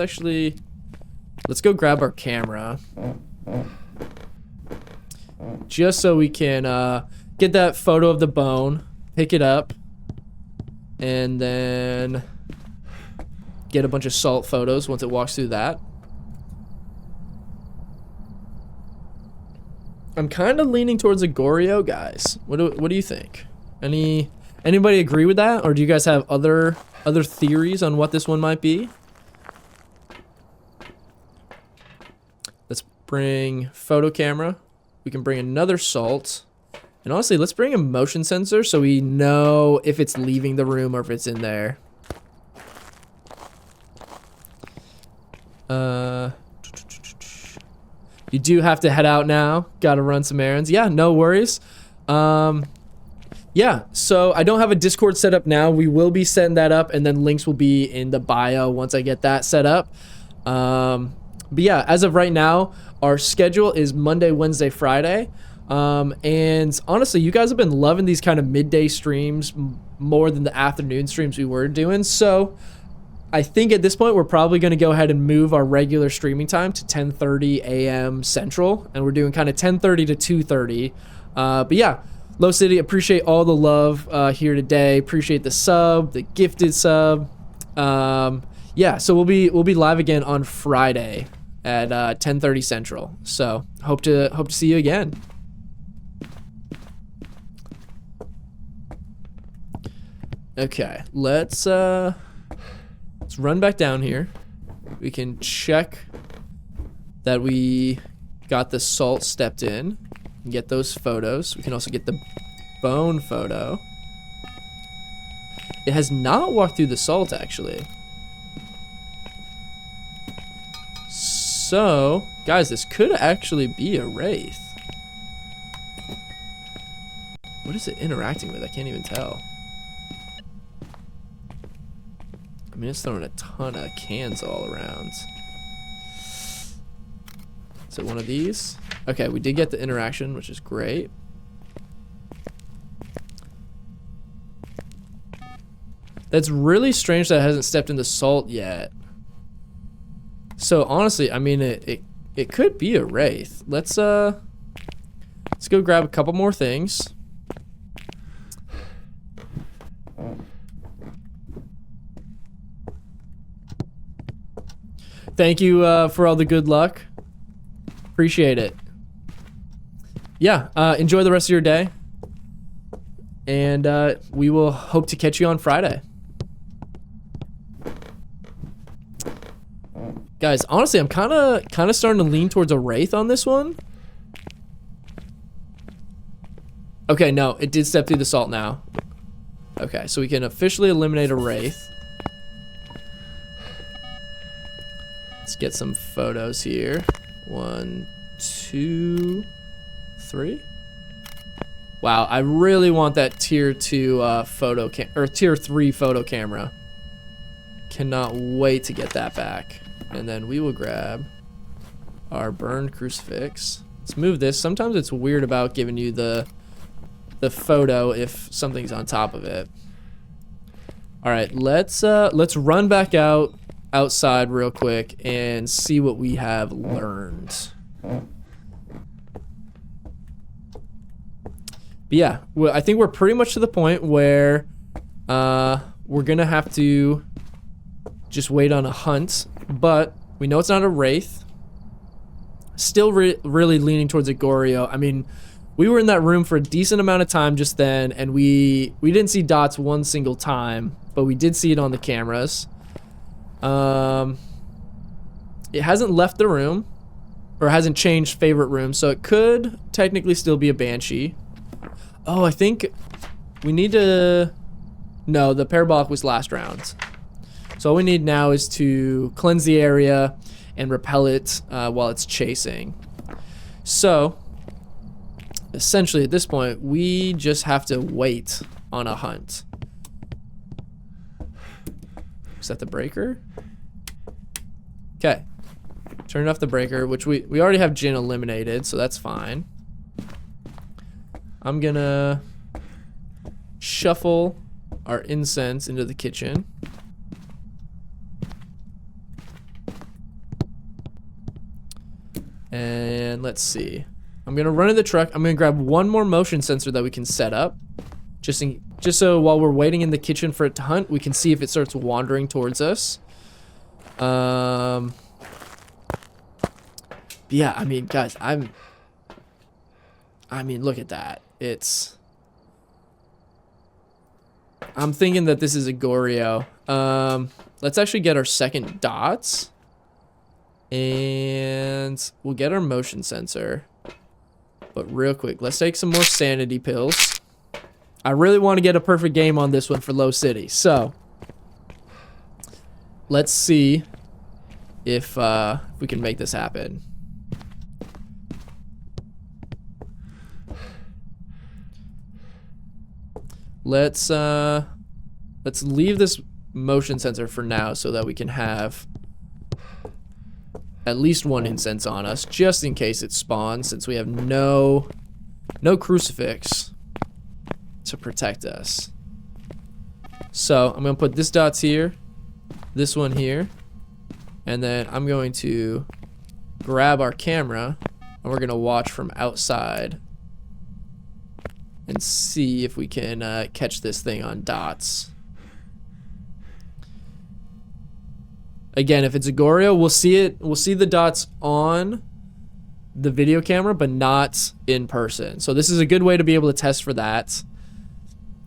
go grab our camera. Just so we can get that photo of the bone, pick it up, and then get a bunch of salt photos once it walks through that. I'm kind of leaning towards a Goryo, guys. What do you think? Anybody agree with that, or do you guys have other theories on what this one might be? Let's bring photo camera. We can bring another salt. And honestly, let's bring a motion sensor so we know if it's leaving the room or if it's in there. You do have to head out now. Gotta run some errands. Yeah, no worries. Yeah, so I don't have a Discord set up now. We will be setting that up, and then links will be in the bio once I get that set up. But yeah, as of right now, our schedule is Monday, Wednesday, Friday. And honestly, you guys have been loving these kind of midday streams more than the afternoon streams we were doing. So I think at this point, we're probably going to go ahead and move our regular streaming time to 10:30 a.m. Central. And we're doing kind of 10:30 to 2:30. But yeah, Low City, appreciate all the love here today. Appreciate the sub, the gifted sub. Yeah, so we'll be live again on Friday at 10:30 Central. So hope to see you again. Okay, let's run back down here. We can check that we got the salt stepped in and get those photos. We can also get the bone photo. It has not walked through the salt, actually. So, guys, this could actually be a wraith. What is it interacting with? I can't even tell. I mean, it's throwing a ton of cans all around. Is it one of these? Okay, we did get the interaction, which is great. That's really strange that it hasn't stepped into salt yet. So honestly, I mean, it could be a wraith. Let's go grab a couple more things. Thank you for all the good luck. Appreciate it. Yeah, enjoy the rest of your day. And we will hope to catch you on Friday. Guys, honestly, I'm kind of starting to lean towards a wraith on this one. Okay, no, it did step through the salt now. Okay, so we can officially eliminate a wraith. Let's get some photos here. 1, 2, 3. Wow, I really want that tier 2 photo or tier 3 photo camera. Cannot wait to get that back. And then we will grab our burned crucifix. Let's move this. Sometimes it's weird about giving you the photo if something's on top of it. All right, let's run back outside real quick and see what we have learned. But yeah, well, I think we're pretty much to the point where we're gonna have to just wait on a hunt, but we know it's not a wraith. Still really leaning towards a Goryo. I mean, we were in that room for a decent amount of time just then, and we didn't see dots one single time, but we did see it on the cameras. It hasn't left the room, or hasn't changed favorite room, so it could technically still be a banshee. Oh, I think we need to... No, the parabolic was last round. So all we need now is to cleanse the area and repel it while it's chasing. So, essentially at this point, we just have to wait on a hunt. Is that the breaker? Okay. Turn off the breaker, which we already have Jinn eliminated, so that's fine. I'm gonna shuffle our incense into the kitchen. And let's see. I'm gonna run in the truck. I'm gonna grab one more motion sensor that we can set up, just so while we're waiting in the kitchen for it to hunt, we can see if it starts wandering towards us. Yeah, I mean, guys, I mean, look at that. I'm thinking that this is a Goryo. Let's actually get our second dots. And we'll get our motion sensor. But real quick, let's take some more sanity pills. I really want to get a perfect game on this one for Low City. So, let's see if we can make this happen. Let's leave this motion sensor for now so that we can have at least one incense on us, just in case it spawns, since we have no crucifix to protect us. So I'm gonna put this dots here, this one here, and then I'm going to grab our camera and we're gonna watch from outside and see if we can catch this thing on dots. Again, if it's a Goryo, we'll see the dots on the video camera, but not in person. So this is a good way to be able to test for that.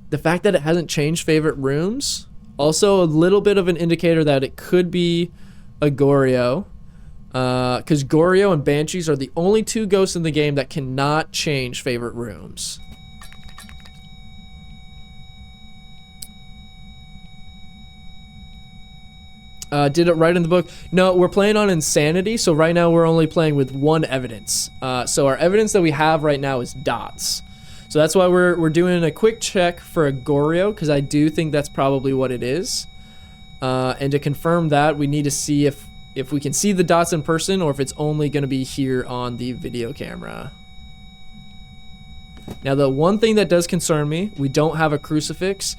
The fact that it hasn't changed favorite rooms, also a little bit of an indicator that it could be a Goryo. Because Goryo and Banshees are the only two ghosts in the game that cannot change favorite rooms. Did it right in the book? No, we're playing on Insanity, so right now we're only playing with one evidence. So our evidence that we have right now is dots. So that's why we're doing a quick check for a Goryo, because I do think that's probably what it is. And to confirm that, we need to see if we can see the dots in person or if it's only going to be here on the video camera. Now, the one thing that does concern me, we don't have a crucifix,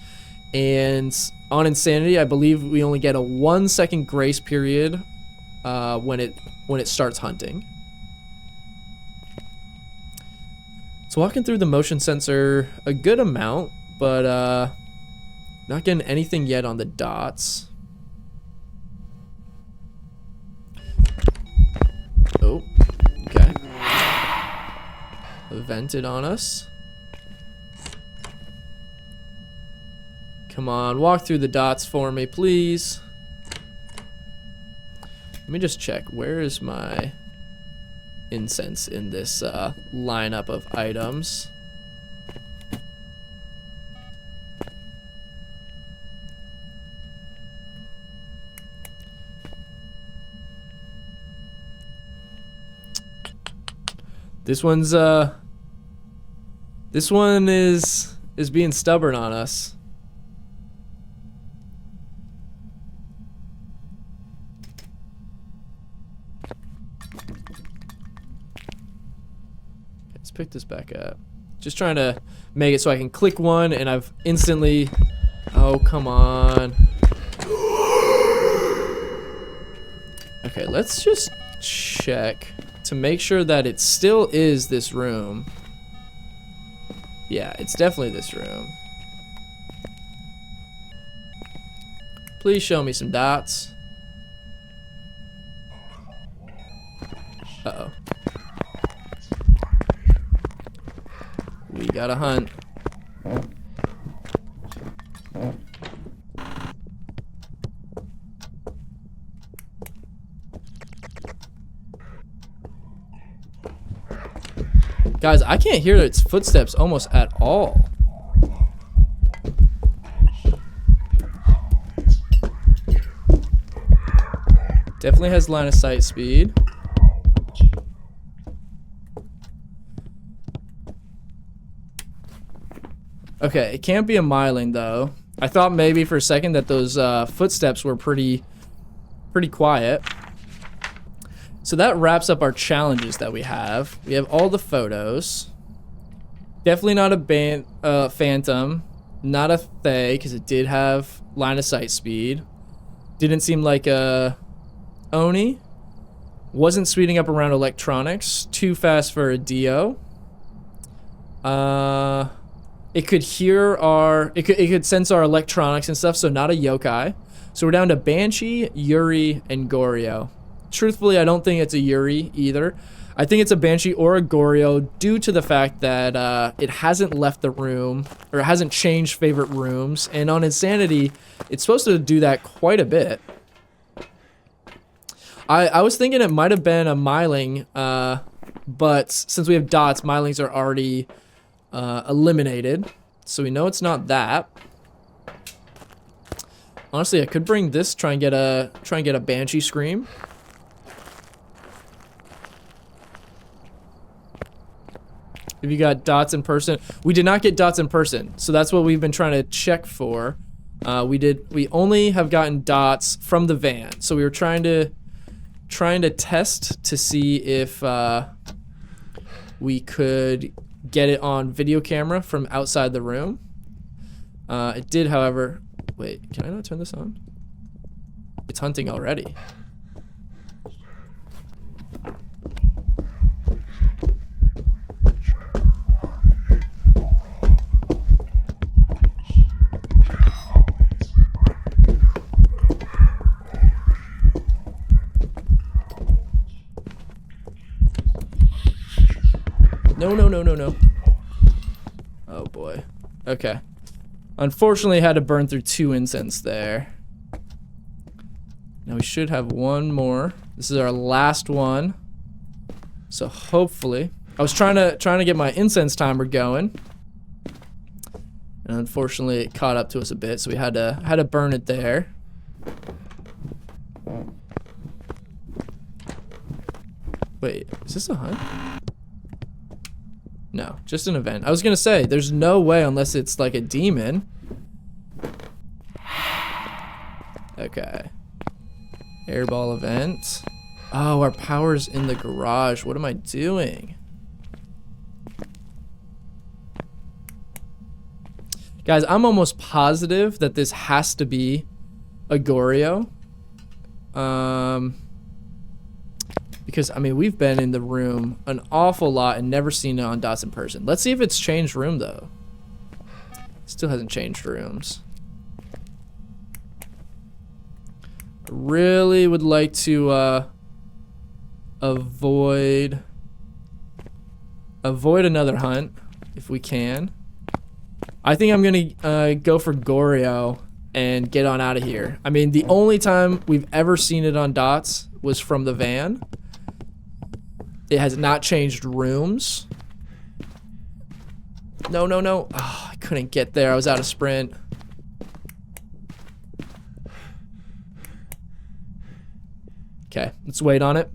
and on Insanity, I believe we only get a 1 second grace period when it starts hunting. It's walking through the motion sensor a good amount, but not getting anything yet on the dots. Oh, okay. Vented on us. Come on, walk through the dots for me, please. Let me just check. Where is my incense in this lineup of items? This one is being stubborn on us. Let's pick this back up. Just trying to make it so I can click one and I've instantly... Oh, come on. Okay, let's just check to make sure that it still is this room. Yeah, it's definitely this room. Please show me some dots. Uh-oh. We gotta hunt. Guys, I can't hear its footsteps almost at all. Definitely has line of sight speed. Okay, it can't be a myling though. I thought maybe for a second that those footsteps were pretty quiet. So that wraps up our challenges that we have. We have all the photos. Definitely not a phantom, not a Thay, because it did have line of sight speed. Didn't seem like a Oni. Wasn't speeding up around electronics. Too fast for a Dio. It could hear our, it could sense our electronics and stuff, so not a yokai. So we're down to Banshee, Yuri, and Goryo. Truthfully, I don't think it's a Yuri either. I think it's a Banshee or a Goryo due to the fact that it hasn't left the room, or it hasn't changed favorite rooms. And on Insanity, it's supposed to do that quite a bit. I was thinking it might have been a myling, but since we have dots, mylings are already eliminated. So we know it's not that. Honestly, I could bring this, try and get a Banshee scream. If you got dots in person, we did not get dots in person, so that's what we've been trying to check for. We only have gotten dots from the van, so we were trying to test to see if we could get it on video camera from outside the room. It did, however. Wait, can I not turn this on? It's hunting already. No. Oh boy. Okay. Unfortunately, had to burn through 2 incense there. Now we should have one more. This is our last one. So hopefully, I was trying to get my incense timer going, and unfortunately, it caught up to us a bit. So we had to burn it there. Wait, is this a hunt? No, just an event. I was gonna say, there's no way unless it's like a demon. Okay. Airball event. Oh, our power's in the garage. What am I doing? Guys, I'm almost positive that this has to be a Goryo. Because, I mean, we've been in the room an awful lot and never seen it on dots in person. Let's see if it's changed room, though. Still hasn't changed rooms. I really would like to avoid another hunt, if we can. I think I'm going to go for Goryo and get on out of here. I mean, the only time we've ever seen it on dots was from the van. It has not changed rooms. No. Oh, I couldn't get there. I was out of sprint. Okay, let's wait on it.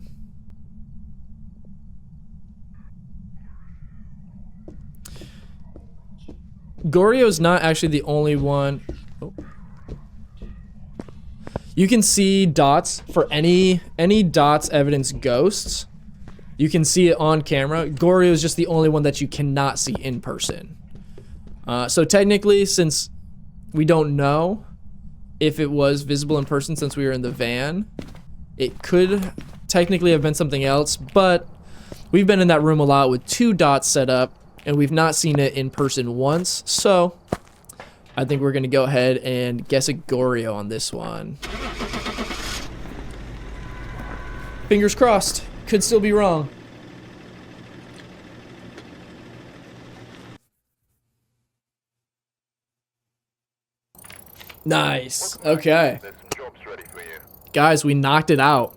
Goryo's not actually the only one. Oh. You can see dots for any dots evidence ghosts. You can see it on camera. Goryo is just the only one that you cannot see in person. So technically, since we don't know if it was visible in person since we were in the van, it could technically have been something else, but we've been in that room a lot with 2 dots set up, and we've not seen it in person once, so I think we're gonna go ahead and guess a Goryo on this one. Fingers crossed. Could still be wrong. Nice. Okay. There's some jobs ready for you. Guys, we knocked it out.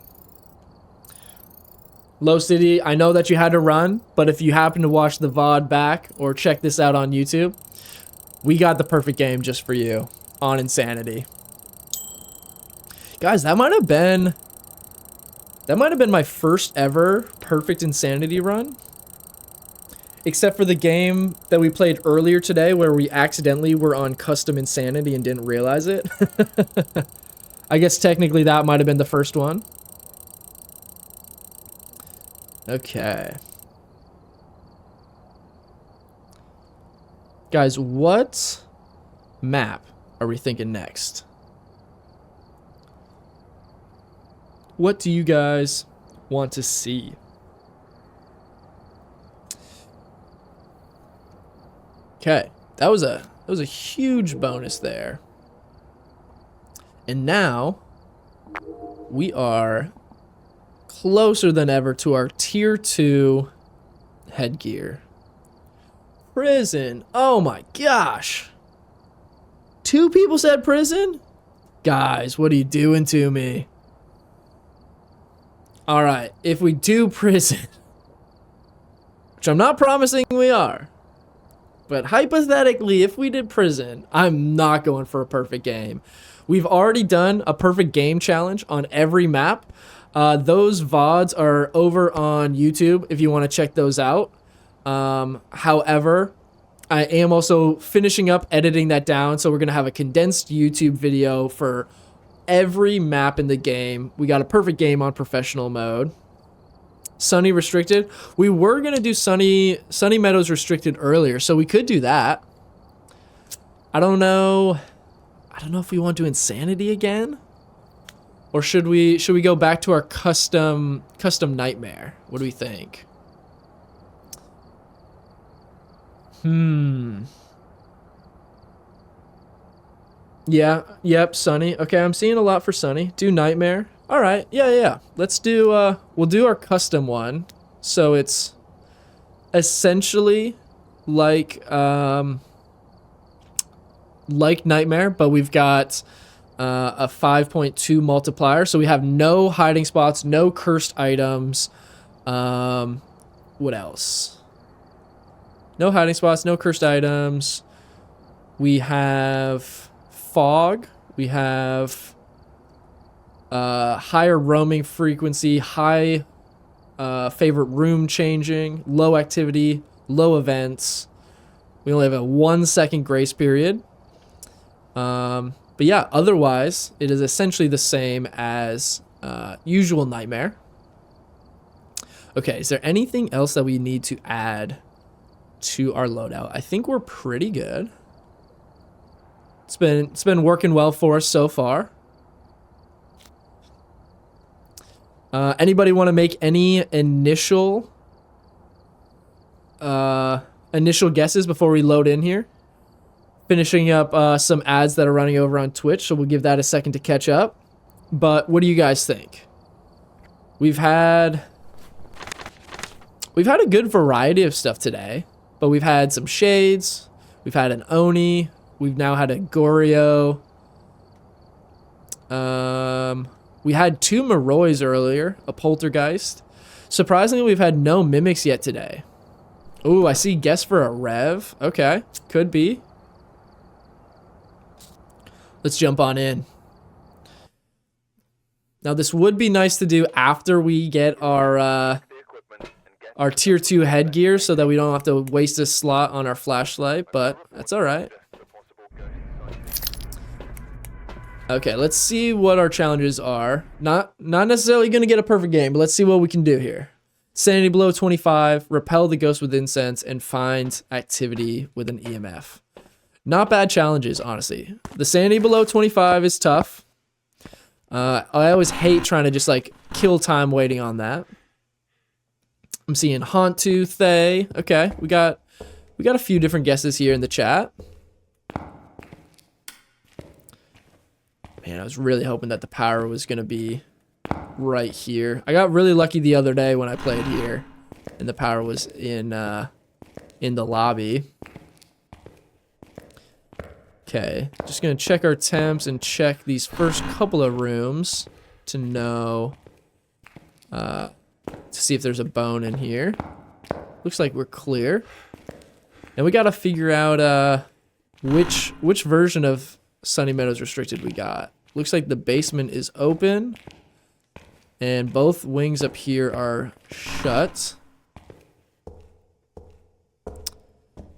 Low City, I know that you had to run, but if you happen to watch the VOD back or check this out on YouTube, we got the perfect game just for you on Insanity. Guys, that might have been my first ever perfect Insanity run. Except for the game that we played earlier today where we accidentally were on custom Insanity and didn't realize it. I guess technically that might have been the first one. Okay. Guys, what map are we thinking next? What do you guys want to see? Okay, that was a huge bonus there. And now we are closer than ever to our tier 2 headgear. Prison. Oh my gosh. 2 people said prison? Guys, what are you doing to me? All right, if we do prison, which I'm not promising we are, but hypothetically, if we did prison, I'm not going for a perfect game. We've already done a perfect game challenge on every map. Those VODs are over on YouTube if you want to check those out. However, I am also finishing up editing that down, so we're going to have a condensed YouTube video for every map in the game. We got a perfect game on professional mode. Sunny restricted. We were going to do Sunny Meadows restricted earlier, so we could do that. I don't know if we want to do Insanity again, or should we go back to our custom Nightmare? What do we think? Yeah, yep, Sunny. Okay, I'm seeing a lot for Sunny. Do Nightmare. All right, yeah. Let's do, we'll do our custom one. So it's essentially like Nightmare, but we've got a 5.2 multiplier. So we have no hiding spots, no cursed items. What else? No hiding spots, no cursed items. We have fog. We have higher roaming frequency, high favorite room changing, low activity, low events. We only have a 1 second grace period. But yeah, otherwise, it is essentially the same as usual Nightmare. Okay, is there anything else that we need to add to our loadout? I think we're pretty good. It's been working well for us so far. Anybody want to make any initial guesses before we load in here? Finishing up some ads that are running over on Twitch, so we'll give that a second to catch up. But what do you guys think? We've had a good variety of stuff today, but we've had some shades, we've had an Oni, we've now had a Goryo. We had 2 Maroys earlier, a Poltergeist. Surprisingly, we've had no Mimics yet today. Ooh, I see guess for a Rev. Okay, could be. Let's jump on in. Now, this would be nice to do after we get our tier 2 headgear so that we don't have to waste a slot on our flashlight, but that's all right. Okay, let's see what our challenges are. Not necessarily going to get a perfect game, but let's see what we can do here. Sanity below 25, repel the ghost with incense, and find activity with an EMF. Not bad challenges, honestly. The sanity below 25 is tough. I always hate trying to just like kill time waiting on that. I'm seeing Haunt 2, Thay. Okay, we got a few different guesses here in the chat. Man, I was really hoping that the power was going to be right here. I got really lucky the other day when I played here, and the power was in the lobby. Okay, just going to check our temps and check these first couple of rooms to know to see if there's a bone in here. Looks like we're clear. And we gotta figure out which version of Sunny Meadows Restricted we got. Looks like the basement is open. And both wings up here are shut.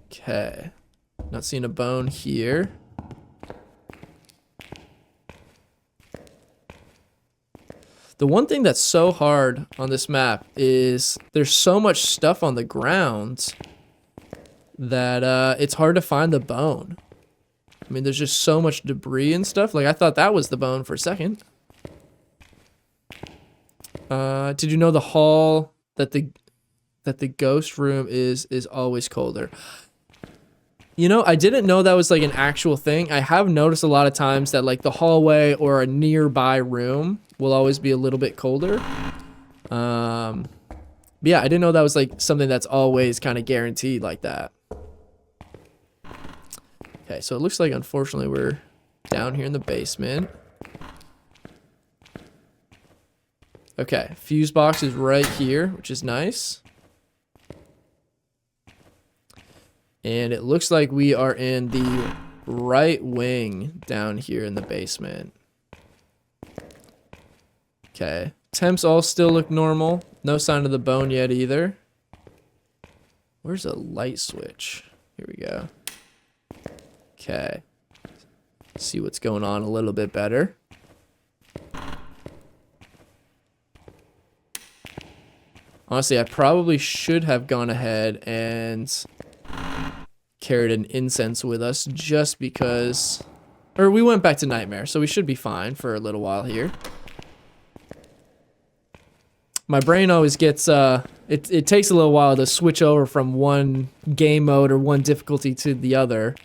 Okay. Not seeing a bone here. The one thing that's so hard on this map is there's so much stuff on the ground that it's hard to find the bone. I mean, there's just so much debris and stuff. Like, I thought that was the bone for a second. Did you know the hall that the ghost room is always colder? You know, I didn't know that was like an actual thing. I have noticed a lot of times that like the hallway or a nearby room will always be a little bit colder. But yeah, I didn't know that was like something that's always kind of guaranteed like that. Okay, so it looks like unfortunately we're down here in the basement. Okay, fuse box is right here, which is nice. And it looks like we are in the right wing down here in the basement. Okay, temps all still look normal. No sign of the bone yet either. Where's a light switch? Here we go. Okay. See what's going on a little bit better. Honestly, I probably should have gone ahead and carried an incense with us just because... Or we went back to Nightmare, so we should be fine for a little while here. My brain always gets... It takes a little while to switch over from one game mode or one difficulty to the other.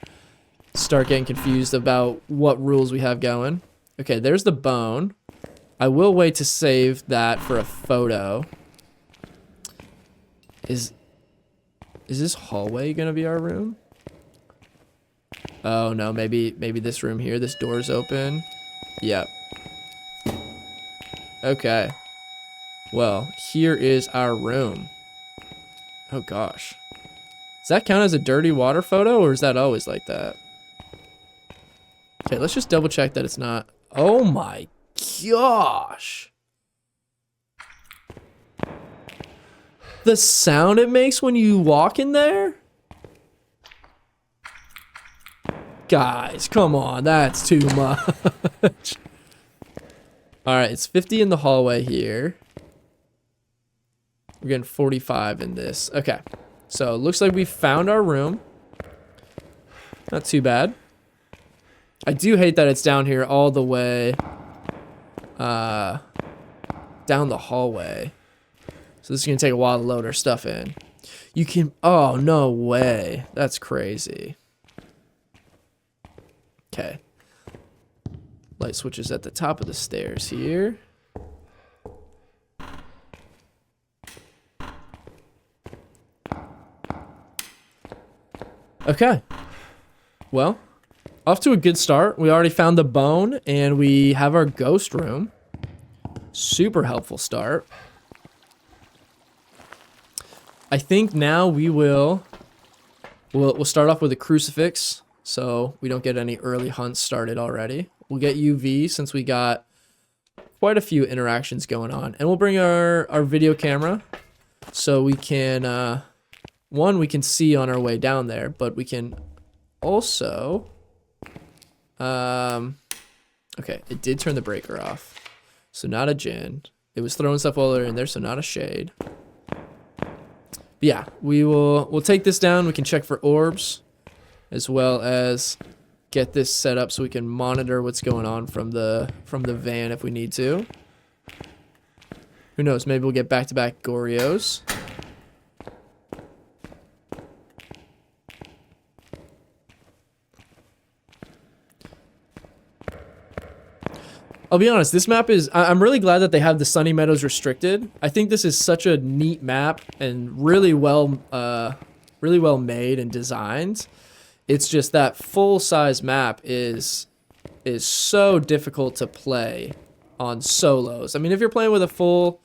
Start getting confused about what rules we have going. Okay, there's the bone. I will wait to save that for a photo. Is this hallway gonna be our room? Oh no, maybe this room here. This door's open. Yep. Okay. Well, here is our room. Oh gosh. Does that count as a dirty water photo, or is that always like that? Okay, let's just double check that it's not. Oh my gosh. The sound it makes when you walk in there? Guys, come on, that's too much. Alright, it's 50 in the hallway here. We're getting 45 in this. Okay, so it looks like we found our room. Not too bad. I do hate that it's down here all the way down the hallway. So this is going to take a while to load our stuff in. You can... Oh, no way. That's crazy. Okay. Light switches at the top of the stairs here. Okay. Well, off to a good start. We already found the bone, and we have our ghost room. Super helpful start. I think now we'll start off with a crucifix, so we don't get any early hunts started already. We'll get UV since we got quite a few interactions going on, and we'll bring our video camera so we can we can see on our way down there, but we can also okay, it did turn the breaker off, so not a Jinn. It was throwing stuff while they're in there, so not a shade. But yeah, we'll take this down. We can check for orbs, as well as get this set up so we can monitor what's going on from the van if we need to. Who knows? Maybe we'll get back-to-back Gorios. I'll be honest, this map is... I'm really glad that they have the Sunny Meadows restricted. I think this is such a neat map and really well made and designed. It's just that full-size map is so difficult to play on solos. I mean, if you're playing with a full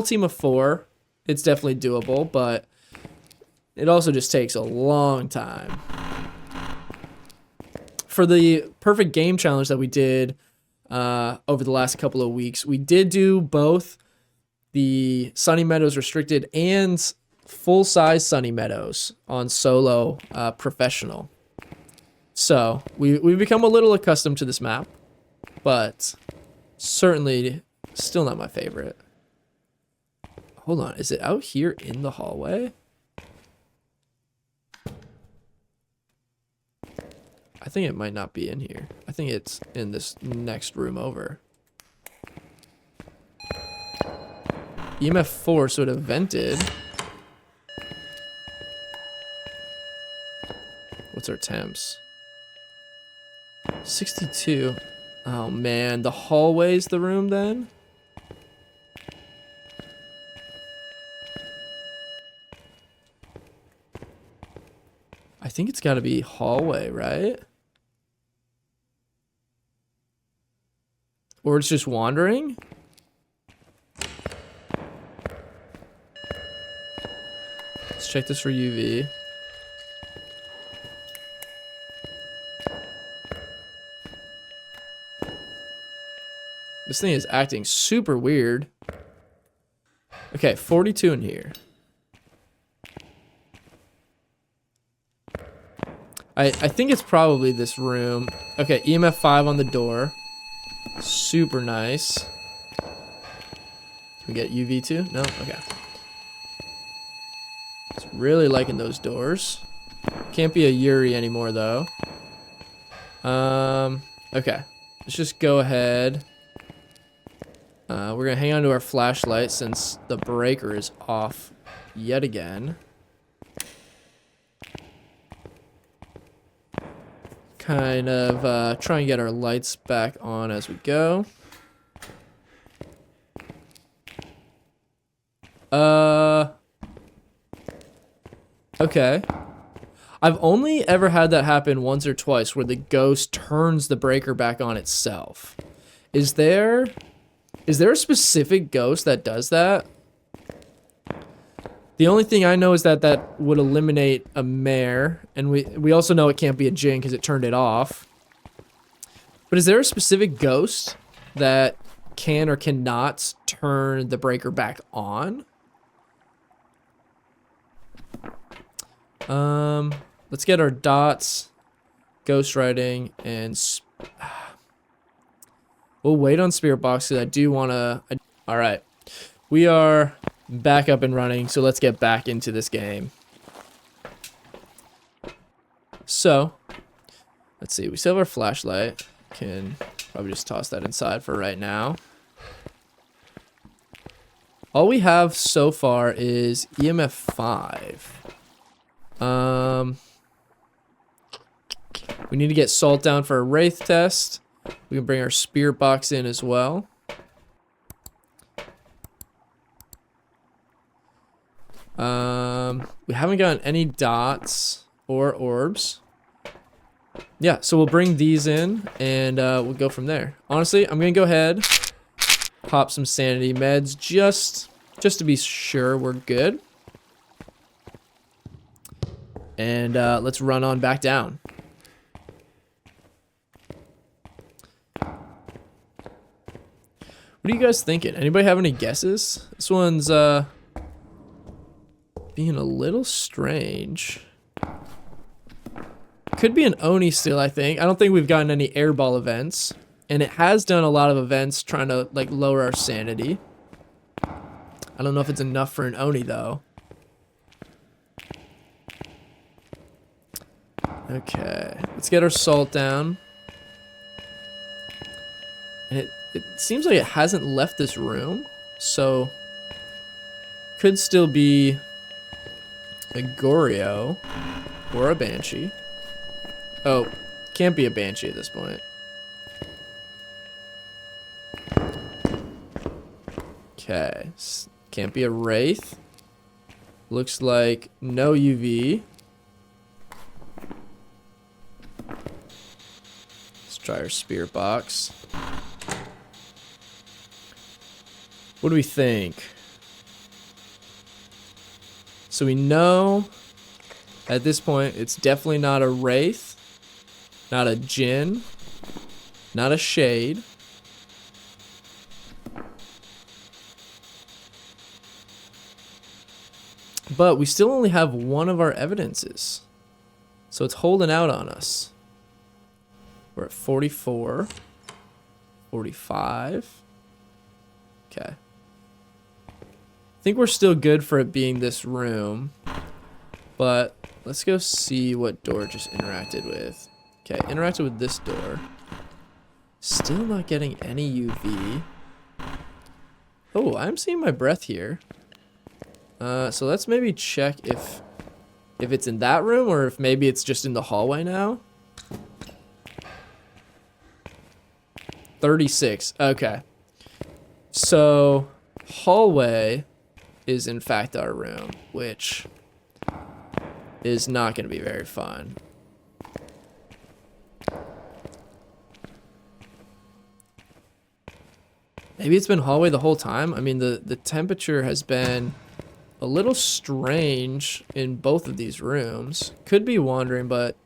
team of 4, it's definitely doable, but it also just takes a long time. For the perfect game challenge that we did over the last couple of weeks, we did do both the Sunny Meadows Restricted and full-size Sunny Meadows on solo professional. So we've become a little accustomed to this map, but certainly still not my favorite. Hold on, is it out here in the hallway? I think it might not be in here. I think it's in this next room over. EMF 4, so it have vented. What's our temps? 62. Oh man, the hallway's the room then? I think it's gotta be hallway, right? Or it's just wandering? Let's check this for UV. This thing is acting super weird. Okay, 42 in here. I think it's probably this room. Okay, EMF 5 on the door. Super nice. Can we get UV too? No? Okay. Just really liking those doors. Can't be a Yuri anymore though. Okay. Let's just go ahead. We're gonna hang on to our flashlight since the breaker is off yet again. Kind of try and get our lights back on as we go. Okay. I've only ever had that happen once or twice where the ghost turns the breaker back on itself. Is there a specific ghost that does that? The only thing I know is that that would eliminate a mare, and we also know it can't be a djinn because it turned it off. But is there a specific ghost that can or cannot turn the breaker back on? Let's get our dots, ghost writing, and we'll wait on spirit box because I do want to. All right, we are back up and running, so let's get back into this game. So, let's see, we still have our flashlight. Can probably just toss that inside for right now. All we have so far is EMF 5. We need to get salt down for a wraith test. We can bring our spirit box in as well. We haven't gotten any dots or orbs. Yeah, so we'll bring these in and we'll go from there. Honestly, I'm gonna go ahead, pop some sanity meds just to be sure we're good. And let's run on back down. What are you guys thinking? Anybody have any guesses? This one's being a little strange. Could be an Oni still, I think. I don't think we've gotten any airball events. And it has done a lot of events trying to like lower our sanity. I don't know if it's enough for an Oni though. Okay, let's get our salt down. And it seems like it hasn't left this room, so could still be a Goryo or a Banshee. Oh, can't be a Banshee at this point. Okay, can't be a Wraith. Looks like no UV. Let's try our spirit box. What do we think? So we know at this point it's definitely not a wraith, not a djinn, not a shade. But we still only have one of our evidences. So it's holding out on us. We're at 44. 45. Okay. I think we're still good for it being this room. But let's go see what door it just interacted with. Okay, interacted with this door. Still not getting any UV. Oh, I'm seeing my breath here. So let's maybe check if it's in that room or if maybe it's just in the hallway now. 36. Okay. So hallway is in fact our room, which is not going to be very fun. Maybe it's been hallway the whole time. I mean, the temperature has been a little strange in both of these rooms. Could be wandering, but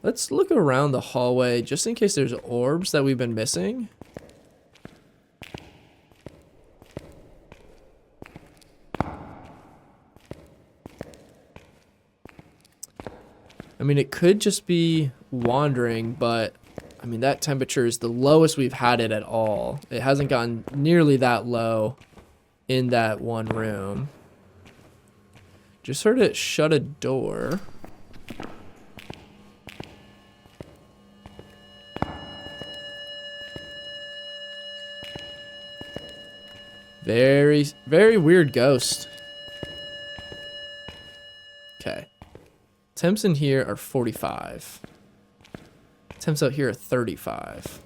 let's look around the hallway just in case there's orbs that we've been missing. I mean, it could just be wandering, but I mean, that temperature is the lowest we've had it at all. It hasn't gotten nearly that low in that one room. Just heard it shut a door. Very, very weird ghost. Okay. Temps in here are 45. Temps out here are 35.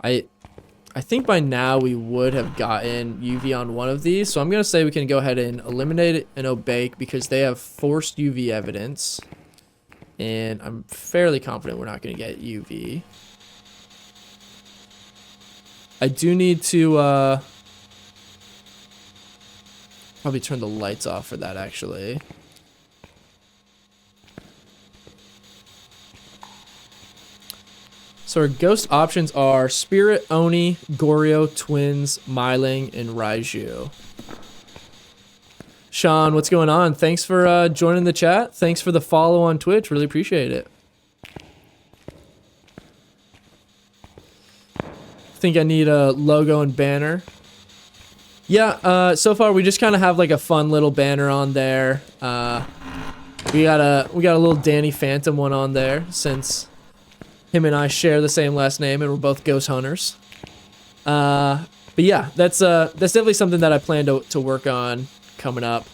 I think by now we would have gotten UV on one of these, so I'm going to say we can go ahead and eliminate an Obake because they have forced UV evidence. And I'm fairly confident we're not going to get UV. I do need to probably turn the lights off for that, actually. So our ghost options are Spirit, Oni, Goryo, Twins, Myling, and Raiju. Sean, what's going on? Thanks for joining the chat. Thanks for the follow on Twitch. Really appreciate it. Think I need a logo and banner. Yeah, so far we just kind of have like a fun little banner on there. We got a little Danny Phantom one on there since him and I share the same last name and we're both ghost hunters. But yeah, that's definitely something that I plan to work on coming up.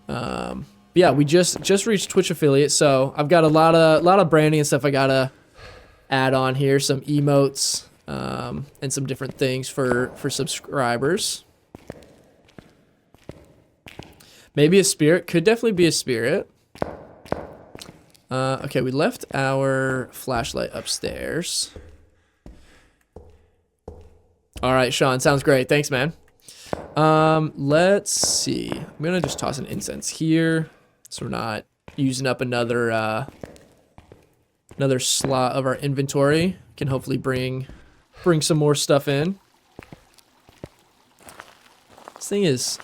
But yeah, we just reached Twitch affiliate, so I've got a lot of branding and stuff I gotta add on here, some emotes, and some different things for subscribers. Maybe a spirit, could definitely be a spirit. Okay, we left our flashlight upstairs. All right, Sean, sounds great. Thanks, man. Let's see. I'm gonna just toss an incense here, so we're not using up another slot of our inventory. Can hopefully bring some more stuff in. This thing is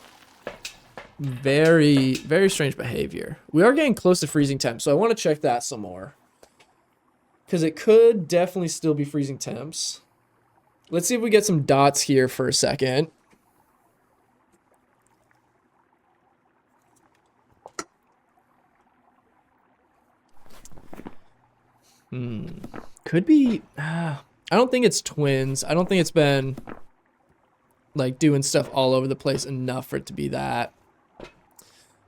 very, very strange behavior. We are getting close to freezing temps, so I want to check that some more. Because it could definitely still be freezing temps. Let's see if we get some dots here for a second. Could be... I don't think it's twins. I don't think it's been like doing stuff all over the place enough for it to be that.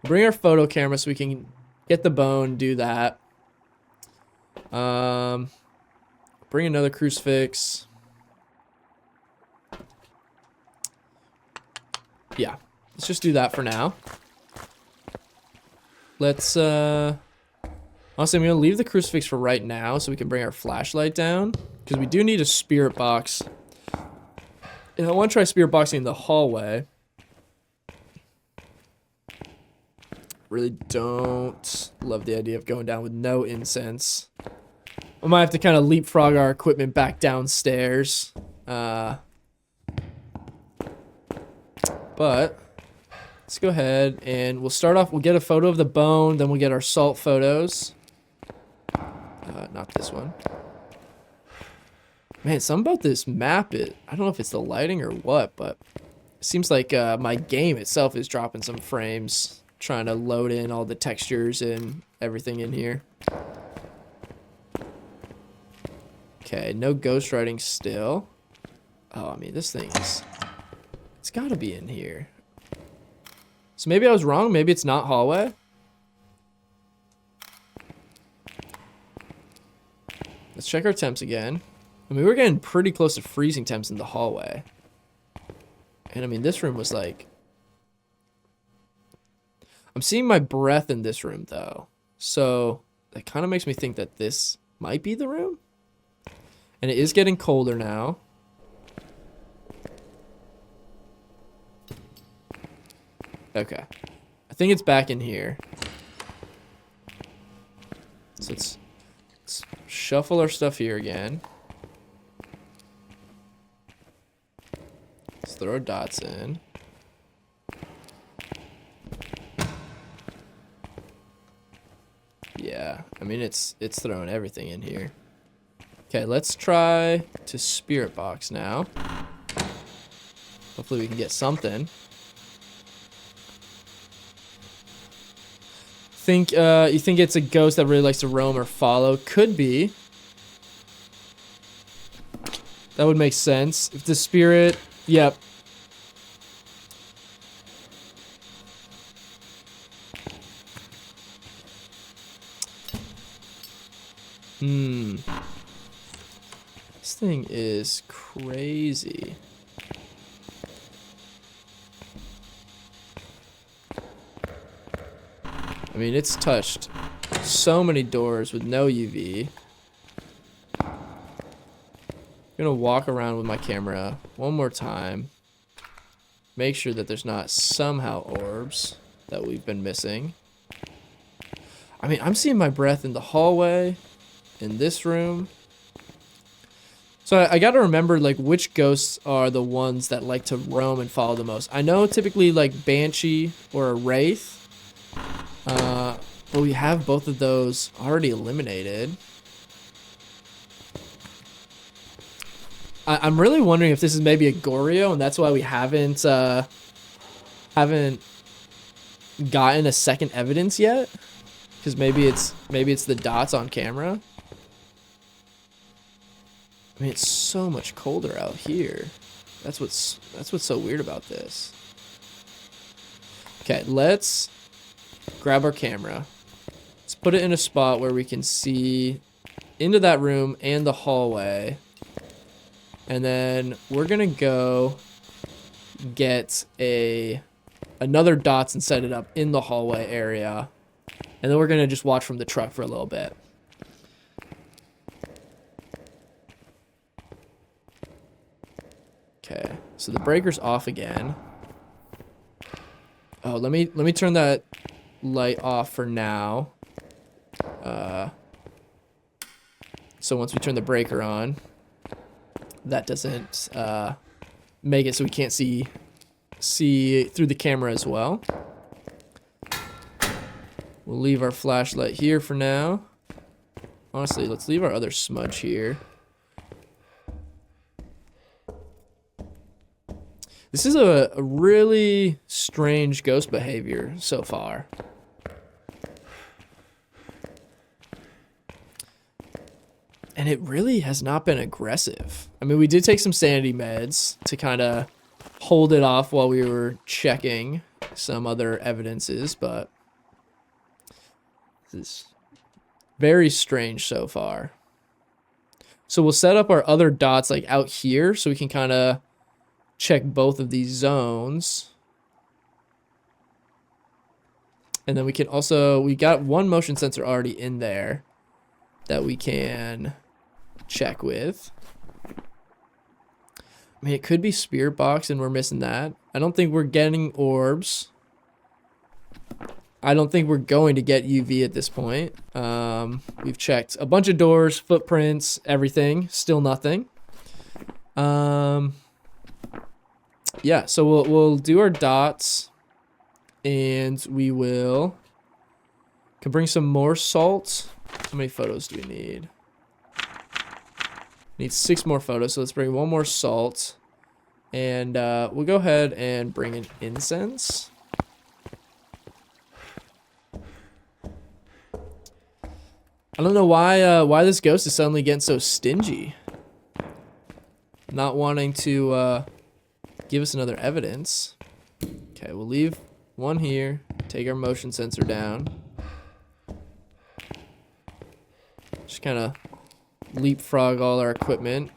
Bring our photo camera so we can get the bone, do that. Bring another crucifix. Yeah, let's just do that for now. Let's honestly, I'm gonna leave the crucifix for right now so we can bring our flashlight down, because we do need a spirit box And I want to try spirit boxing in the hallway. Really don't love the idea of going down with no incense. I might have to kind of leapfrog our equipment back downstairs. But let's go ahead and we'll start off. We'll get a photo of the bone, then we'll get our salt photos. Not this one. Man, something about this map, I don't know if it's the lighting or what, but it seems like my game itself is dropping some frames, trying to load in all the textures and everything in here. Okay, no ghostwriting still. Oh, I mean, this thing is... It's gotta be in here. So maybe I was wrong. Maybe it's not hallway. Let's check our temps again. I mean, we're getting pretty close to freezing temps in the hallway. And I mean, this room was like... I'm seeing my breath in this room, though. So that kind of makes me think that this might be the room. And it is getting colder now. Okay. I think it's back in here. So let's shuffle our stuff here again. Let's throw our dots in. Yeah, I mean, it's throwing everything in here. Okay, let's try to spirit box now. Hopefully we can get something. You think it's a ghost that really likes to roam or follow? Could be. That would make sense. If the spirit, yep. This thing is crazy. I mean, it's touched so many doors with no UV. I'm gonna walk around with my camera one more time. Make sure that there's not somehow orbs that we've been missing. I mean, I'm seeing my breath in the hallway, in this room. So I gotta remember, like, which ghosts are the ones that like to roam and follow the most. I know typically, like, Banshee or a Wraith. But we have both of those already eliminated. I'm really wondering if this is maybe a Goryo, and that's why we haven't gotten a second evidence yet. Because maybe it's the dots on camera. I mean, it's so much colder out here. That's what's so weird about this. Okay, let's grab our camera. Let's put it in a spot where we can see into that room and the hallway. And then we're gonna go get another dots and set it up in the hallway area. And then we're gonna just watch from the truck for a little bit. Okay, so the breaker's off again. Oh, let me turn that light off for now. So once we turn the breaker on, that doesn't make it so we can't see through the camera as well. We'll leave our flashlight here for now. Honestly, let's leave our other smudge here. This is a really strange ghost behavior so far. And it really has not been aggressive. I mean, we did take some sanity meds to kind of hold it off while we were checking some other evidences, but this is very strange so far. So we'll set up our other dots like out here so we can kind of check both of these zones. And then we can also, we got one motion sensor already in there that we can check with. I mean, it could be Spirit Box and we're missing that. I don't think we're getting orbs. I don't think we're going to get UV at this point. We've checked a bunch of doors, footprints, everything. Still nothing. Yeah, so we'll do our dots, and we can bring some more salt. How many photos do we need? Need 6 more photos, so let's bring 1 more salt, and we'll go ahead and bring in incense. I don't know why this ghost is suddenly getting so stingy. Not wanting to give us another evidence. Okay, we'll leave 1 here. Take our motion sensor down. Just kind of leapfrog all our equipment.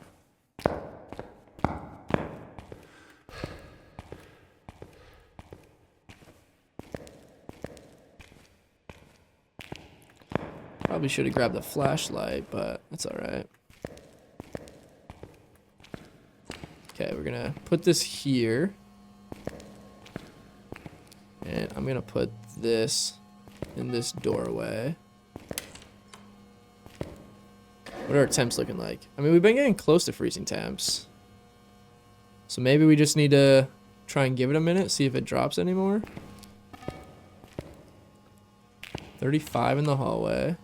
Probably should have grabbed the flashlight, but that's alright. Okay, we're gonna put this here. And I'm gonna put this in this doorway. What are our temps looking like? I mean, we've been getting close to freezing temps. So maybe we just need to try and give it a minute, see if it drops anymore. 35 in the hallway.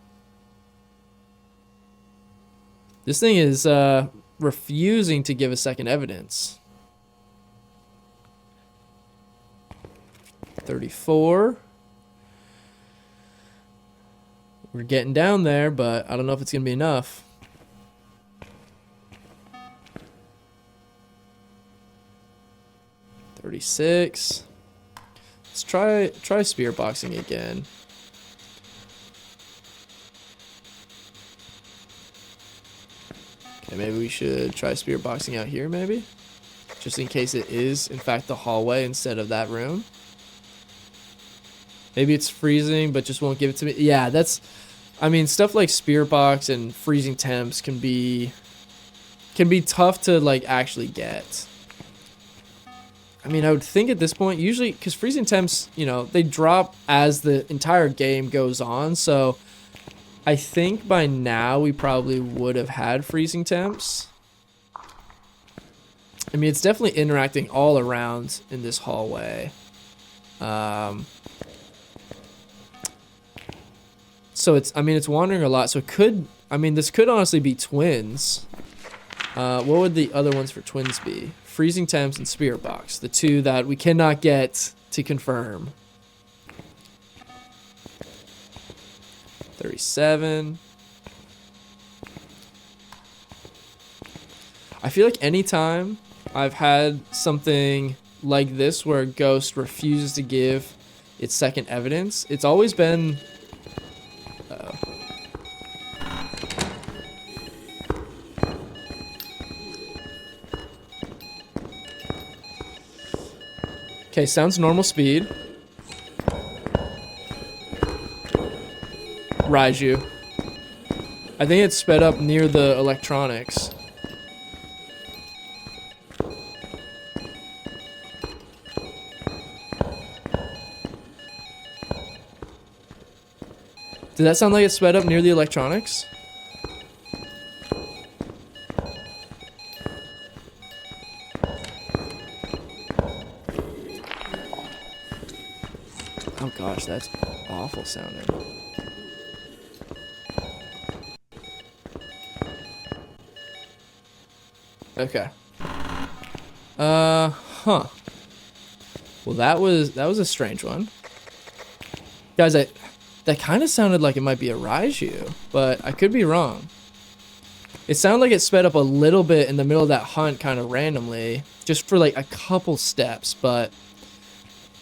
This thing is refusing to give a second evidence. 34. We're getting down there, but I don't know if it's gonna be enough. 36. Let's try spirit boxing again. Okay, maybe we should try spirit boxing out here, maybe? Just in case it is, in fact, the hallway instead of that room. Maybe it's freezing, but just won't give it to me. Yeah, that's... I mean, stuff like spirit box and freezing temps can be tough to, like, actually get. I mean, I would think at this point, usually... Because freezing temps, you know, they drop as the entire game goes on, so... I think by now we probably would have had freezing temps. I mean, it's definitely interacting all around in this hallway. So it's, I mean, it's wandering a lot. So it could, I mean, this could honestly be twins. What would the other ones for twins be? Freezing temps and spirit box. The two that we cannot get to confirm. 37. I feel like anytime I've had something like this where a ghost refuses to give its second evidence, it's always been... Okay, sounds normal speed. Raiju. I think it's sped up near the electronics. Did that sound like it sped up near the electronics? Oh gosh, that's awful sounding. Okay. Huh. Well, that was a strange one. Guys, that kind of sounded like it might be a Raiju, but I could be wrong. It sounded like it sped up a little bit in the middle of that hunt kind of randomly, just for like a couple steps, but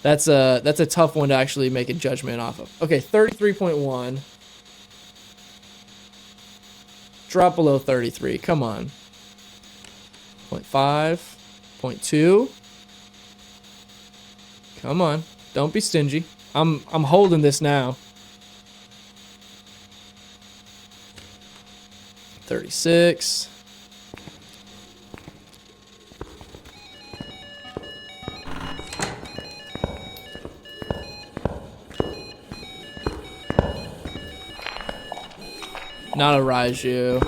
that's a tough one to actually make a judgment off of. Okay, 33.1. Drop below 33. Come on. 0.5, 0.2. Come on, don't be stingy. I'm holding this now. 36. Not a Raiju.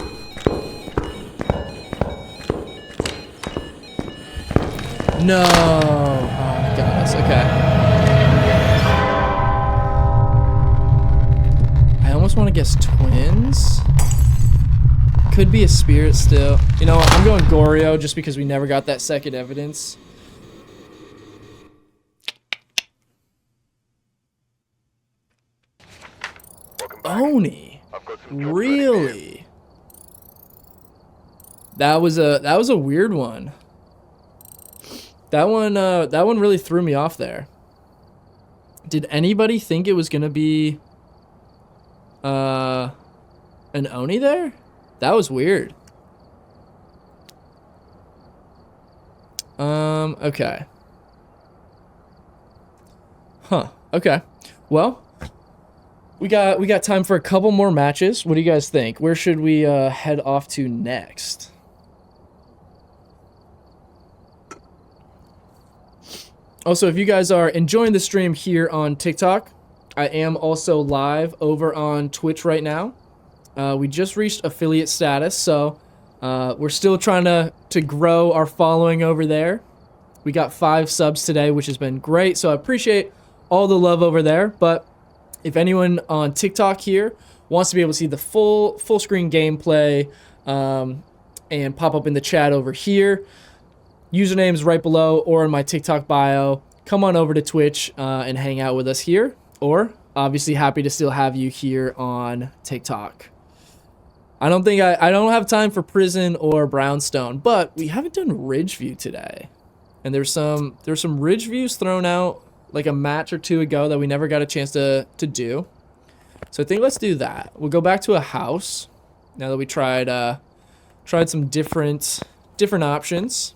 No. Oh, got us. Okay. I almost want to guess twins. Could be a spirit still. You know what? I'm going Goryo just because we never got that second evidence. Welcome back. Oni. I've got some jobs ready for you. Really? That was a weird one. That one really threw me off there. Did anybody think it was gonna be an Oni there? That was weird. Okay. Huh. Okay. Well, we got time for a couple more matches. What do you guys think? Where should we head off to next? Also, if you guys are enjoying the stream here on TikTok, I am also live over on Twitch right now. We just reached affiliate status, so we're still trying to grow our following over there. We got 5 subs today, which has been great, so I appreciate all the love over there. But if anyone on TikTok here wants to be able to see the full screen gameplay and pop up in the chat over here, usernames right below or in my TikTok bio. Come on over to Twitch and hang out with us here, or obviously happy to still have you here on TikTok. I don't don't have time for Prison or Brownstone, but we haven't done Ridgeview today. And there's some Ridgeviews thrown out like a match or two ago that we never got a chance to do. So I think let's do that. We'll go back to a house now that we tried some different options.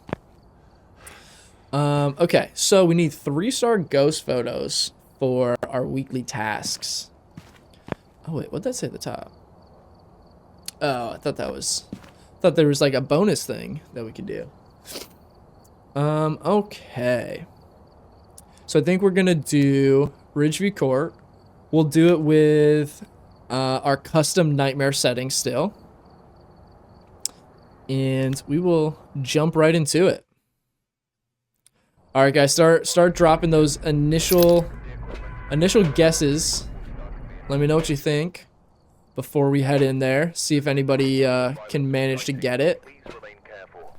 Okay, so we need 3-star ghost photos for our weekly tasks. Oh wait, what'd that say at the top? Oh, I thought there was like a bonus thing that we could do. Okay. So I think we're gonna do Ridgeview Court. We'll do it with our custom nightmare settings still. And we will jump right into it. All right, guys, start dropping those initial guesses. Let me know what you think before we head in there. See if anybody can manage to get it. Please remain careful.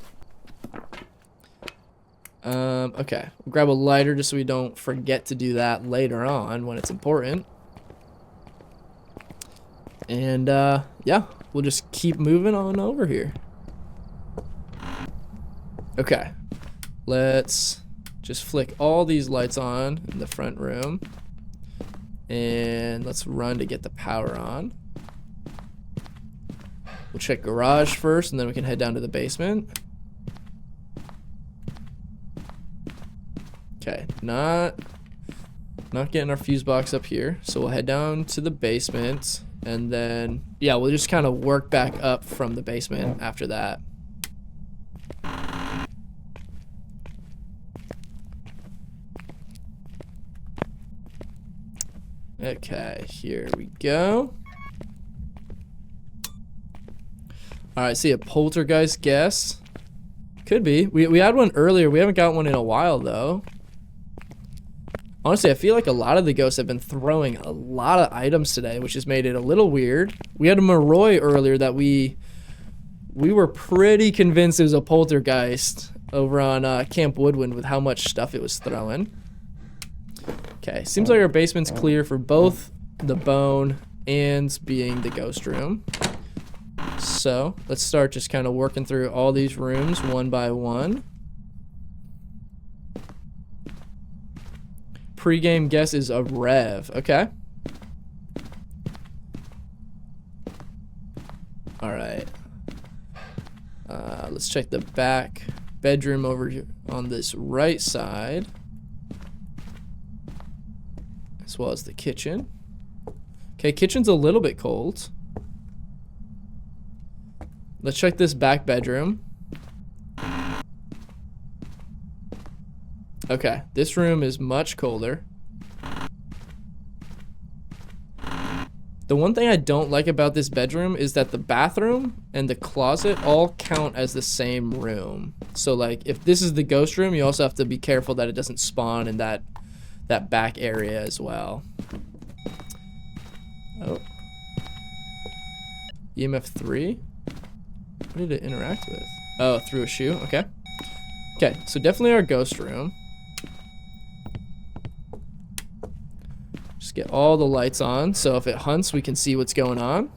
Okay, we'll grab a lighter just so we don't forget to do that later on when it's important. And yeah, we'll just keep moving on over here. Okay, let's just flick all these lights on in the front room. And let's run to get the power on. We'll check garage first, and then we can head down to the basement. Okay, not getting our fuse box up here, so we'll head down to the basement, and then yeah, we'll just kind of work back up from the basement after that. Okay, here we go. Alright, see a poltergeist guess. Could be. We had one earlier. We haven't got one in a while, though. Honestly, I feel like a lot of the ghosts have been throwing a lot of items today, which has made it a little weird. We had a Moroi earlier that we were pretty convinced it was a poltergeist over on Camp Woodwind with how much stuff it was throwing. Okay, seems like our basement's clear for both the bone and being the ghost room. So let's start just kind of working through all these rooms one by one. Pre-game guess is a Rev. Okay. All right. Let's check the back bedroom over here on this right side, as well as the kitchen. Okay, kitchen's a little bit cold. Let's check this back bedroom. Okay, this room is much colder. The one thing I don't like about this bedroom is that the bathroom and the closet all count as the same room. So like if this is the ghost room, you also have to be careful that it doesn't spawn in that back area as well. Oh. EMF 3? What did it interact with? Oh, through a shoe, okay. Okay, so definitely our ghost room. Just get all the lights on, so if it hunts, we can see what's going on.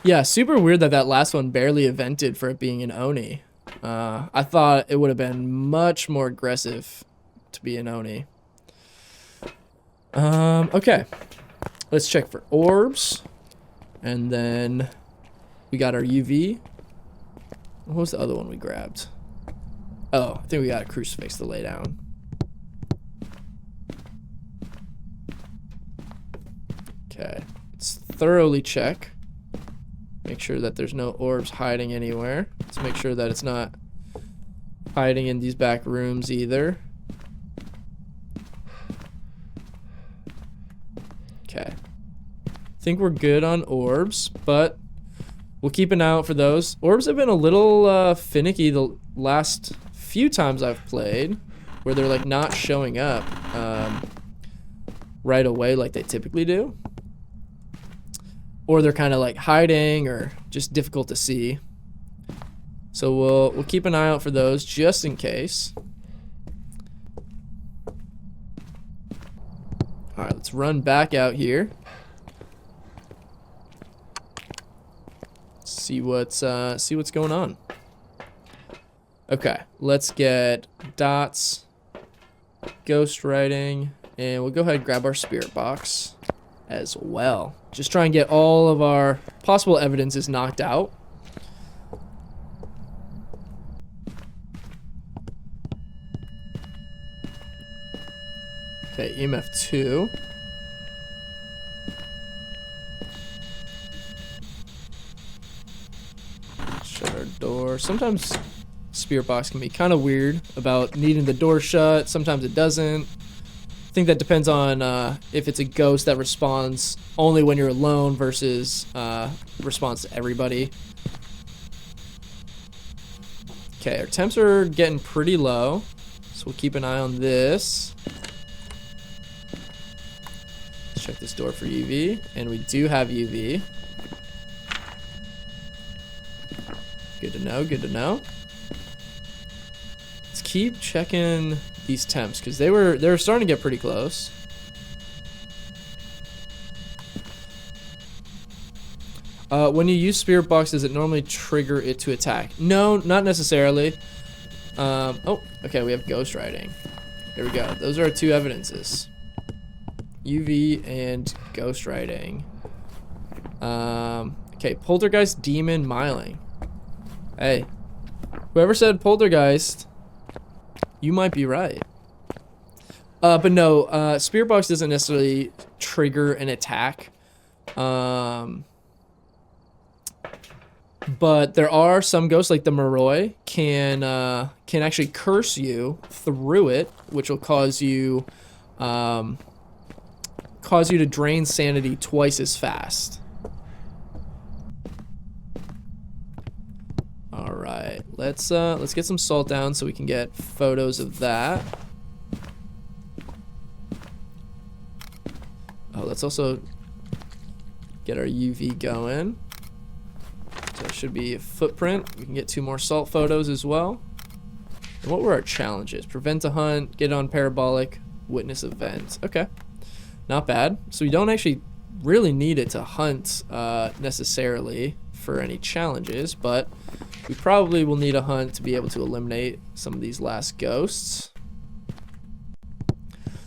Yeah, super weird that that last one barely evented for it being an Oni. I thought it would have been much more aggressive to be an Oni. Okay. Let's check for orbs. And then we got our UV. What was the other one we grabbed? Oh, I think we got a crucifix to lay down. Okay. Let's thoroughly check. Make sure that there's no orbs hiding anywhere. Let's make sure that it's not hiding in these back rooms either. Okay. Think we're good on orbs, but we'll keep an eye out for those. Orbs have been a little finicky the last few times I've played, where they're like not showing up right away like they typically do. Or they're kind of like hiding or just difficult to see. So we'll keep an eye out for those just in case. All right, let's run back out here. See what's going on. Okay, let's get dots, ghost writing, and we'll go ahead and grab our spirit box as well. Just try and get all of our possible evidences knocked out. Okay, EMF 2. Shut our door. Sometimes spirit box can be kind of weird about needing the door shut. Sometimes it doesn't. I think that depends on if it's a ghost that responds only when you're alone versus responds to everybody. Okay, our temps are getting pretty low, so we'll keep an eye on this. Let's check this door for UV, and we do have UV. Good to know, good to know. Let's keep checking these temps because they were starting to get pretty close. When you use spirit box, does it normally trigger it to attack? No, not necessarily. Oh, okay, we have ghost writing. There we go. Those are our two evidences. UV and ghost writing. Okay, poltergeist, demon, myling. Hey, whoever said poltergeist, you might be right. But no, spirit box doesn't necessarily trigger an attack. But there are some ghosts, like the Moroi, can actually curse you through it, which will cause you to drain sanity twice as fast. All right, let's get some salt down so we can get photos of that. Oh, let's also get our UV going. So it should be a footprint. We can get 2 more salt photos as well. And what were our challenges? Prevent a hunt, get on parabolic, witness event. Okay, not bad. So we don't actually really need it to hunt necessarily for any challenges, but we probably will need a hunt to be able to eliminate some of these last ghosts.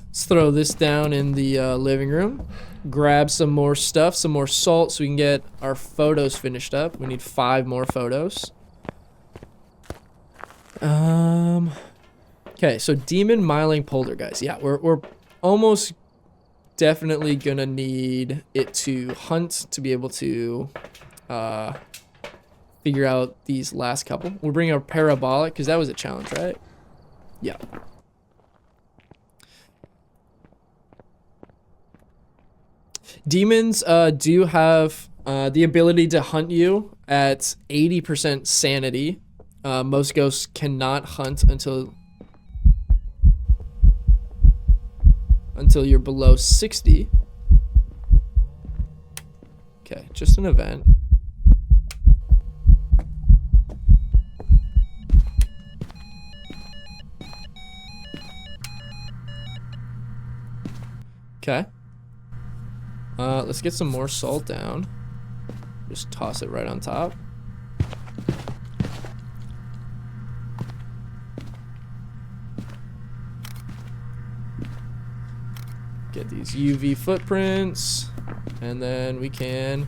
Let's throw this down in the living room. Grab some more stuff, some more salt, so we can get our photos finished up. We need 5 more photos. Okay, so demon, myling, poltergeist. Yeah, we're almost definitely gonna need it to hunt to be able to figure out these last couple. We'll bring our parabolic because that was a challenge, right? Yeah. Demons do have the ability to hunt you at 80% sanity. Most ghosts cannot hunt until you're below 60. Okay, just an event. Okay. Let's get some more salt down. Just toss it right on top. Get these UV footprints, and then we can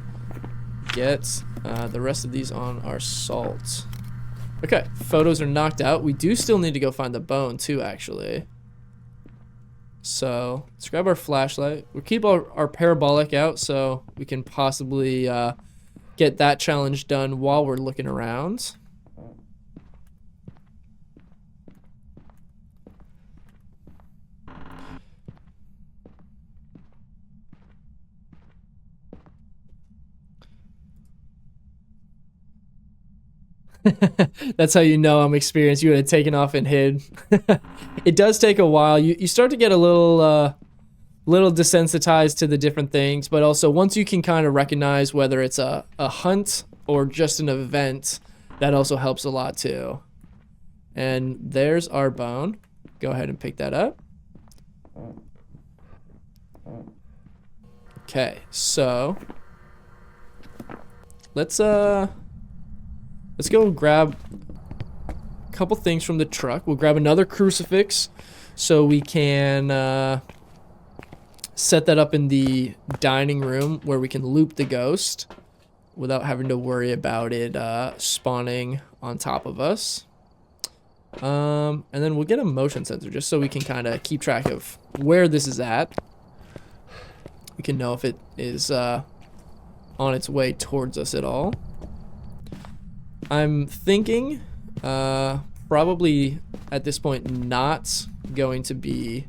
get the rest of these on our salt. Okay, photos are knocked out. We do still need to go find the bone too, actually. So let's grab our flashlight. We'll keep our parabolic out so we can possibly get that challenge done while we're looking around. That's how you know I'm experienced. You would have taken off and hid. It does take a while. You start to get a little desensitized to the different things, but also once you can kind of recognize whether it's a hunt or just an event, that also helps a lot too. And there's our bone. Go ahead and pick that up. Okay, so let's go grab a couple things from the truck. We'll grab another crucifix so we can set that up in the dining room where we can loop the ghost without having to worry about it spawning on top of us. And then we'll get a motion sensor just so we can kind of keep track of where this is at. We can know if it is on its way towards us at all. I'm thinking probably at this point not going to be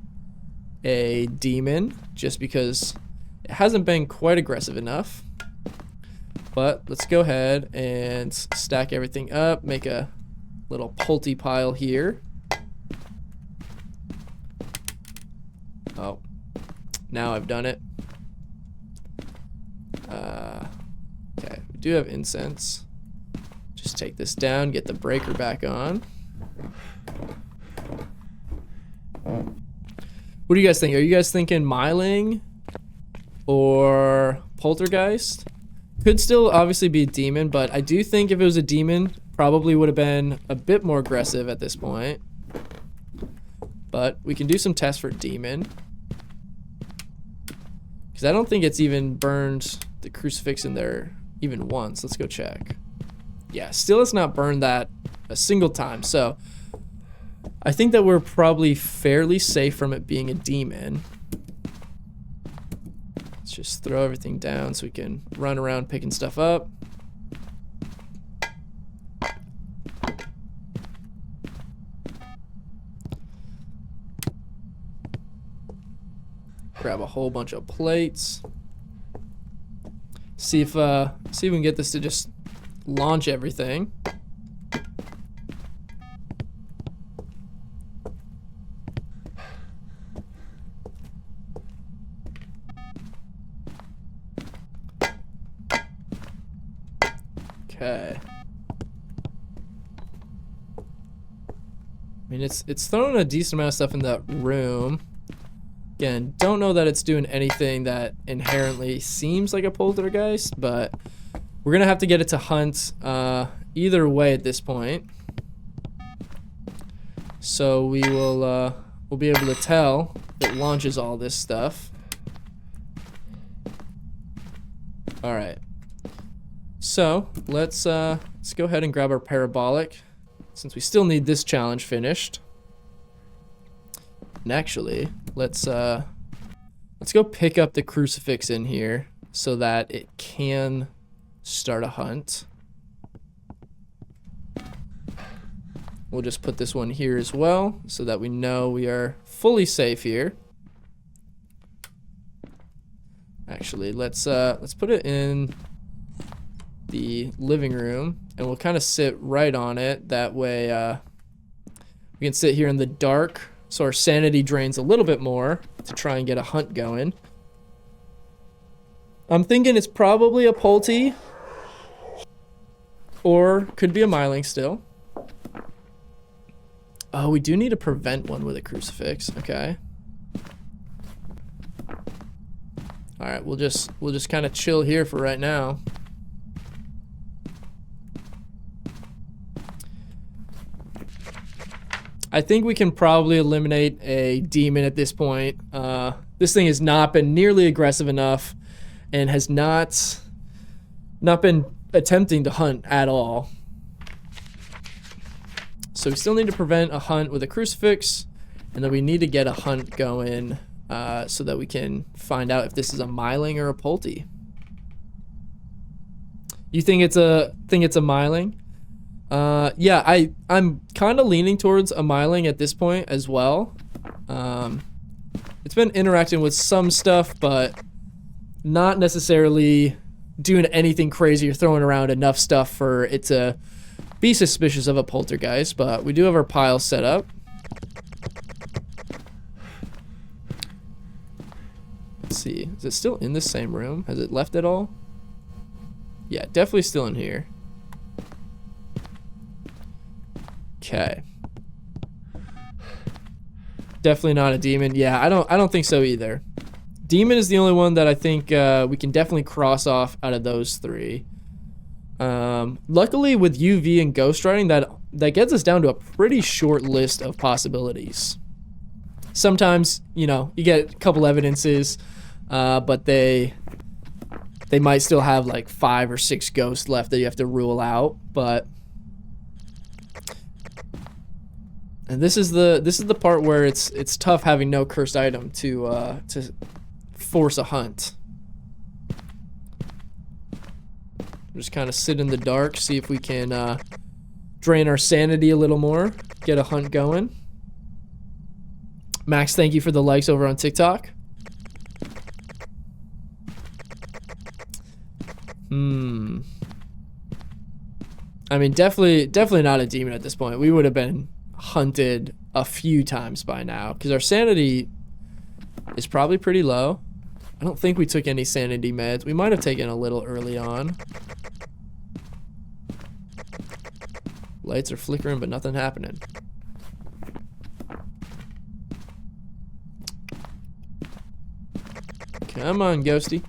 a demon just because it hasn't been quite aggressive enough. But let's go ahead and stack everything up, make a little pulty pile here. Oh, now I've done it. Okay, we do have incense. Just take this down, get the breaker back on. What do you guys think? Are you guys thinking Myling or Poltergeist? Could still obviously be a demon, but I do think if it was a demon, probably would have been a bit more aggressive at this point. But we can do some tests for demon. Because I don't think it's even burned the crucifix in there even once. Let's go check. Yeah, still has not burned that a single time. So I think that we're probably fairly safe from it being a demon. Let's just throw everything down so we can run around picking stuff up. Grab a whole bunch of plates. See if we can get this to just launch everything. Okay. I mean, it's throwing a decent amount of stuff in that room. Again, don't know that it's doing anything that inherently seems like a poltergeist, but we're gonna have to get it to hunt either way at this point. So we will we'll be able to tell if it launches all this stuff. All right. So let's go ahead and grab our parabolic, since we still need this challenge finished. And actually, let's go pick up the crucifix in here so that it can start a hunt. We'll just put this one here as well so that we know we are fully safe here. Actually, let's put it in the living room, and we'll kind of sit right on it. That way, we can sit here in the dark, so our sanity drains a little bit more to try and get a hunt going. I'm thinking it's probably a Pulte, or could be a Myling still. Oh, we do need to prevent one with a crucifix. Okay. All right, we'll just kind of chill here for right now. I think we can probably eliminate a demon at this point. This thing has not been nearly aggressive enough and has not been attempting to hunt at all. So we still need to prevent a hunt with a crucifix, and then we need to get a hunt going so that we can find out if this is a Myling or a Pulte. You think it's a Myling? Yeah, I'm kind of leaning towards a Myling at this point as well. It's been interacting with some stuff, but not necessarily doing anything crazy or throwing around enough stuff for it to be suspicious of a poltergeist. But we do have our pile set up. Let's see, is it still in the same room? Has it left at all? Yeah, definitely still in here. Okay. Definitely not a demon. Yeah, I don't think so either. Demon is the only one that I think we can definitely cross off out of those three. Luckily with UV and ghost writing, that gets us down to a pretty short list of possibilities. Sometimes, you know, you get a couple evidences, but they might still have like 5 or 6 ghosts left that you have to rule out. But and this is the part where it's tough having no cursed item to force a hunt. Just kind of sit in the dark, see if we can drain our sanity a little more, get a hunt going. Max, thank you for the likes over on TikTok. I mean, definitely not a demon at this point. We would have been hunted a few times by now because our sanity is probably pretty low. I don't think we took any sanity meds. We might have taken a little early on. Lights are flickering, but nothing happening. Come on, ghosty.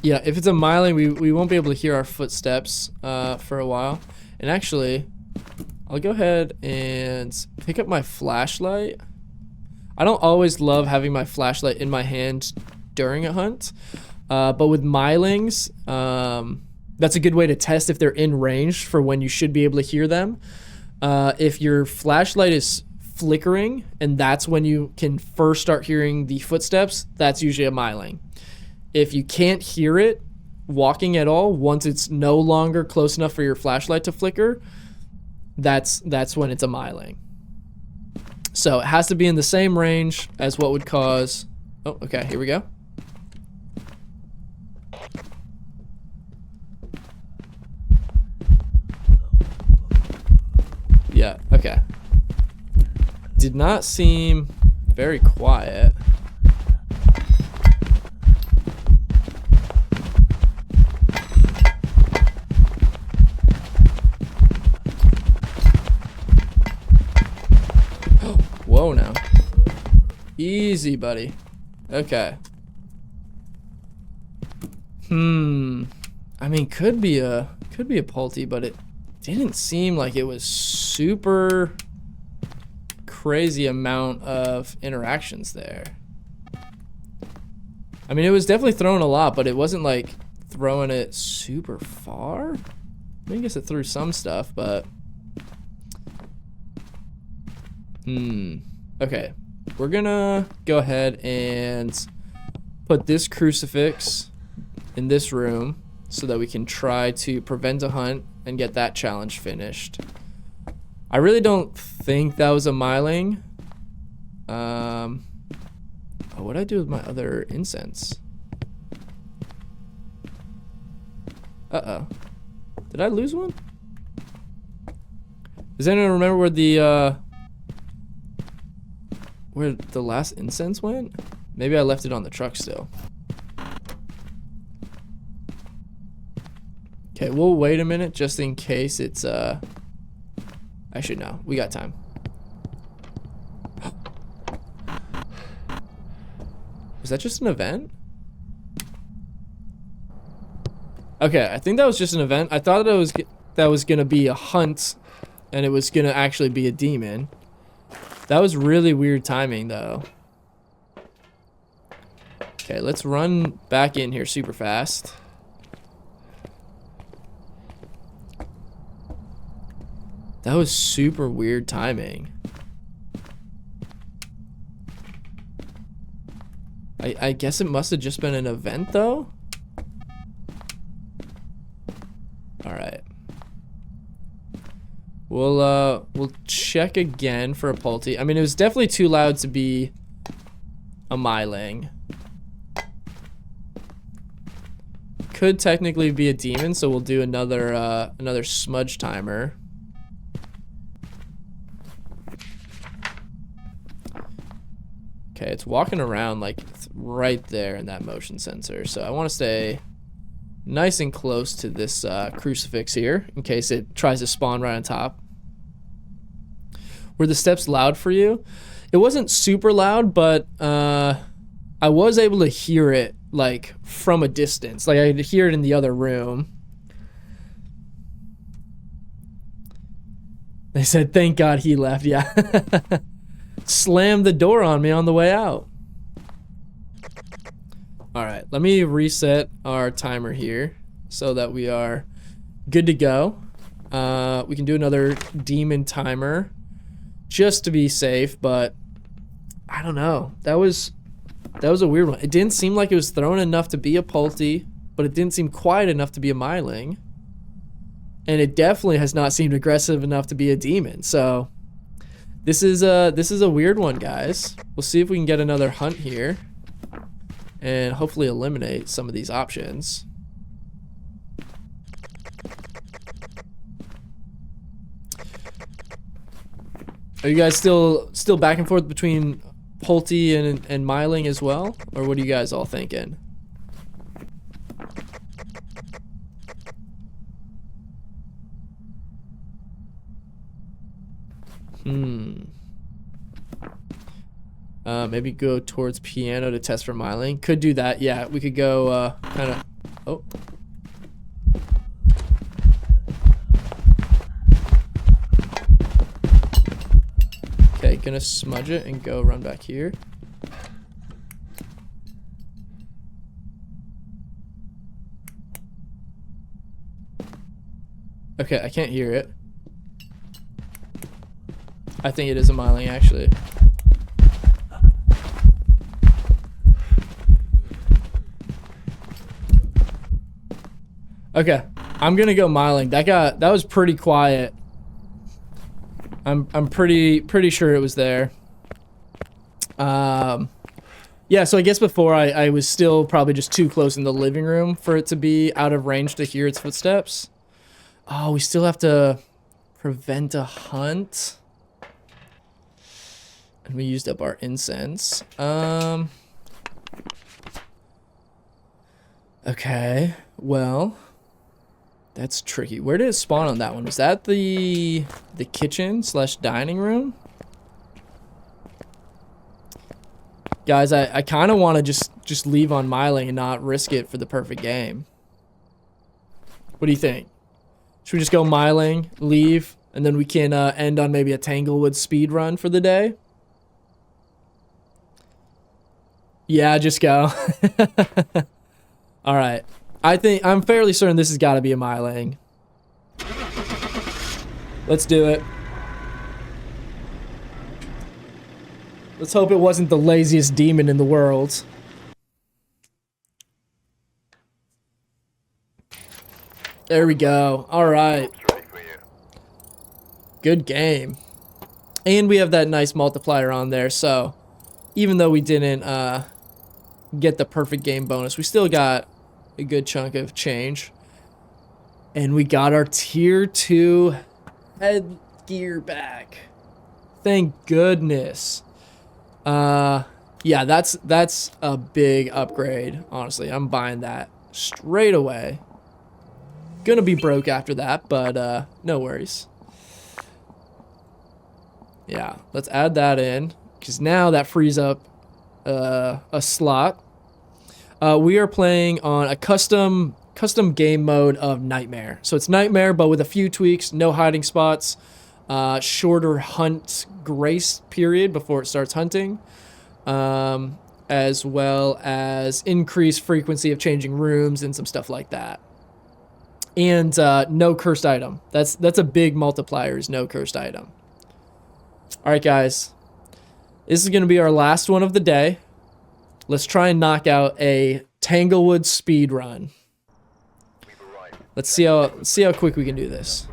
Yeah, if it's a Myling, we won't be able to hear our footsteps for a while. And actually, I'll go ahead and pick up my flashlight. I don't always love having my flashlight in my hand during a hunt, but with Mylings, that's a good way to test if they're in range for when you should be able to hear them. If your flashlight is flickering and that's when you can first start hearing the footsteps, that's usually a Myling. If you can't hear it walking at all, once it's no longer close enough for your flashlight to flicker, that's when it's a Myling. So it has to be in the same range as what would cause... Oh, okay, here we go. Yeah, okay. Did not seem very quiet. Whoa now. Easy, buddy. Okay. I mean, could be a Pulte, but it didn't seem like it was super crazy amount of interactions there. I mean, it was definitely throwing a lot, but it wasn't like throwing it super far. I mean, I guess it threw some stuff, but okay, we're gonna go ahead and put this crucifix in this room so that we can try to prevent a hunt and get that challenge finished. I really don't think that was a myling. Oh, what'd I do with my other incense? Uh-oh. Did I lose one? Does anyone remember where the last incense went? Maybe I left it on the truck still. Okay, we'll wait a minute just in case it's actually no, we got time. Was that just an event? Okay, I think that was just an event. I thought that was gonna be a hunt, and it was gonna actually be a demon. That was really weird timing, though. Okay, let's run back in here super fast. That was super weird timing. I guess it must have just been an event, though. Alright. We'll check again for a Pulti. I mean, it was definitely too loud to be a myling. Could technically be a demon, so we'll do another smudge timer. Okay, it's walking around like right there in that motion sensor, so I want to stay nice and close to this crucifix here in case it tries to spawn right on top. Were the steps loud for you? It wasn't super loud, but I was able to hear it like from a distance. Like I could hear it in the other room. They said, thank God he left. Yeah. Slammed the door on me on the way out. Alright, let me reset our timer here so that we are good to go. We can do another demon timer just to be safe, but I don't know. That was a weird one. It didn't seem like it was thrown enough to be a Pulti, but it didn't seem quiet enough to be a myling. And it definitely has not seemed aggressive enough to be a demon. So this is a weird one, guys. We'll see if we can get another hunt here and hopefully eliminate some of these options. Are you guys still back and forth between Pulti and myling as well? Or what are you guys all thinking? Maybe go towards piano to test for myling. Could do that. Yeah, we could go kind of... Oh. Okay, gonna smudge it and go run back here. Okay, I can't hear it. I think it is a myling, actually. Okay, I'm gonna go myling. That was pretty quiet. I'm pretty sure it was there. Yeah, so I guess before I was still probably just too close in the living room for it to be out of range to hear its footsteps. Oh, we still have to prevent a hunt. And we used up our incense. Okay, well, that's tricky. Where did it spawn on that one? Was that the kitchen / dining room? Guys, I kind of want to just leave on myling and not risk it for the perfect game. What do you think? Should we just go myling, leave, and then we can end on maybe a Tanglewood speed run for the day? Yeah, just go. All right. I'm fairly certain this has got to be a myling. Let's do it. Let's hope it wasn't the laziest demon in the world. There we go. All right. Troops ready for you. Good game. And we have that nice multiplier on there, so even though we didn't get the perfect game bonus, we still got a good chunk of change. And we got our tier 2 headgear back. Thank goodness. Yeah, that's a big upgrade, honestly. I'm buying that straight away. Gonna be broke after that, but no worries. Yeah, let's add that in, because now that frees up a slot. We are playing on a custom game mode of Nightmare. So it's Nightmare, but with a few tweaks, no hiding spots, shorter hunt grace period before it starts hunting, as well as increased frequency of changing rooms and some stuff like that. And no cursed item. That's a big multiplier, is no cursed item. All right, guys. This is going to be our last one of the day. Let's try and knock out a Tanglewood speed run. Let's see how quick we can do this.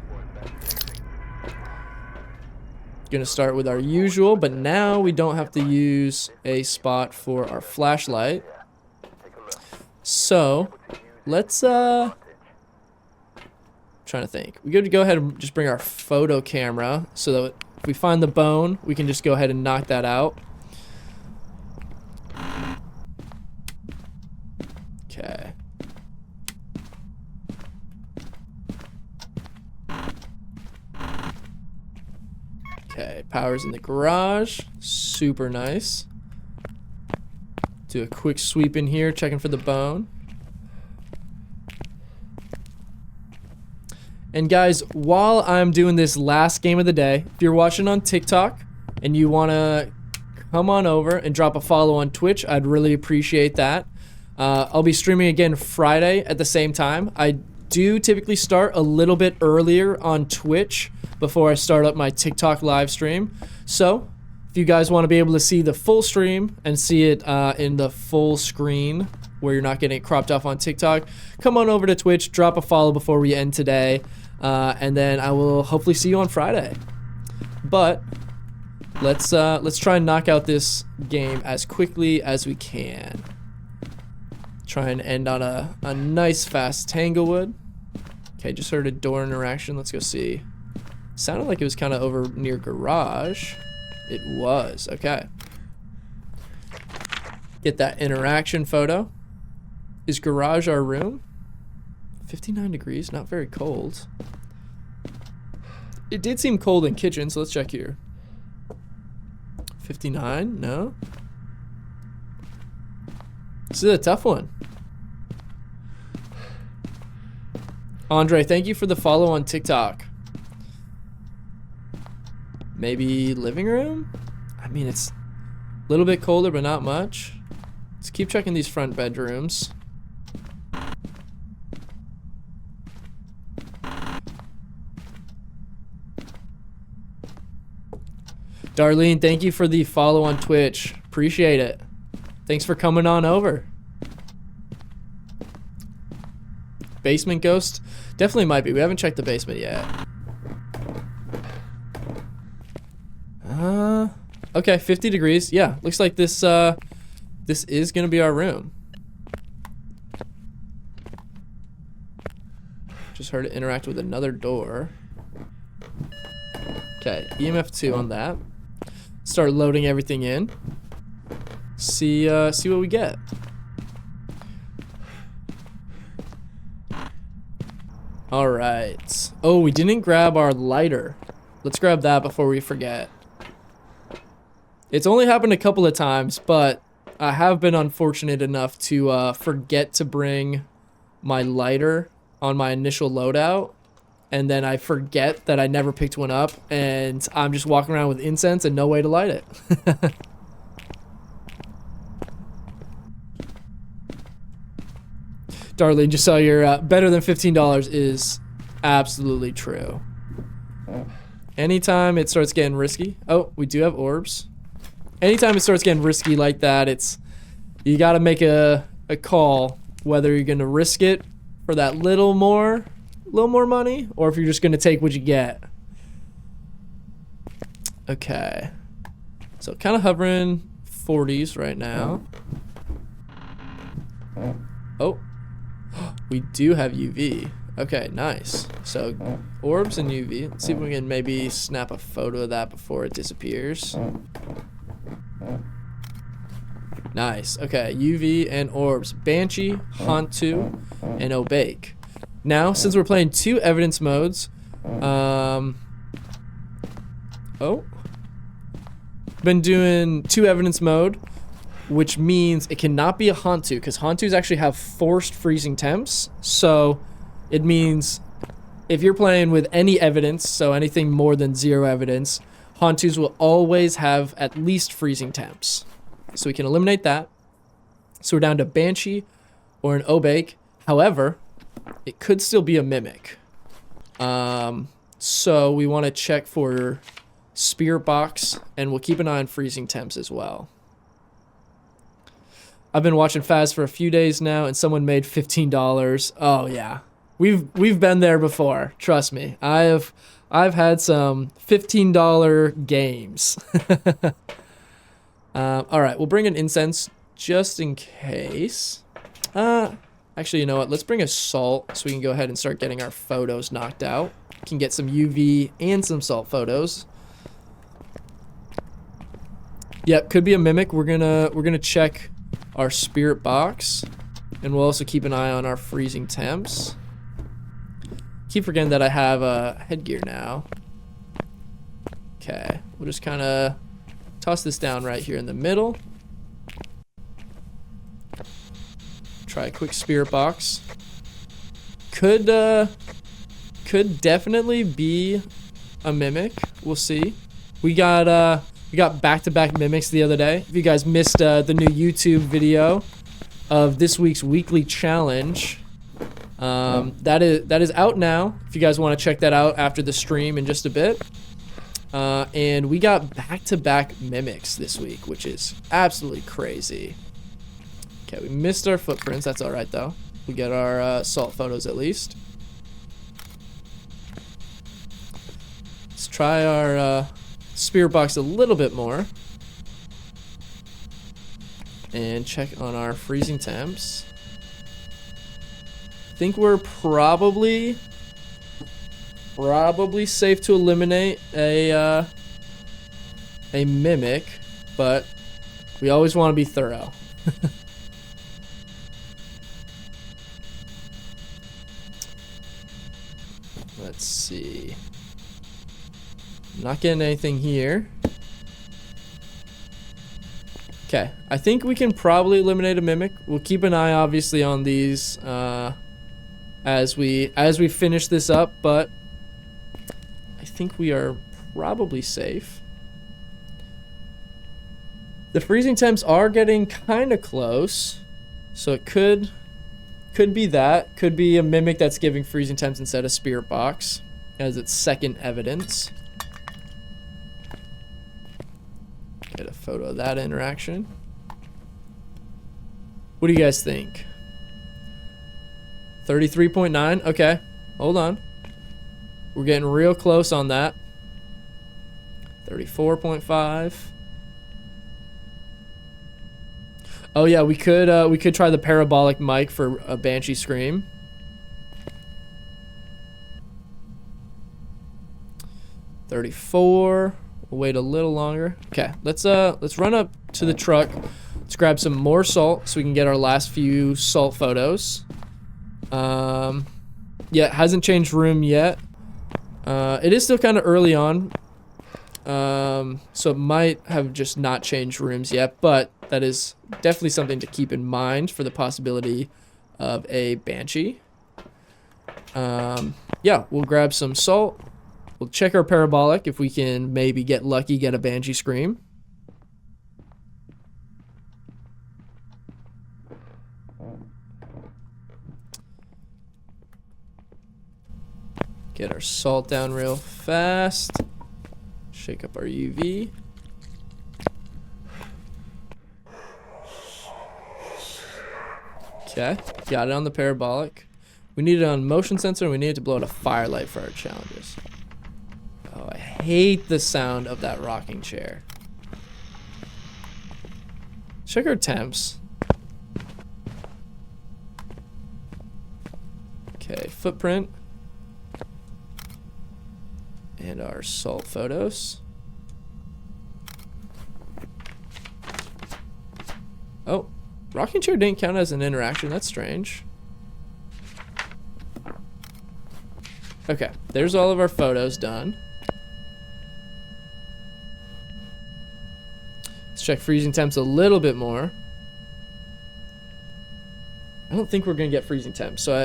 Gonna start with our usual, but now we don't have to use a spot for our flashlight. So let's trying to think. We got to go ahead and just bring our photo camera so that if we find the bone, we can just go ahead and knock that out. Okay. Okay, power's in the garage. Super nice. Do a quick sweep in here, checking for the bone. And guys, while I'm doing this last game of the day, if you're watching on TikTok and you want to come on over and drop a follow on Twitch, I'd really appreciate that. I'll be streaming again Friday at the same time. I do typically start a little bit earlier on Twitch before I start up my TikTok live stream. So if you guys want to be able to see the full stream and see it in the full screen where you're not getting it cropped off on TikTok, come on over to Twitch, drop a follow before we end today. And then I will hopefully see you on Friday. But let's try and knock out this game as quickly as we can. Try and end on a nice fast Tanglewood. Okay, just heard a door interaction. Let's go see. Sounded like it was kind of over near garage. It was. Okay. Get that interaction photo. Is garage our room? 59 degrees, not very cold. It did seem cold in kitchen, so let's check here. 59, no. This is a tough one. Andre, thank you for the follow on TikTok. Maybe living room? I mean, it's a little bit colder, but not much. Let's keep checking these front bedrooms. Darlene, thank you for the follow on Twitch. Appreciate it. Thanks for coming on over. Basement ghost? Definitely might be. We haven't checked the basement yet. Okay, 50 degrees. Yeah, looks like this this is gonna be our room. Just heard it interact with another door. Okay, EMF 2 on that. Start loading everything in. See what we get. All right. Oh, we didn't grab our lighter. Let's grab that before we forget. It's only happened a couple of times, but I have been unfortunate enough to forget to bring my lighter on my initial loadout. And then I forget that I never picked one up, and I'm just walking around with incense and no way to light it. Darlene, just saw your better than $15 is absolutely true. Anytime it starts getting risky. Oh, we do have orbs. Anytime it starts getting risky like that, you got to make a call whether you're going to risk it for that little more little more money, or if you're just gonna take what you get. Okay. So kind of hovering 40s right now. Oh, we do have UV. Okay, nice. So orbs and UV. Let's see if we can maybe snap a photo of that before it disappears. Nice. Okay, UV and orbs. Banshee, Haunt 2, and Obake. Now, since we're playing 2 evidence modes, been doing 2 evidence mode, which means it cannot be a Haunt 2, because Haunt 2s actually have forced freezing temps. So it means if you're playing with any evidence, so anything more than 0 evidence, Haunt 2s will always have at least freezing temps. So we can eliminate that. So we're down to Banshee or an Obake. However, it could still be a Mimic. So we want to check for Spirit Box, and we'll keep an eye on freezing temps as well. I've been watching Phas for a few days now, and someone made $15. Oh yeah, we've been there before. Trust me, I've had some $15 games. All right, we'll bring an incense just in case. Actually, you know what? Let's bring a salt so we can go ahead and start getting our photos knocked out. Can get some UV and some salt photos. Yep, could be a Mimic. We're gonna check our Spirit Box, and we'll also keep an eye on our freezing temps. Keep forgetting that I have headgear now. Okay, we'll just kind of toss this down right here in the middle. Try a quick Spirit Box. Could definitely be a Mimic. We'll see. We got back-to-back Mimics the other day. If you guys missed the new YouTube video of this week's weekly challenge, that is out now. If you guys want to check that out after the stream in just a bit. And we got back-to-back Mimics this week, which is absolutely crazy. Okay, we missed our footprints. That's all right, though. We get our salt photos at least. Let's try our Spirit Box a little bit more. And check on our freezing temps. I think we're probably safe to eliminate a Mimic, but we always want to be thorough. Let's see. I'm not getting anything here. Okay, I think we can probably eliminate a Mimic. We'll keep an eye, obviously, on these as we finish this up, but I think we are probably safe. The freezing temps are getting kind of close, so it could be that. Could be a Mimic that's giving freezing temps instead of Spirit Box as its second evidence. Get a photo of that interaction. What do you guys think? 33.9? Okay, hold on. We're getting real close on that. 34.5. Oh yeah, we could try the parabolic mic for a Banshee scream. $34. We'll wait a little longer. Okay, let's run up to the truck. Let's grab some more salt so we can get our last few salt photos. Yeah, it hasn't changed room yet. It is still kind of early on. So it might have just not changed rooms yet, but that is definitely something to keep in mind for the possibility of a Banshee. Yeah, we'll grab some salt. We'll check our parabolic if we can maybe get lucky, get a Banshee scream. Get our salt down real fast. Shake up our UV. Okay, got it on the parabolic. We need it on motion sensor, and we need it to blow out a firelight for our challenges. Oh, I hate the sound of that rocking chair. Check our temps. Okay, footprint. And our salt photos. Oh, rocking chair didn't count as an interaction. That's strange. Okay, there's all of our photos done. Let's check freezing temps a little bit more. I don't think we're gonna get freezing temps, so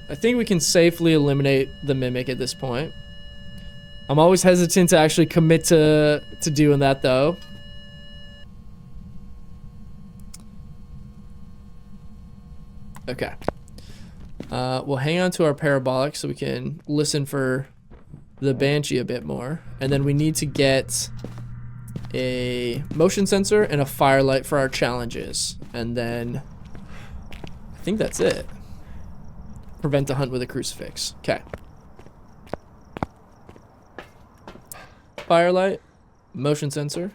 I think we can safely eliminate the mimic at this point. I'm always hesitant to actually commit to doing that though. Okay. We'll hang on to our parabolic so we can listen for the Banshee a bit more. And then we need to get a motion sensor and a firelight for our challenges. And then I think that's it. Prevent a hunt with a crucifix. Okay. Firelight, motion sensor,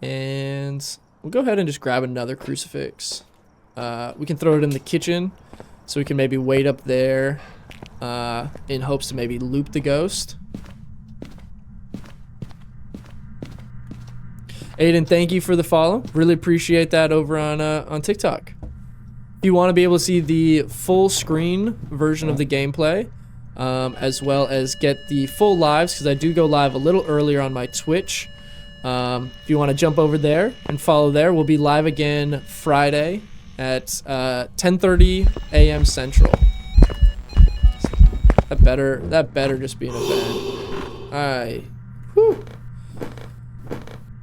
and we'll go ahead and just grab another crucifix. We can throw it in the kitchen so we can maybe wait up there in hopes to maybe loop the ghost. Aiden, thank you for the follow. Really appreciate that over on TikTok. If you want to be able to see the full screen version of the gameplay, as well as get the full lives, because I do go live a little earlier on my Twitch. If you want to jump over there and follow there, we'll be live again Friday at 10:30 a.m. Central. That better just be an event.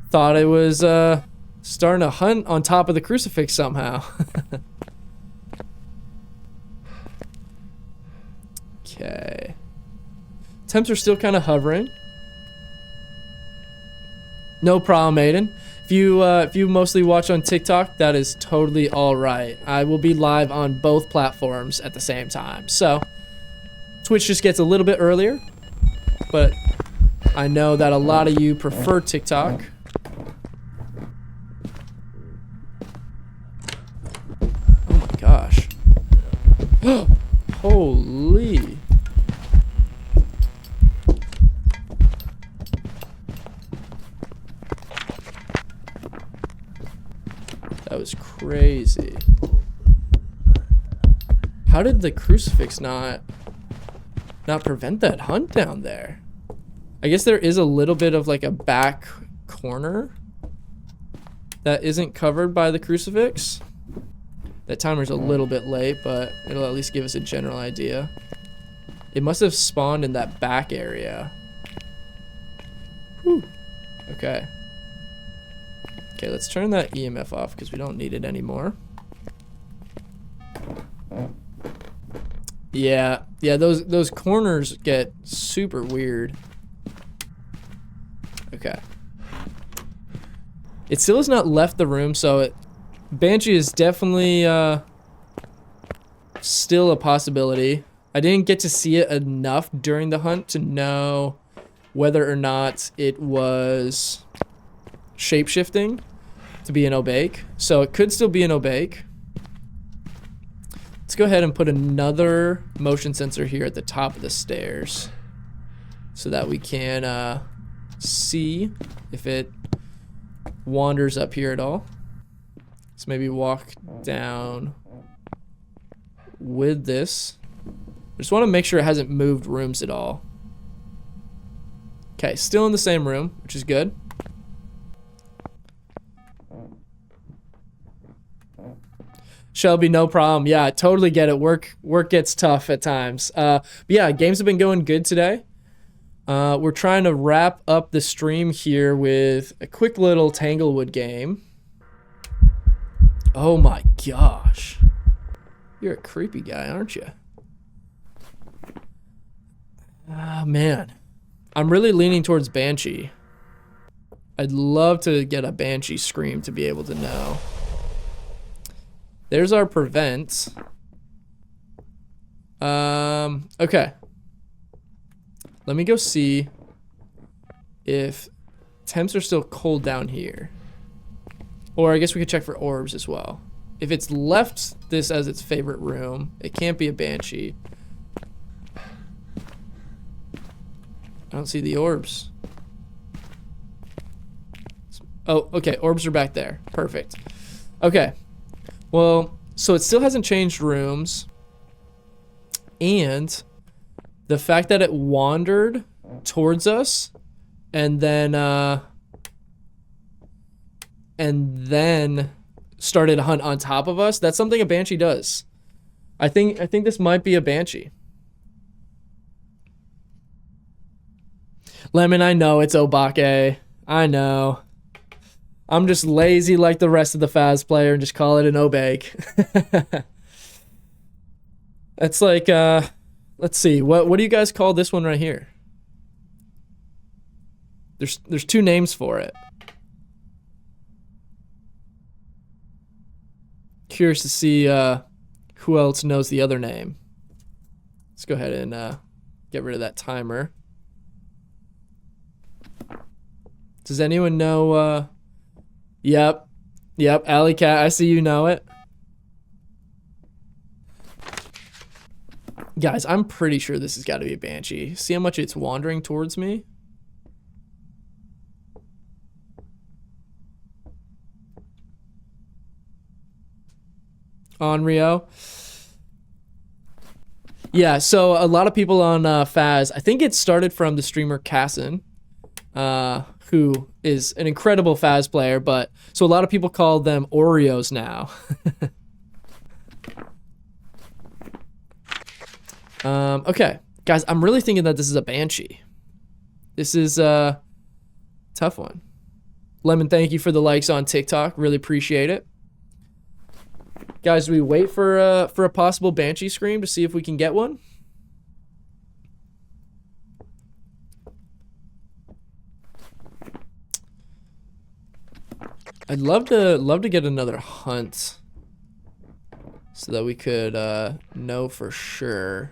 Thought it was starting a hunt on top of the crucifix somehow. Okay. Temps are still kind of hovering. No problem, Aiden. If you mostly watch on TikTok, that is totally all right. I will be live on both platforms at the same time. So, Twitch just gets a little bit earlier, but I know that a lot of you prefer TikTok. Oh my gosh. Holy. That was crazy. How did the crucifix not prevent that hunt down there? I guess there is a little bit of like a back corner that isn't covered by the crucifix. That timer's a little bit late, but it'll at least give us a general idea. It must have spawned in that back area. Whew. Okay. Okay, let's turn that EMF off because we don't need it anymore. Yeah, those corners get super weird. Okay. It still has not left the room, so Banshee is definitely still a possibility. I didn't get to see it enough during the hunt to know whether or not it was shape-shifting to be an obake. So it could still be an obake. Let's go ahead and put another motion sensor here at the top of the stairs so that we can see if it wanders up here at all. Let's maybe walk down with this. I just want to make sure it hasn't moved rooms at all. Okay, still in the same room, which is good. Shelby, no problem. Yeah, I totally get it. Work gets tough at times. But yeah, games have been going good today. We're trying to wrap up the stream here with a quick little Tanglewood game. Oh my gosh. You're a creepy guy, aren't you? Ah, man. I'm really leaning towards Banshee. I'd love to get a Banshee scream to be able to know. There's our prevent. Okay. Let me go see if temps are still cold down here. Or I guess we could check for orbs as well. If it's left this as its favorite room, it can't be a banshee. I don't see the orbs. Oh, okay. Orbs are back there. Perfect. Okay. Well, so it still hasn't changed rooms. And the fact that it wandered towards us and then started a hunt on top of us, that's something a banshee does. I think this might be a banshee. Lemon, I know it's Obake. I know. I'm just lazy like the rest of the Phas player and just call it an Obake. It's like, let's see. What do you guys call this one right here? There's two names for it. Curious to see who else knows the other name. Let's go ahead and get rid of that timer. Does anyone know? Yep, Alley Cat. I see you know it. Guys, I'm pretty sure this has got to be a banshee. See how much it's wandering towards me? On Rio. Yeah, so a lot of people on Phas, I think it started from the streamer Cassin, who is an incredible Phas player, but so a lot of people call them Oreos now. Okay, guys, I'm really thinking that this is a banshee. This is a tough one. Lemon, thank you for the likes on TikTok. Really appreciate it. Guys, do we wait for a possible banshee scream to see if we can get one? I'd love to get another hunt so that we could know for sure.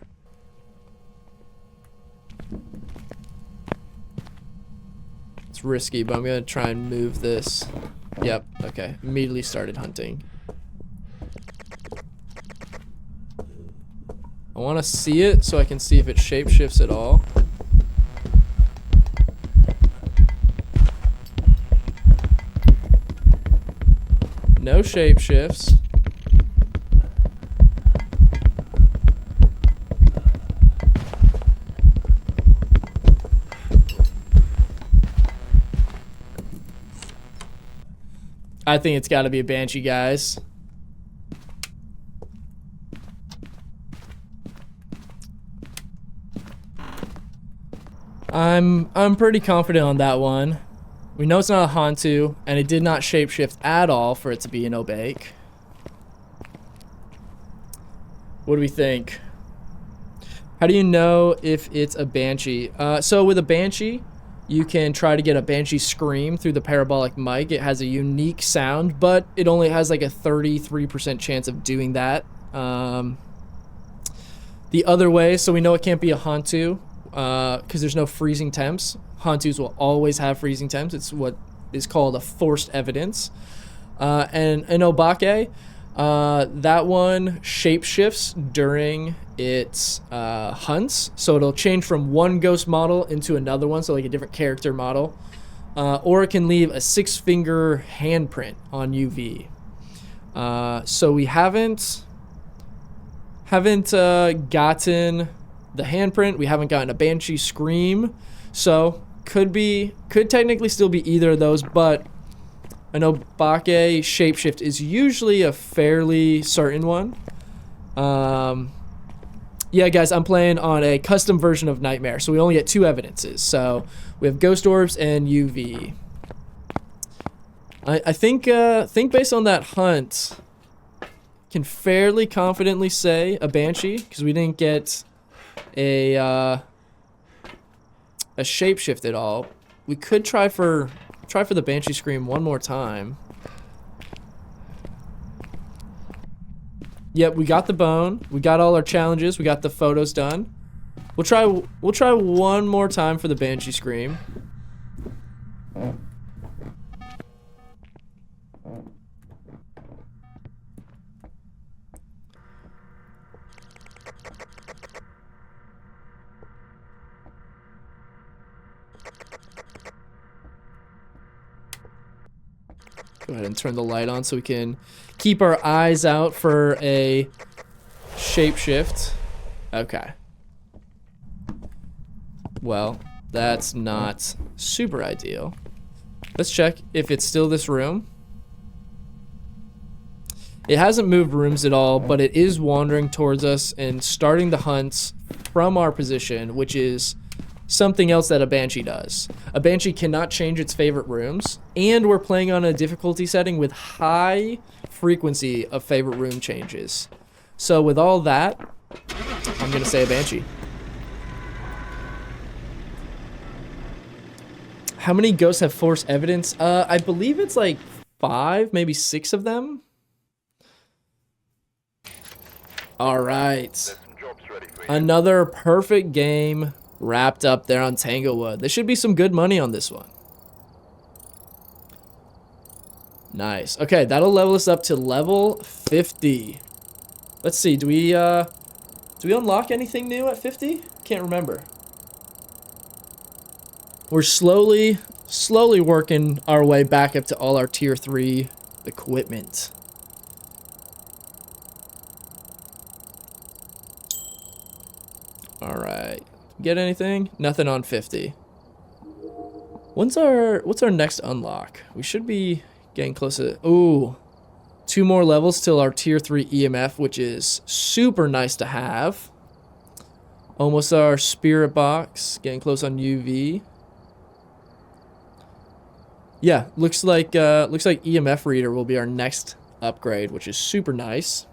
It's risky, but I'm gonna try and move this. Yep, okay. Immediately started hunting. I want to see it so I can see if it shapeshifts at all. No shapeshifts. I think it's got to be a banshee, guys. I'm pretty confident on that one. We know it's not a Hantu, and it did not shapeshift at all for it to be an Obake. What do we think? How do you know if it's a Banshee? So with a Banshee, you can try to get a Banshee scream through the parabolic mic. It has a unique sound, but it only has like a 33% chance of doing that. The other way, so we know it can't be a Hantu, because there's no freezing temps. Hantus will always have freezing temps. It's what is called a forced evidence. And an Obake, that one shapeshifts during its hunts. So it'll change from one ghost model into another one, so like a different character model. Or it can leave a 6-finger handprint on UV. So we haven't gotten the handprint. We haven't gotten a Banshee scream. So could technically still be either of those, but an Obake shapeshift is usually a fairly certain one. Yeah, guys, I'm playing on a custom version of Nightmare, so we only get 2 evidences. So we have Ghost Orbs and UV. I think based on that hunt, can fairly confidently say a Banshee, because we didn't get a shapeshift at all. We could try for the Banshee scream one more time. Yep, we got the bone. We got all our challenges. We got the photos done. We'll try one more time for the Banshee Scream. Go ahead and turn the light on so we can keep our eyes out for a shapeshift. Okay. Well, that's not super ideal. Let's check if it's still this room. It hasn't moved rooms at all, but it is wandering towards us and starting the hunts from our position, which is something else that a Banshee does. A Banshee cannot change its favorite rooms, and we're playing on a difficulty setting with high frequency of favorite room changes. So with all that, I'm gonna say a Banshee. How many ghosts have force evidence? I believe it's like 5, maybe 6 of them. All right. There's some jobs ready for you. Another perfect game wrapped up there on Tanglewood. There should be some good money on this one. Nice. Okay, that'll level us up to level 50. Let's see, do we unlock anything new at 50? Can't remember. We're slowly working our way back up to all our tier 3 equipment. All right. Get anything? Nothing on 50. What's our next unlock? We should be getting close to... Ooh. 2 more levels till our tier 3 EMF, which is super nice to have. Almost our spirit box. Getting close on UV. Yeah, looks like EMF reader will be our next upgrade, which is super nice.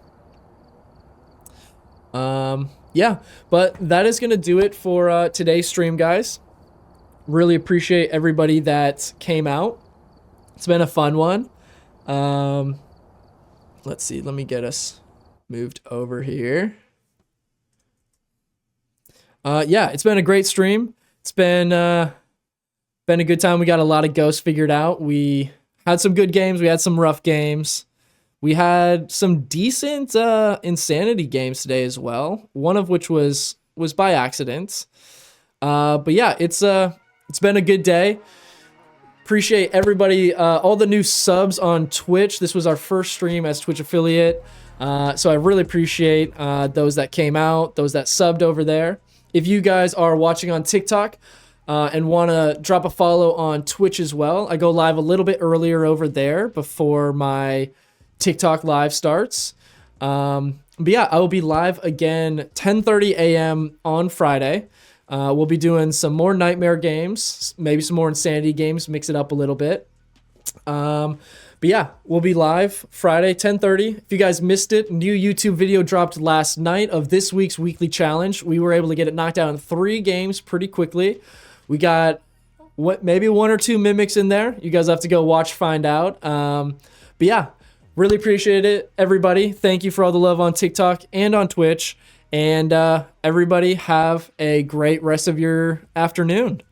Yeah, but that is going to do it for today's stream, guys. Really appreciate everybody that came out. It's been a fun one. Let's see. Let me get us moved over here. Yeah, it's been a great stream. It's been a good time. We got a lot of ghosts figured out. We had some good games. We had some rough games. We had some decent insanity games today as well. One of which was by accident. But yeah, it's been a good day. Appreciate everybody, all the new subs on Twitch. This was our first stream as Twitch affiliate. So I really appreciate those that came out, those that subbed over there. If you guys are watching on TikTok and want to drop a follow on Twitch as well, I go live a little bit earlier over there before my TikTok live starts. But yeah, I will be live again 10:30 a.m. on Friday. We'll be doing some more Nightmare games, maybe some more Insanity games, mix it up a little bit. But yeah, we'll be live Friday 10:30. If you guys missed it, new YouTube video dropped last night of this week's weekly challenge. We were able to get it knocked out in 3 games pretty quickly. We got maybe 1 or 2 mimics in there. You guys have to go watch, find out. But yeah. Really appreciate it, everybody. Thank you for all the love on TikTok and on Twitch. And everybody have a great rest of your afternoon.